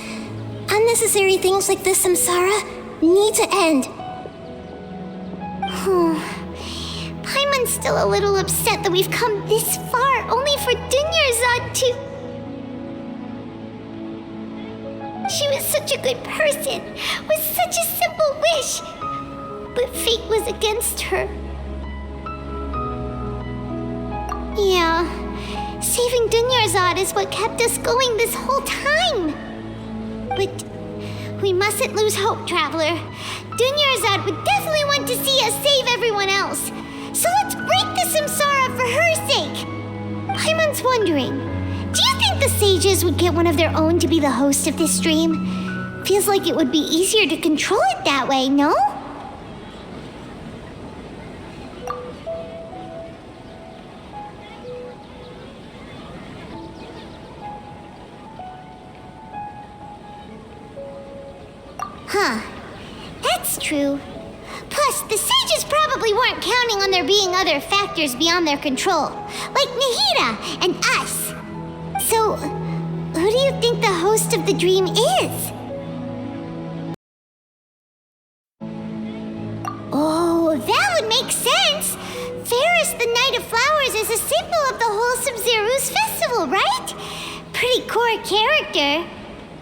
Speaker 15: Unnecessary things like this samsara need to end.
Speaker 3: Paimon's still a little upset that we've come this far only for Dunyarzad to... She was such a good person, with such a simple wish. But fate was against her. Yeah, saving Dunyarzad is what kept us going this whole time. But we mustn't lose hope, Traveler. Dunyarzad would definitely want to see us save everyone else. So let's break the samsara for her sake. Paimon's wondering, do you think the sages would get one of their own to be the host of this stream? Feels like it would be easier to control it that way, no? Huh. That's true. Plus, the sages probably weren't counting on there being other factors beyond their control, like Nahida and us. So, who do you think the host of the dream is? Oh, that would make sense! Ferris, the Knight of Flowers, is a symbol of the whole Sub-Zero's festival, right? Pretty core character.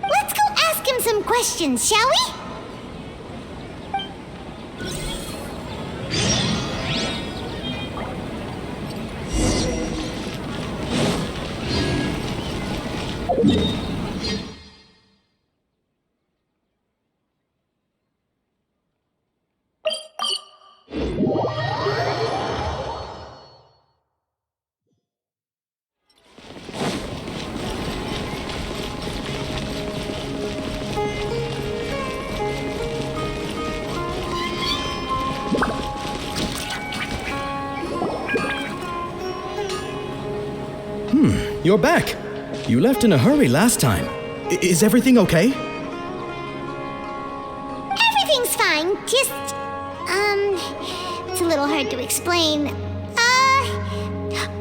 Speaker 3: Let's go ask him some questions, shall we?
Speaker 6: You're back. You left in a hurry last time. Is everything okay?
Speaker 3: Everything's fine, just, it's a little hard to explain.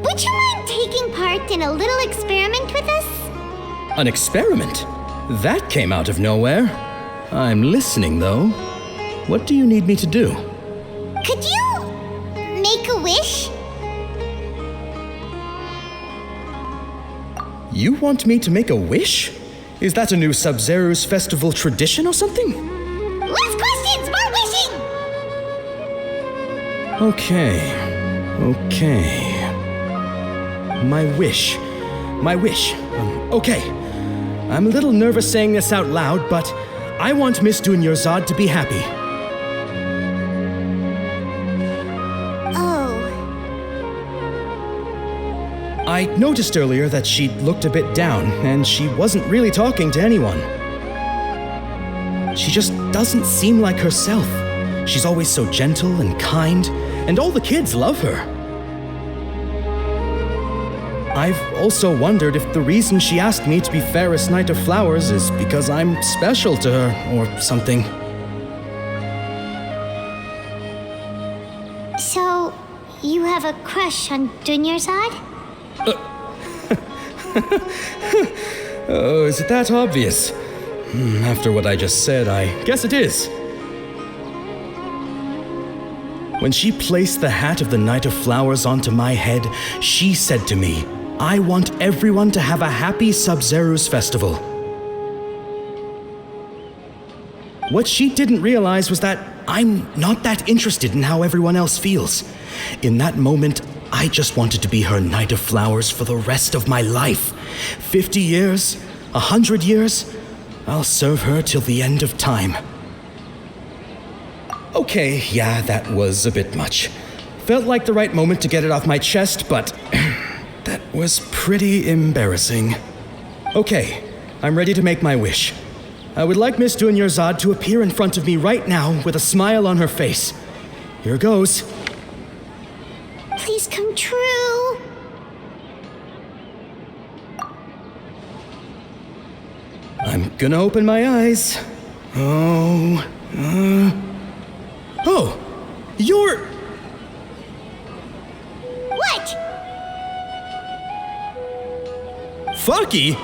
Speaker 3: Would you mind taking part in a little experiment with us?
Speaker 6: An experiment? That came out of nowhere. I'm listening, though. What do you need me to do?
Speaker 3: Could you make a wish?
Speaker 6: You want me to make a wish? Is that a new Sub-Zero's festival tradition or something?
Speaker 3: Less questions, more wishing!
Speaker 6: Okay. My wish. Okay. I'm a little nervous saying this out loud, but I want Miss Dunyarzad to be happy.
Speaker 3: Oh.
Speaker 6: I noticed earlier that she looked a bit down, and she wasn't really talking to anyone. She just doesn't seem like herself. She's always so gentle and kind, and all the kids love her. I've also wondered if the reason she asked me to be Fairest Knight of Flowers is because I'm special to her, or something.
Speaker 3: So, you have a crush on Dunyarzad?
Speaker 6: Oh, is it that obvious? After what I just said, I guess it is. When she placed the hat of the Knight of Flowers onto my head, she said to me, I want everyone to have a happy Sub-Zero's festival. What she didn't realize was that I'm not that interested in how everyone else feels. In that moment, I just wanted to be her Knight of Flowers for the rest of my life. 50 years, 100 years, I'll serve her till the end of time. Okay, yeah, that was a bit much. Felt like the right moment to get it off my chest, but that was pretty embarrassing. Okay, I'm ready to make my wish. I would like Miss Dunyarzad to appear in front of me right now with a smile on her face. Here goes.
Speaker 3: Please come true.
Speaker 6: I'm gonna open my eyes. Oh, you're...
Speaker 3: What?
Speaker 6: Faki?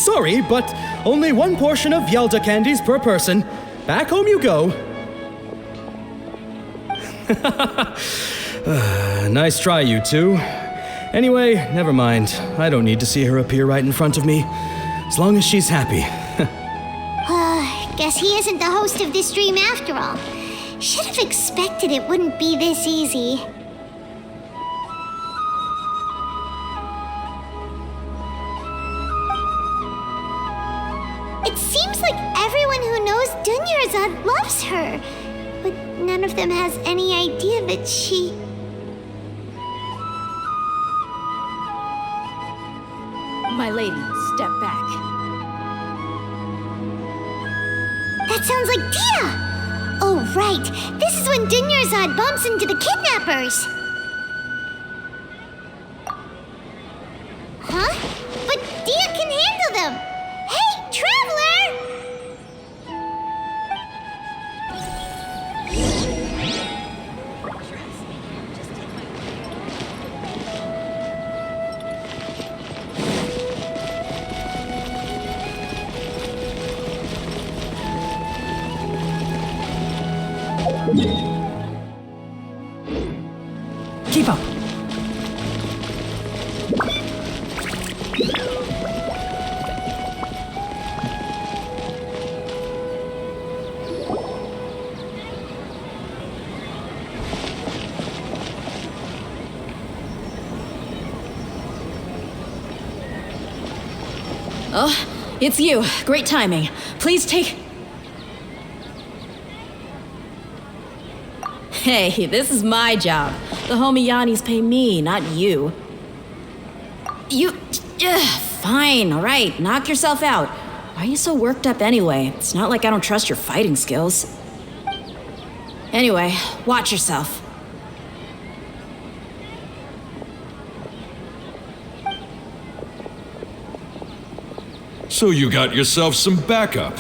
Speaker 6: Sorry, but only one portion of Yalda candies per person. Back home you go. Nice try, you two. Anyway, never mind. I don't need to see her appear right in front of me. As long as she's happy.
Speaker 3: Guess he isn't the host of this stream after all. Should have expected it wouldn't be this easy. It seems like everyone who knows Dunyarzad loves her, but none of them has any idea that she
Speaker 14: My lady, step back.
Speaker 3: That sounds like Dia! Oh, right. This is when Dunyarzad bumps into the kidnappers. Huh? But Dia can handle them! Hey, Traveler!
Speaker 1: Keep up.
Speaker 14: Oh, it's you. Great timing. Please take... Hey, this is my job. The Homayanis pay me, not you. You... fine, all right. Knock yourself out. Why are you so worked up anyway? It's not like I don't trust your fighting skills. Anyway, watch yourself.
Speaker 7: So you got yourself some backup.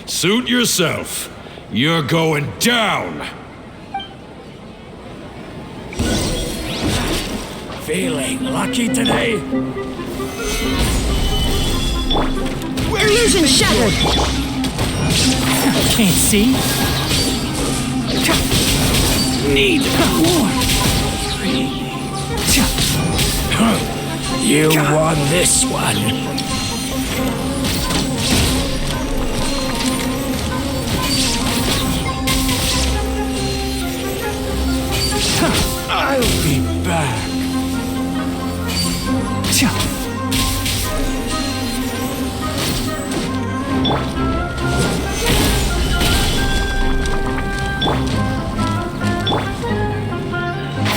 Speaker 7: Suit yourself. You're going down.
Speaker 11: Feeling lucky today?
Speaker 14: Illusion shattered!
Speaker 1: Can't see?
Speaker 11: Need more. You won this one. I'll be back.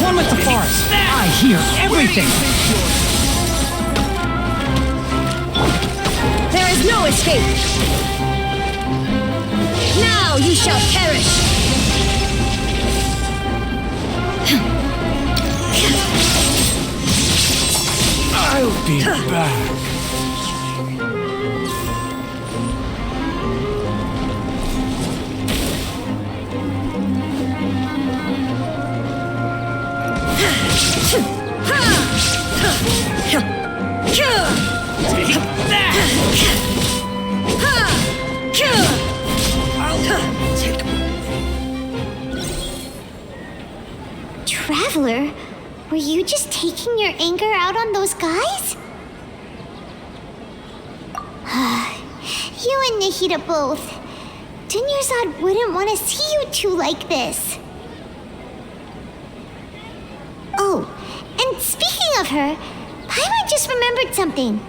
Speaker 1: One with the forest. I hear everything.
Speaker 18: There is no escape. Now you shall perish.
Speaker 11: I'll be back.
Speaker 3: Traveler, were you just taking your anger out on those guys? You and Nahida both. Dunyarzad wouldn't want to see you two like this. Oh, and speaking of her, Paimon just remembered something.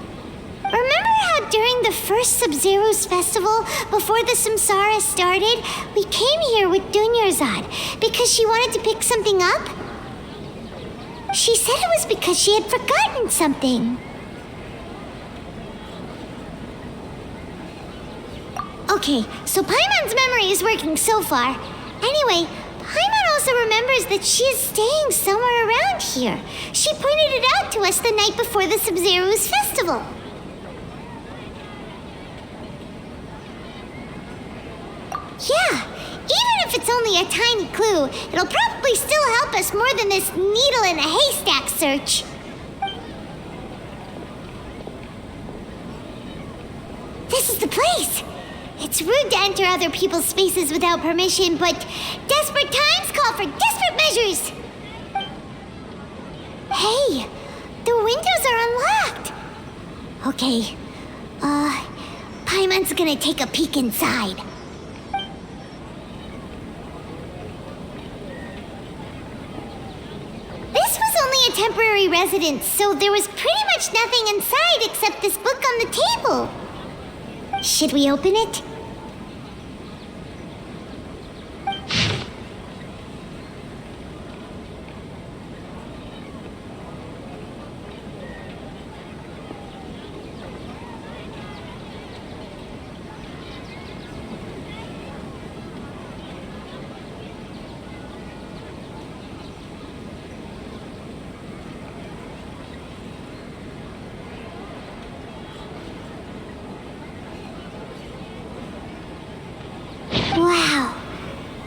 Speaker 3: Remember how during the first Sub-Zero's festival, before the Samsara started, we came here with Dunyarzad because she wanted to pick something up? She said it was because she had forgotten something. Okay, so Paimon's memory is working so far. Anyway, Paimon also remembers that she is staying somewhere around here. She pointed it out to us the night before the Sub-Zero's festival. Yeah, even if it's only a tiny clue, it'll probably still help us more than this needle in a haystack search. This is the place. It's rude to enter other people's spaces without permission, but desperate times call for desperate measures. Hey, the windows are unlocked. Okay, Paimon's gonna take a peek inside. This was only a temporary residence, so there was pretty much nothing inside except this book on the table. Should we open it?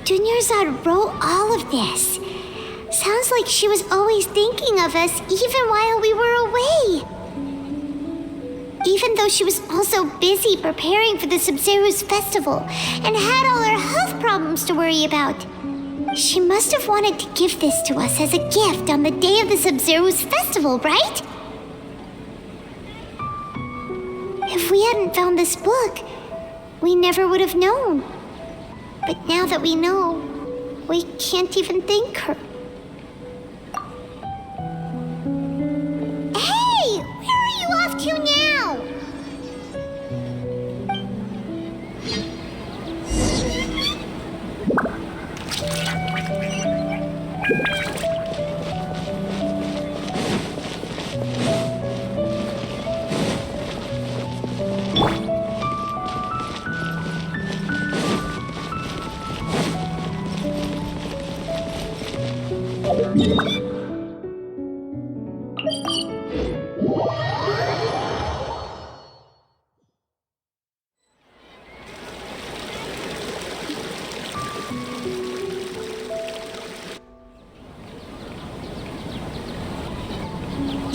Speaker 3: Dunyarzad wrote all of this. Sounds like she was always thinking of us even while we were away. Even though she was also busy preparing for the Sub-Zero's festival and had all her health problems to worry about. She must have wanted to give this to us as a gift on the day of the Sub-Zero's festival, right? If we hadn't found this book, we never would have known. But now that we know, we can't even thank her. Hey! Where are you off to now?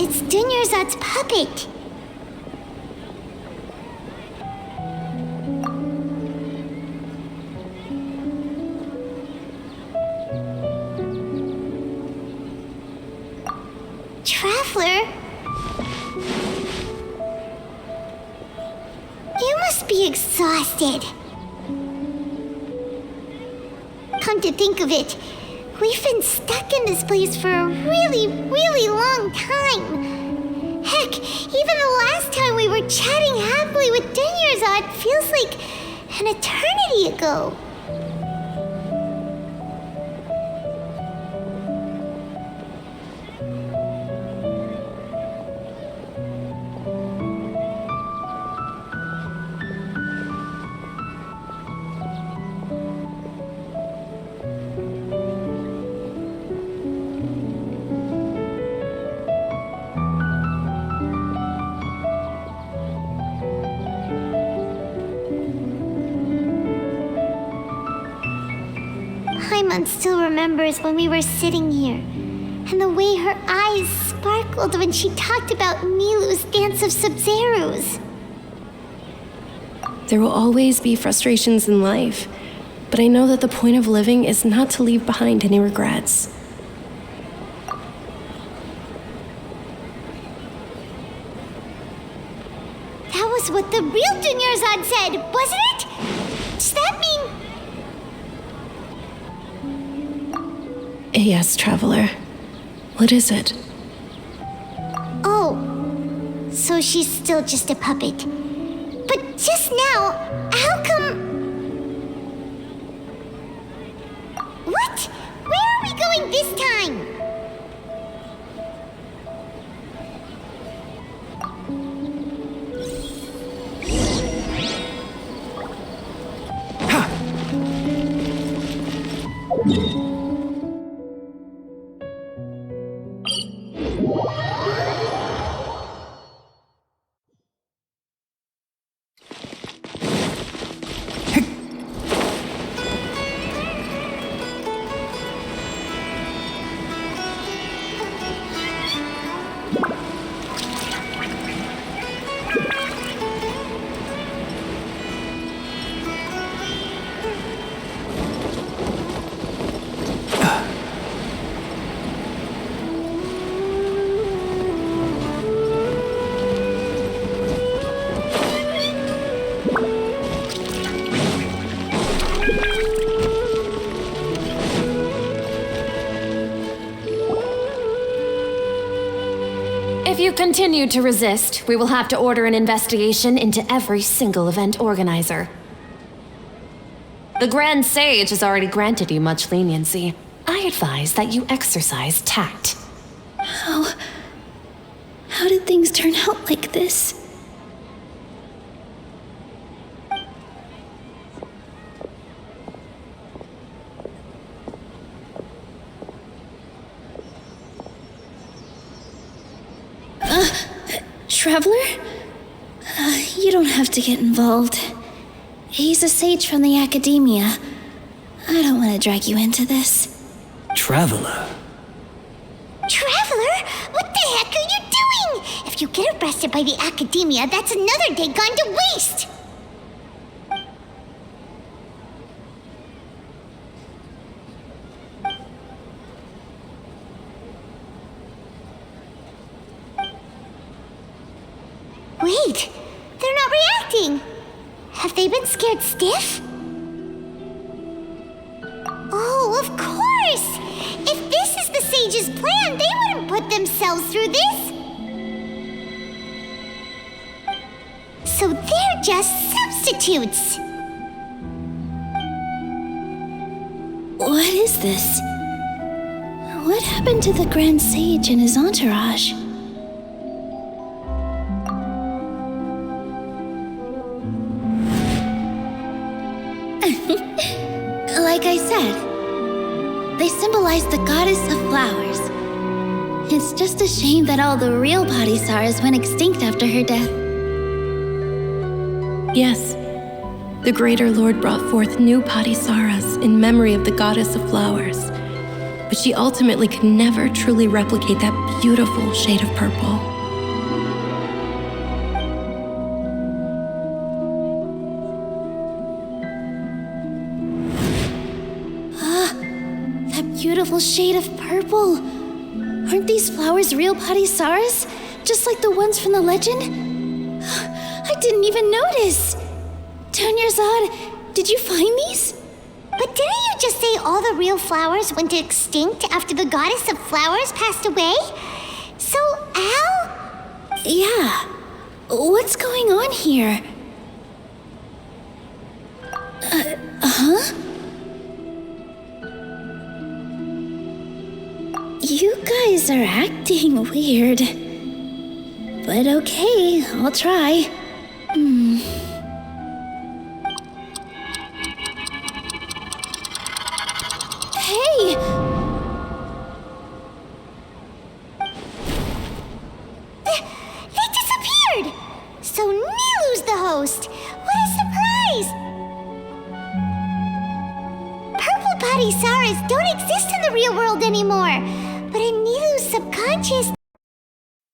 Speaker 3: It's Dunyarzad's puppet. Traveler? You must be exhausted. Come to think of it, we've been stuck in this place for a really, really long time. Heck, even the last time we were chatting happily with Dunyarzad feels like an eternity ago. Paimon still remembers when we were sitting here, and the way her eyes sparkled when she talked about Milu's Dance of Sub-Zerus.
Speaker 2: There will always be frustrations in life, but I know that the point of living is not to leave behind any regrets.
Speaker 3: That was what the real Dunyarzad said, wasn't it? Does that mean...
Speaker 2: Yes, Traveler. What is it?
Speaker 3: Oh, so she's still just a puppet. But just now, how come... What? Where are we going this time?
Speaker 9: If you continue to resist, we will have to order an investigation into every single event organizer. The Grand Sage has already granted you much leniency. I advise that you exercise tact.
Speaker 4: How did things turn out like this? Traveler? You don't have to get involved. He's a sage from the academia. I don't want to drag you into this.
Speaker 8: Traveler.
Speaker 3: Traveler? What the heck are you doing? If you get arrested by the Academia, that's another day gone to waste! Wait, they're not reacting! Have they been scared stiff? Oh, of course! If this is the Sage's plan, they wouldn't put themselves through this! So they're just substitutes!
Speaker 4: What is this? What happened to the Grand Sage and his entourage? Like I said, they symbolize the goddess of flowers. It's just a shame that all the real Padisaras went extinct after her death.
Speaker 2: Yes, the Greater Lord brought forth new Padisaras in memory of the goddess of flowers, but she ultimately could never truly replicate that beautiful shade of purple.
Speaker 4: Beautiful shade of purple. Aren't these flowers real Padisaras? Just like the ones from the legend? I didn't even notice. Dunyarzad, did you find these?
Speaker 3: But didn't you just say all the real flowers went extinct after the goddess of flowers passed away? So, Al?
Speaker 4: Yeah. What's going on here? Huh? You guys are acting weird. But okay, I'll try. Hey!
Speaker 3: They disappeared! So Nilu's the host! What a surprise! Purple Padisaras don't exist in the real world anymore! But in Nilu's subconscious,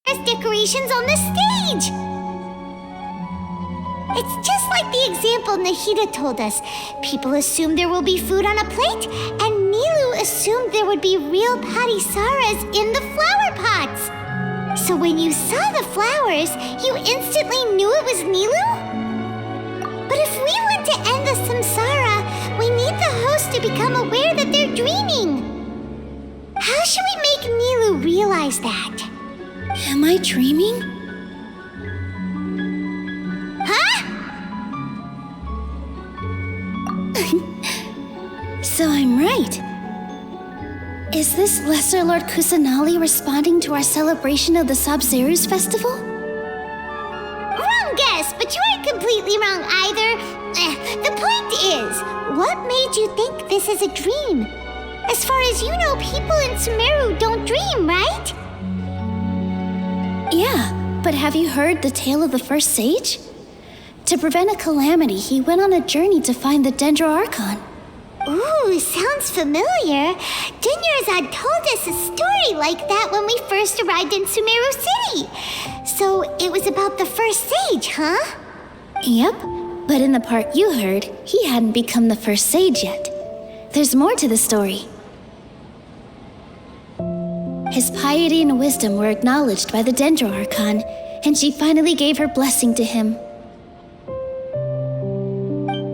Speaker 3: there's decorations on the stage! It's just like the example Nahida told us. People assume there will be food on a plate, and Nilu assumed there would be real Padisaras in the flower pots. So when you saw the flowers, you instantly knew it was Nilu? But if we want to end the samsara, we need the host to become aware that they're dreaming. How should we make Nilu realize that?
Speaker 4: Am I dreaming?
Speaker 3: Huh?
Speaker 4: So I'm right. Is this Lesser Lord Kusanali responding to our celebration of the Sabzeruz festival?
Speaker 3: Wrong guess, but you aren't completely wrong either. The point is, what made you think this is a dream? As far as you know, people in Sumeru don't dream, right?
Speaker 4: Yeah, but have you heard the tale of the first sage? To prevent a calamity, he went on a journey to find the Dendro Archon.
Speaker 3: Ooh, sounds familiar. Dunyarzad told us a story like that when we first arrived in Sumeru City. So it was about the first sage, huh?
Speaker 4: Yep, but in the part you heard, he hadn't become the first sage yet. There's more to the story. His piety and wisdom were acknowledged by the Dendro Archon, and she finally gave her blessing to him.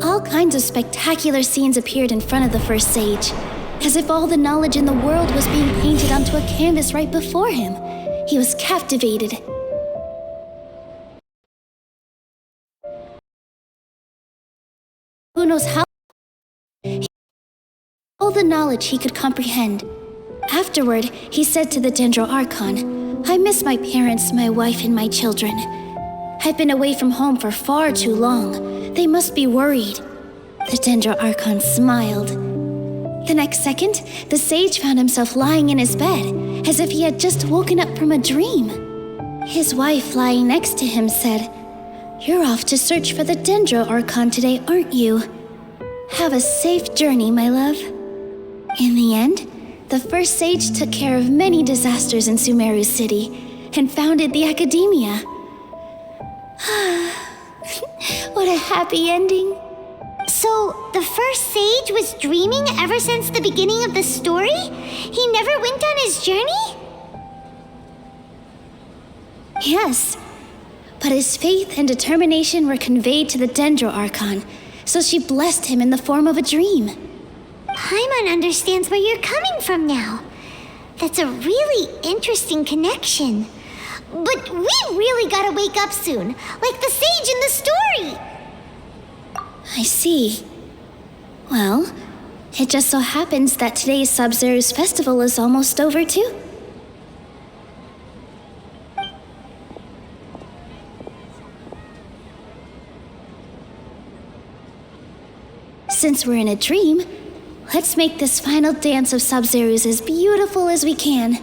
Speaker 4: All kinds of spectacular scenes appeared in front of the first sage, as if all the knowledge in the world was being painted onto a canvas right before him. He was captivated. Who knows how? All the knowledge he could comprehend. Afterward, he said to the Dendro Archon, "I miss my parents, my wife, and my children. I've been away from home for far too long. They must be worried." The Dendro Archon smiled. The next second, the sage found himself lying in his bed, as if he had just woken up from a dream. His wife, lying next to him, said, "You're off to search for the Dendro Archon today, aren't you?" Have a safe journey, my love. In the end, the first sage took care of many disasters in Sumeru City and founded the Academia. What a happy ending.
Speaker 3: So, the first sage was dreaming ever since the beginning of the story? He never went on his journey?
Speaker 4: Yes, but his faith and determination were conveyed to the Dendro Archon, so she blessed him in the form of a dream.
Speaker 3: Paimon understands where you're coming from now. That's a really interesting connection. But we really gotta wake up soon, like the sage in the story.
Speaker 4: I see. Well, it just so happens that today's Sub-Zero's festival is almost over too. Since we're in a dream, let's make this final dance of Sub-Zero's as beautiful as we can.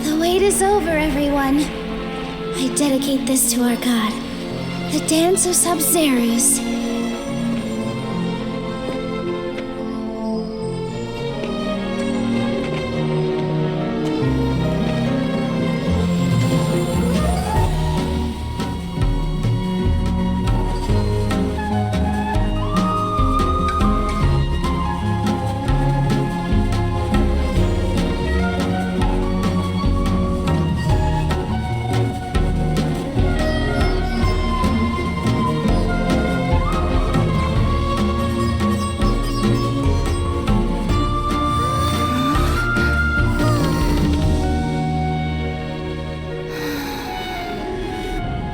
Speaker 4: The wait is over, everyone. I dedicate this to our god, the dance of Sub-Zero's.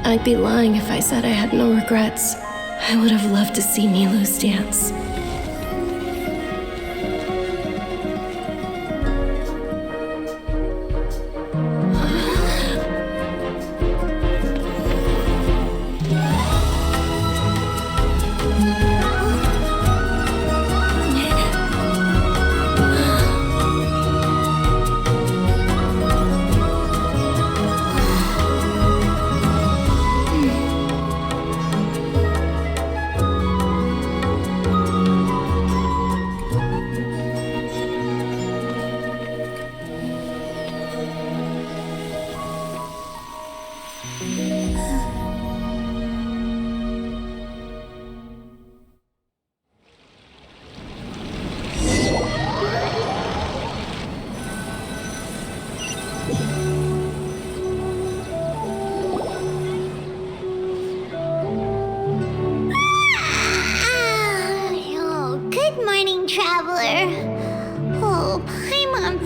Speaker 2: I'd be lying if I said I had no regrets. I would have loved to see Nilou's dance.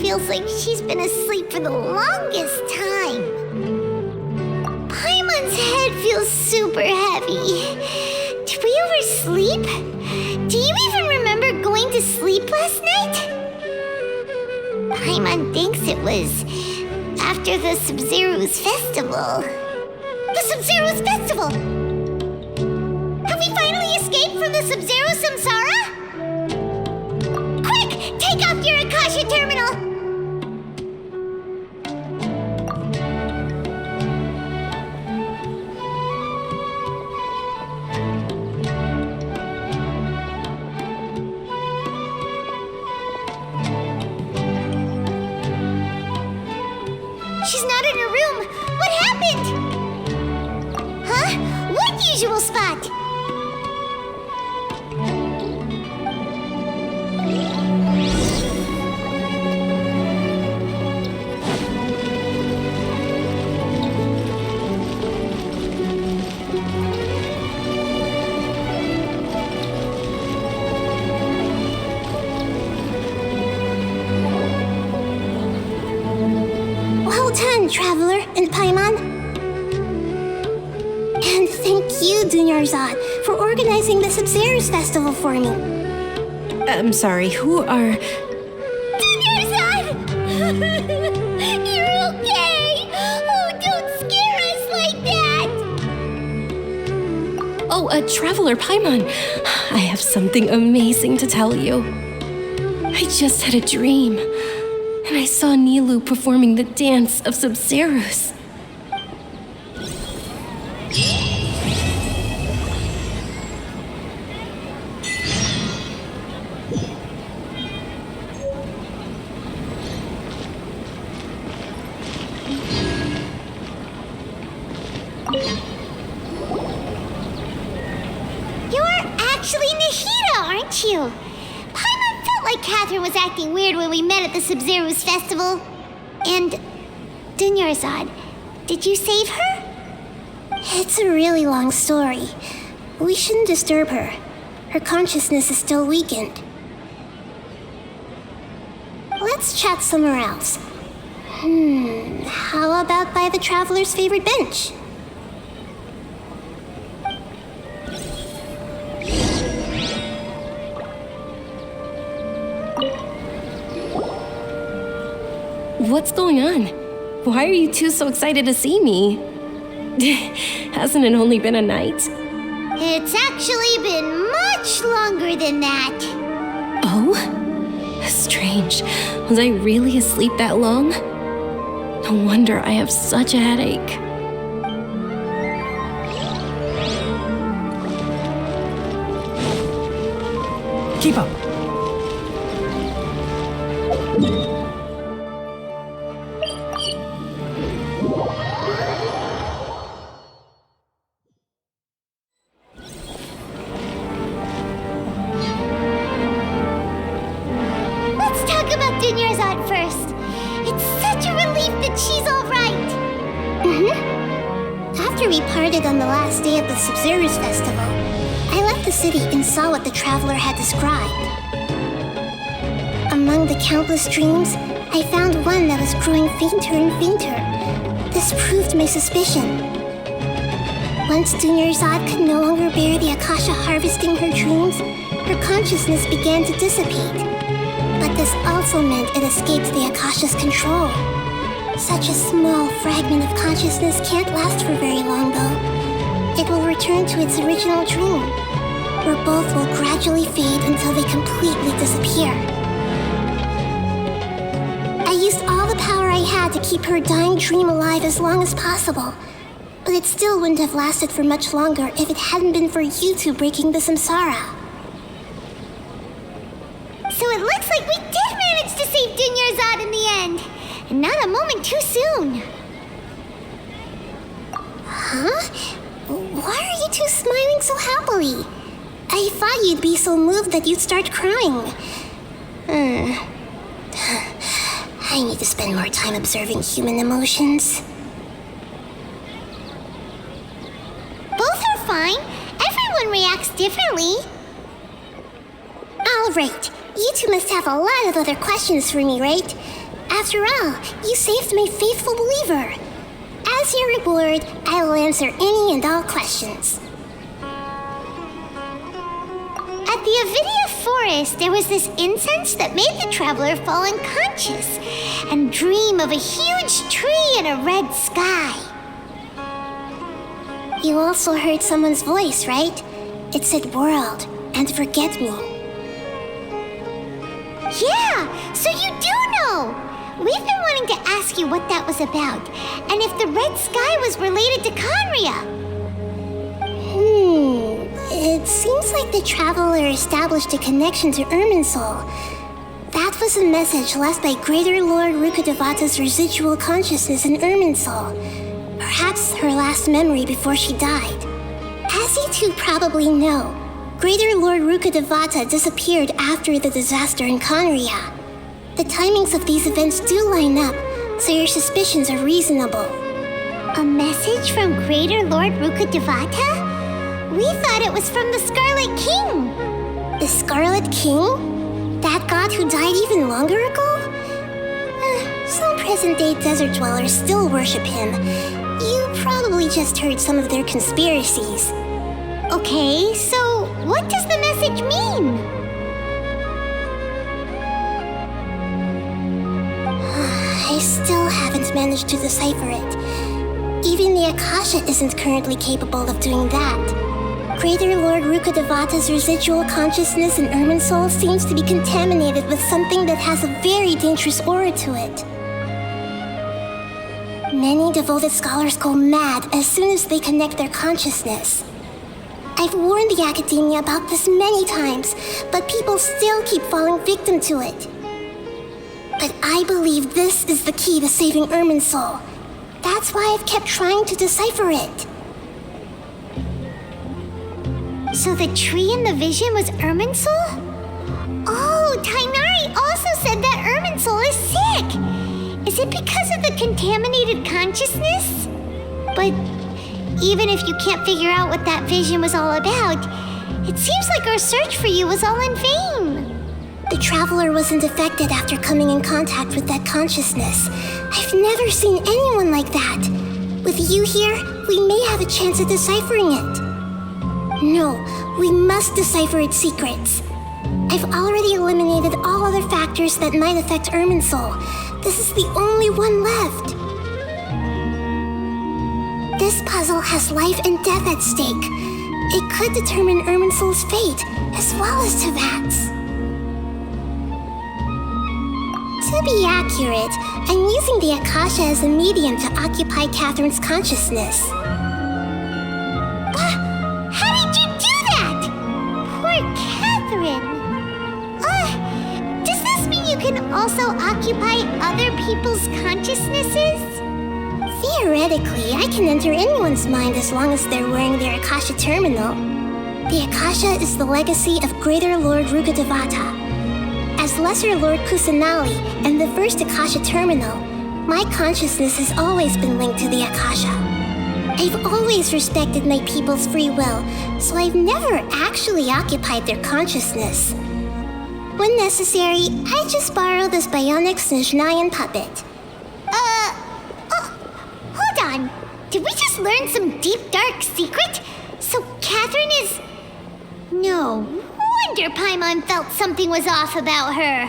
Speaker 3: Feels like she's been asleep for the longest time. Paimon's head feels super heavy. Did we oversleep? Do you even remember going to sleep last night? Paimon thinks it was after the Sub-Zero's festival. The Sub-Zero's festival! Have we finally escaped from the Sub-Zero samsara? Quick! Take off your Akasha terminal! She's not in her room. What happened? Huh? What usual spot?
Speaker 15: Traveler and Paimon. And thank you, Dunyarzad, for organizing the Sub-Zero's festival for me.
Speaker 2: I'm sorry, who are...
Speaker 3: Dunyarzad! You're okay! Oh,
Speaker 2: Traveler Paimon, I have something amazing to tell you. I just had a dream, and I saw Nilou performing the dance of Sub-Zerus.
Speaker 3: You. Paimon felt like Catherine was acting weird when we met at the Sub-Zerus festival. And Dunyarzad, did you save her?
Speaker 15: It's a really long story. We shouldn't disturb her. Her consciousness is still weakened. Let's chat somewhere else. How about by the Traveler's favorite bench?
Speaker 2: What's going on? Why are you two so excited to see me? Hasn't it only been a night?
Speaker 3: It's actually been much longer than that.
Speaker 2: Oh? Strange. Was I really asleep that long? No wonder I have such a headache.
Speaker 1: Keep up.
Speaker 15: After we parted on the last day of the Sub-Zerus festival, I left the city and saw what the Traveler had described. Among the countless dreams, I found one that was growing fainter and fainter. This proved my suspicion. Once Dunyarzad could no longer bear the Akasha harvesting her dreams, her consciousness began to dissipate. But this also meant it escaped the Akasha's control. Such a small fragment of consciousness can't last for very long, though. It will return to its original dream, where both will gradually fade until they completely disappear. I used all the power I had to keep her dying dream alive as long as possible, but it still wouldn't have lasted for much longer if it hadn't been for you two breaking the samsara.
Speaker 3: So it looks like we did manage to save Dunyarzad in the end. And not a moment too soon.
Speaker 15: Huh? Why are you two smiling so happily? I thought you'd be so moved that you'd start crying. I need to spend more time observing human emotions.
Speaker 3: Both are fine. Everyone reacts differently.
Speaker 15: All right. You two must have a lot of other questions for me, right? After all, you saved my faithful believer. As your reward, I will answer any and all questions.
Speaker 3: At the Avidia forest, there was this incense that made the Traveler fall unconscious and dream of a huge tree and a red sky.
Speaker 15: You also heard someone's voice, right? It said world and forget me.
Speaker 3: Yeah, so you do know! We've been wanting to ask you what that was about, and if the red sky was related to Khaenri'ah.
Speaker 15: It seems like the Traveler established a connection to Irminsul. That was a message left by Greater Lord Rukkhadevata's residual consciousness in Irminsul. Perhaps her last memory before she died. As you two probably know, Greater Lord Rukkhadevata disappeared after the disaster in Khaenri'ah. The timings of these events do line up, so your suspicions are reasonable.
Speaker 3: A message from Greater Lord Rukkhadevata? We thought it was from the Scarlet King.
Speaker 15: The Scarlet King? That god who died even longer ago? Some present-day desert dwellers still worship him. You probably just heard some of their conspiracies.
Speaker 3: Okay, so what does the message mean?
Speaker 15: I still haven't managed to decipher it. Even the Akasha isn't currently capable of doing that. Greater Lord Rukkhadevata's residual consciousness in Irminsul seems to be contaminated with something that has a very dangerous aura to it. Many devoted scholars go mad as soon as they connect their consciousness. I've warned the academia about this many times, but people still keep falling victim to it. But I believe this is the key to saving Irminsul. That's why I've kept trying to decipher it.
Speaker 3: So the tree in the vision was Irminsul? Oh, Tainari also said that Irminsul is sick! Is it because of the contaminated consciousness? But even if you can't figure out what that vision was all about, it seems like our search for you was all in vain.
Speaker 15: The traveler wasn't affected after coming in contact with that consciousness. I've never seen anyone like that. With you here, we may have a chance at deciphering it. No, we must decipher its secrets. I've already eliminated all other factors that might affect Irminsul. This is the only one left. This puzzle has life and death at stake. It could determine Irminsul's fate, as well as Tevat's. To be accurate, I'm using the Akasha as a medium to occupy Catherine's consciousness.
Speaker 3: How did you do that? Poor Catherine. Does this mean you can also occupy other people's consciousnesses?
Speaker 15: Theoretically, I can enter anyone's mind as long as they're wearing their Akasha terminal. The Akasha is the legacy of Greater Lord Rukkhadevata. As Lesser Lord Kusanali and the first Akasha terminal, my consciousness has always been linked to the Akasha. I've always respected my people's free will, so I've never actually occupied their consciousness. When necessary, I just borrow this bionic Snezhnayan puppet.
Speaker 3: Hold on. Did we just learn some deep, dark secret? So Catherine is... No wonder Paimon felt something was off about her.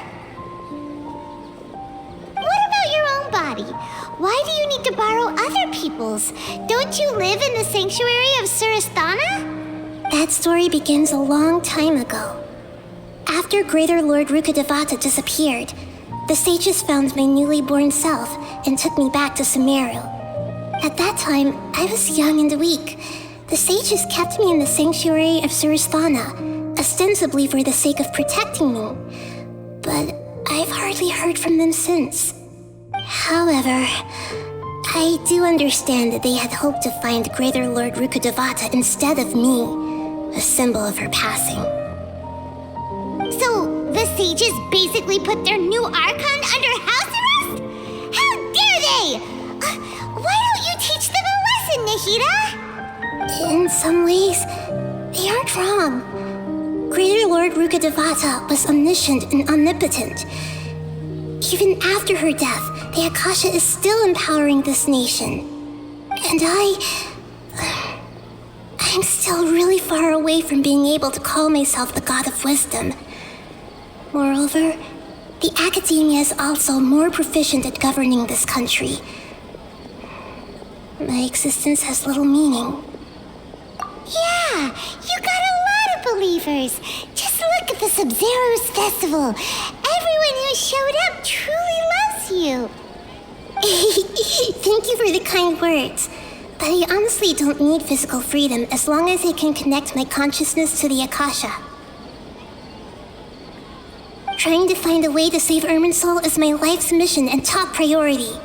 Speaker 3: What about your own body? Why do you need to borrow other people's? Don't you live in the sanctuary of Surasthana?
Speaker 15: That story begins a long time ago. After Greater Lord Rukkhadevata disappeared, the sages found my newly born self and took me back to Sumeru. At that time, I was young and weak. The sages kept me in the sanctuary of Surasthana, ostensibly for the sake of protecting me. But I've hardly heard from them since. However, I do understand that they had hoped to find Greater Lord Rukkhadevata instead of me, a symbol of her passing.
Speaker 3: So, the sages basically put their new Archon under house arrest? How dare they! Why don't you teach them a lesson, Nahida?
Speaker 15: In some ways, they aren't wrong. Greater Lord Rukkhadevata was omniscient and omnipotent. Even after her death, the Akasha is still empowering this nation. And I'm still really far away from being able to call myself the God of Wisdom. Moreover, the academia is also more proficient at governing this country. My existence has little meaning.
Speaker 3: Yeah, you got a lot of believers. Just look at the Sub-Zero's festival. Everyone who showed up truly loves you.
Speaker 15: Thank you for the kind words. But I honestly don't need physical freedom as long as I can connect my consciousness to the Akasha. Trying to find a way to save Irminsul is my life's mission and top priority.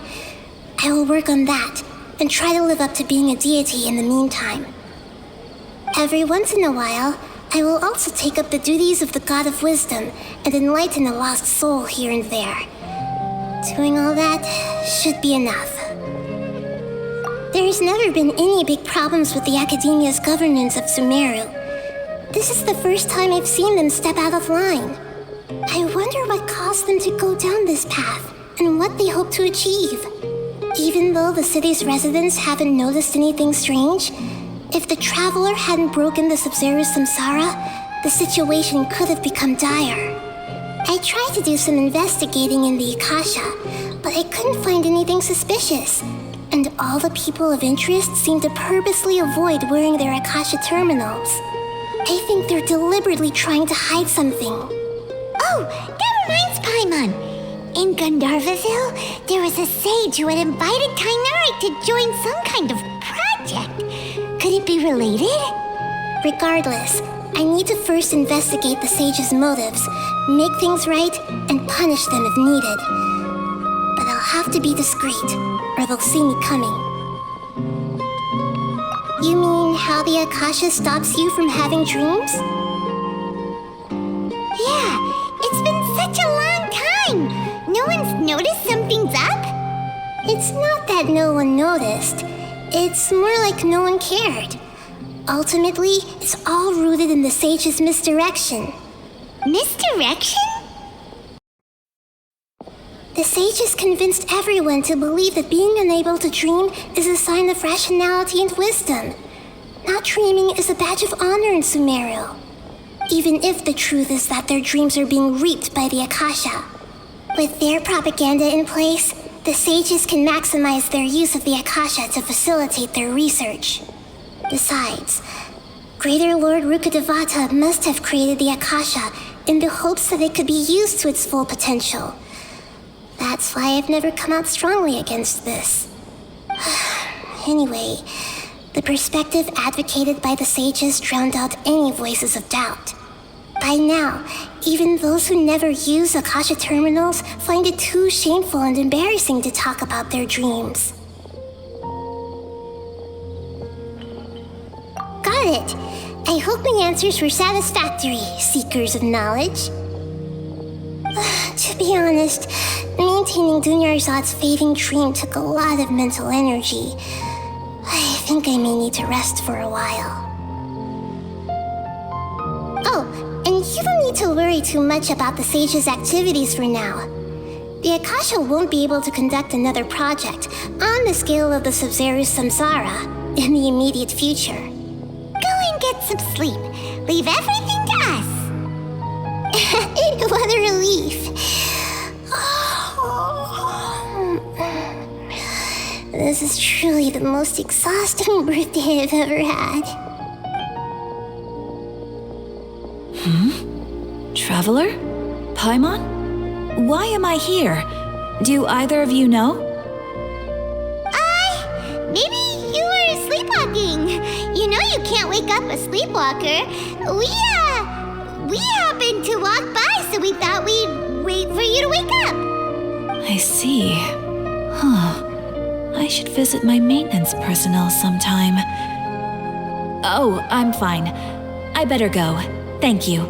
Speaker 15: I will work on that and try to live up to being a deity in the meantime. Every once in a while, I will also take up the duties of the God of Wisdom and enlighten a lost soul here and there. Doing all that should be enough. There's never been any big problems with the Academia's governance of Sumeru. This is the first time I've seen them step out of line. I wonder what caused them to go down this path and what they hope to achieve. Even though the city's residents haven't noticed anything strange, if the traveler hadn't broken the Sub-Zero samsara, the situation could have become dire. I tried to do some investigating in the Akasha, but I couldn't find anything suspicious, and all the people of interest seemed to purposely avoid wearing their Akasha terminals. I think they're deliberately trying to hide something.
Speaker 3: Oh, that reminds Paimon. In Gandharvaville, there was a sage who had invited Kainari to join some kind of project. Could it be related?
Speaker 15: Regardless, I need to first investigate the sage's motives, make things right, and punish them if needed. But I'll have to be discreet, or they'll see me coming. You mean how the Akasha stops you from having dreams?
Speaker 3: Yeah, it's been such a long time. No one's noticed something's up?
Speaker 15: It's not that no one noticed. It's more like no one cared. Ultimately, it's all rooted in the sage's misdirection.
Speaker 3: Misdirection?
Speaker 15: The sage has convinced everyone to believe that being unable to dream is a sign of rationality and wisdom. Not dreaming is a badge of honor in Sumeru. Even if the truth is that their dreams are being reaped by the Akasha. With their propaganda in place, the sages can maximize their use of the Akasha to facilitate their research. Besides, Greater Lord Rukkhadevata must have created the Akasha in the hopes that it could be used to its full potential. That's why I've never come out strongly against this. Anyway, the perspective advocated by the sages drowned out any voices of doubt. By now, even those who never use Akasha terminals find it too shameful and embarrassing to talk about their dreams. Got it. I hope my answers were satisfactory, seekers of knowledge. To be honest, maintaining Dunyarzad's fading dream took a lot of mental energy. I think I may need to rest for a while. Oh, and you don't need to worry too much about the sage's activities for now. The Akasha won't be able to conduct another project on the scale of the Sub-Zero's Samsara in the immediate future.
Speaker 3: Go and get some sleep. Leave everything to us.
Speaker 15: What a relief. This is truly the most exhausting birthday I've ever had.
Speaker 19: Traveler? Paimon? Why am I here? Do either of you know?
Speaker 3: Maybe you were sleepwalking. You know you can't wake up a sleepwalker. We happened to walk by, so we thought we'd wait for you to wake up.
Speaker 19: I see. I should visit my maintenance personnel sometime. Oh, I'm fine. I better go. Thank you.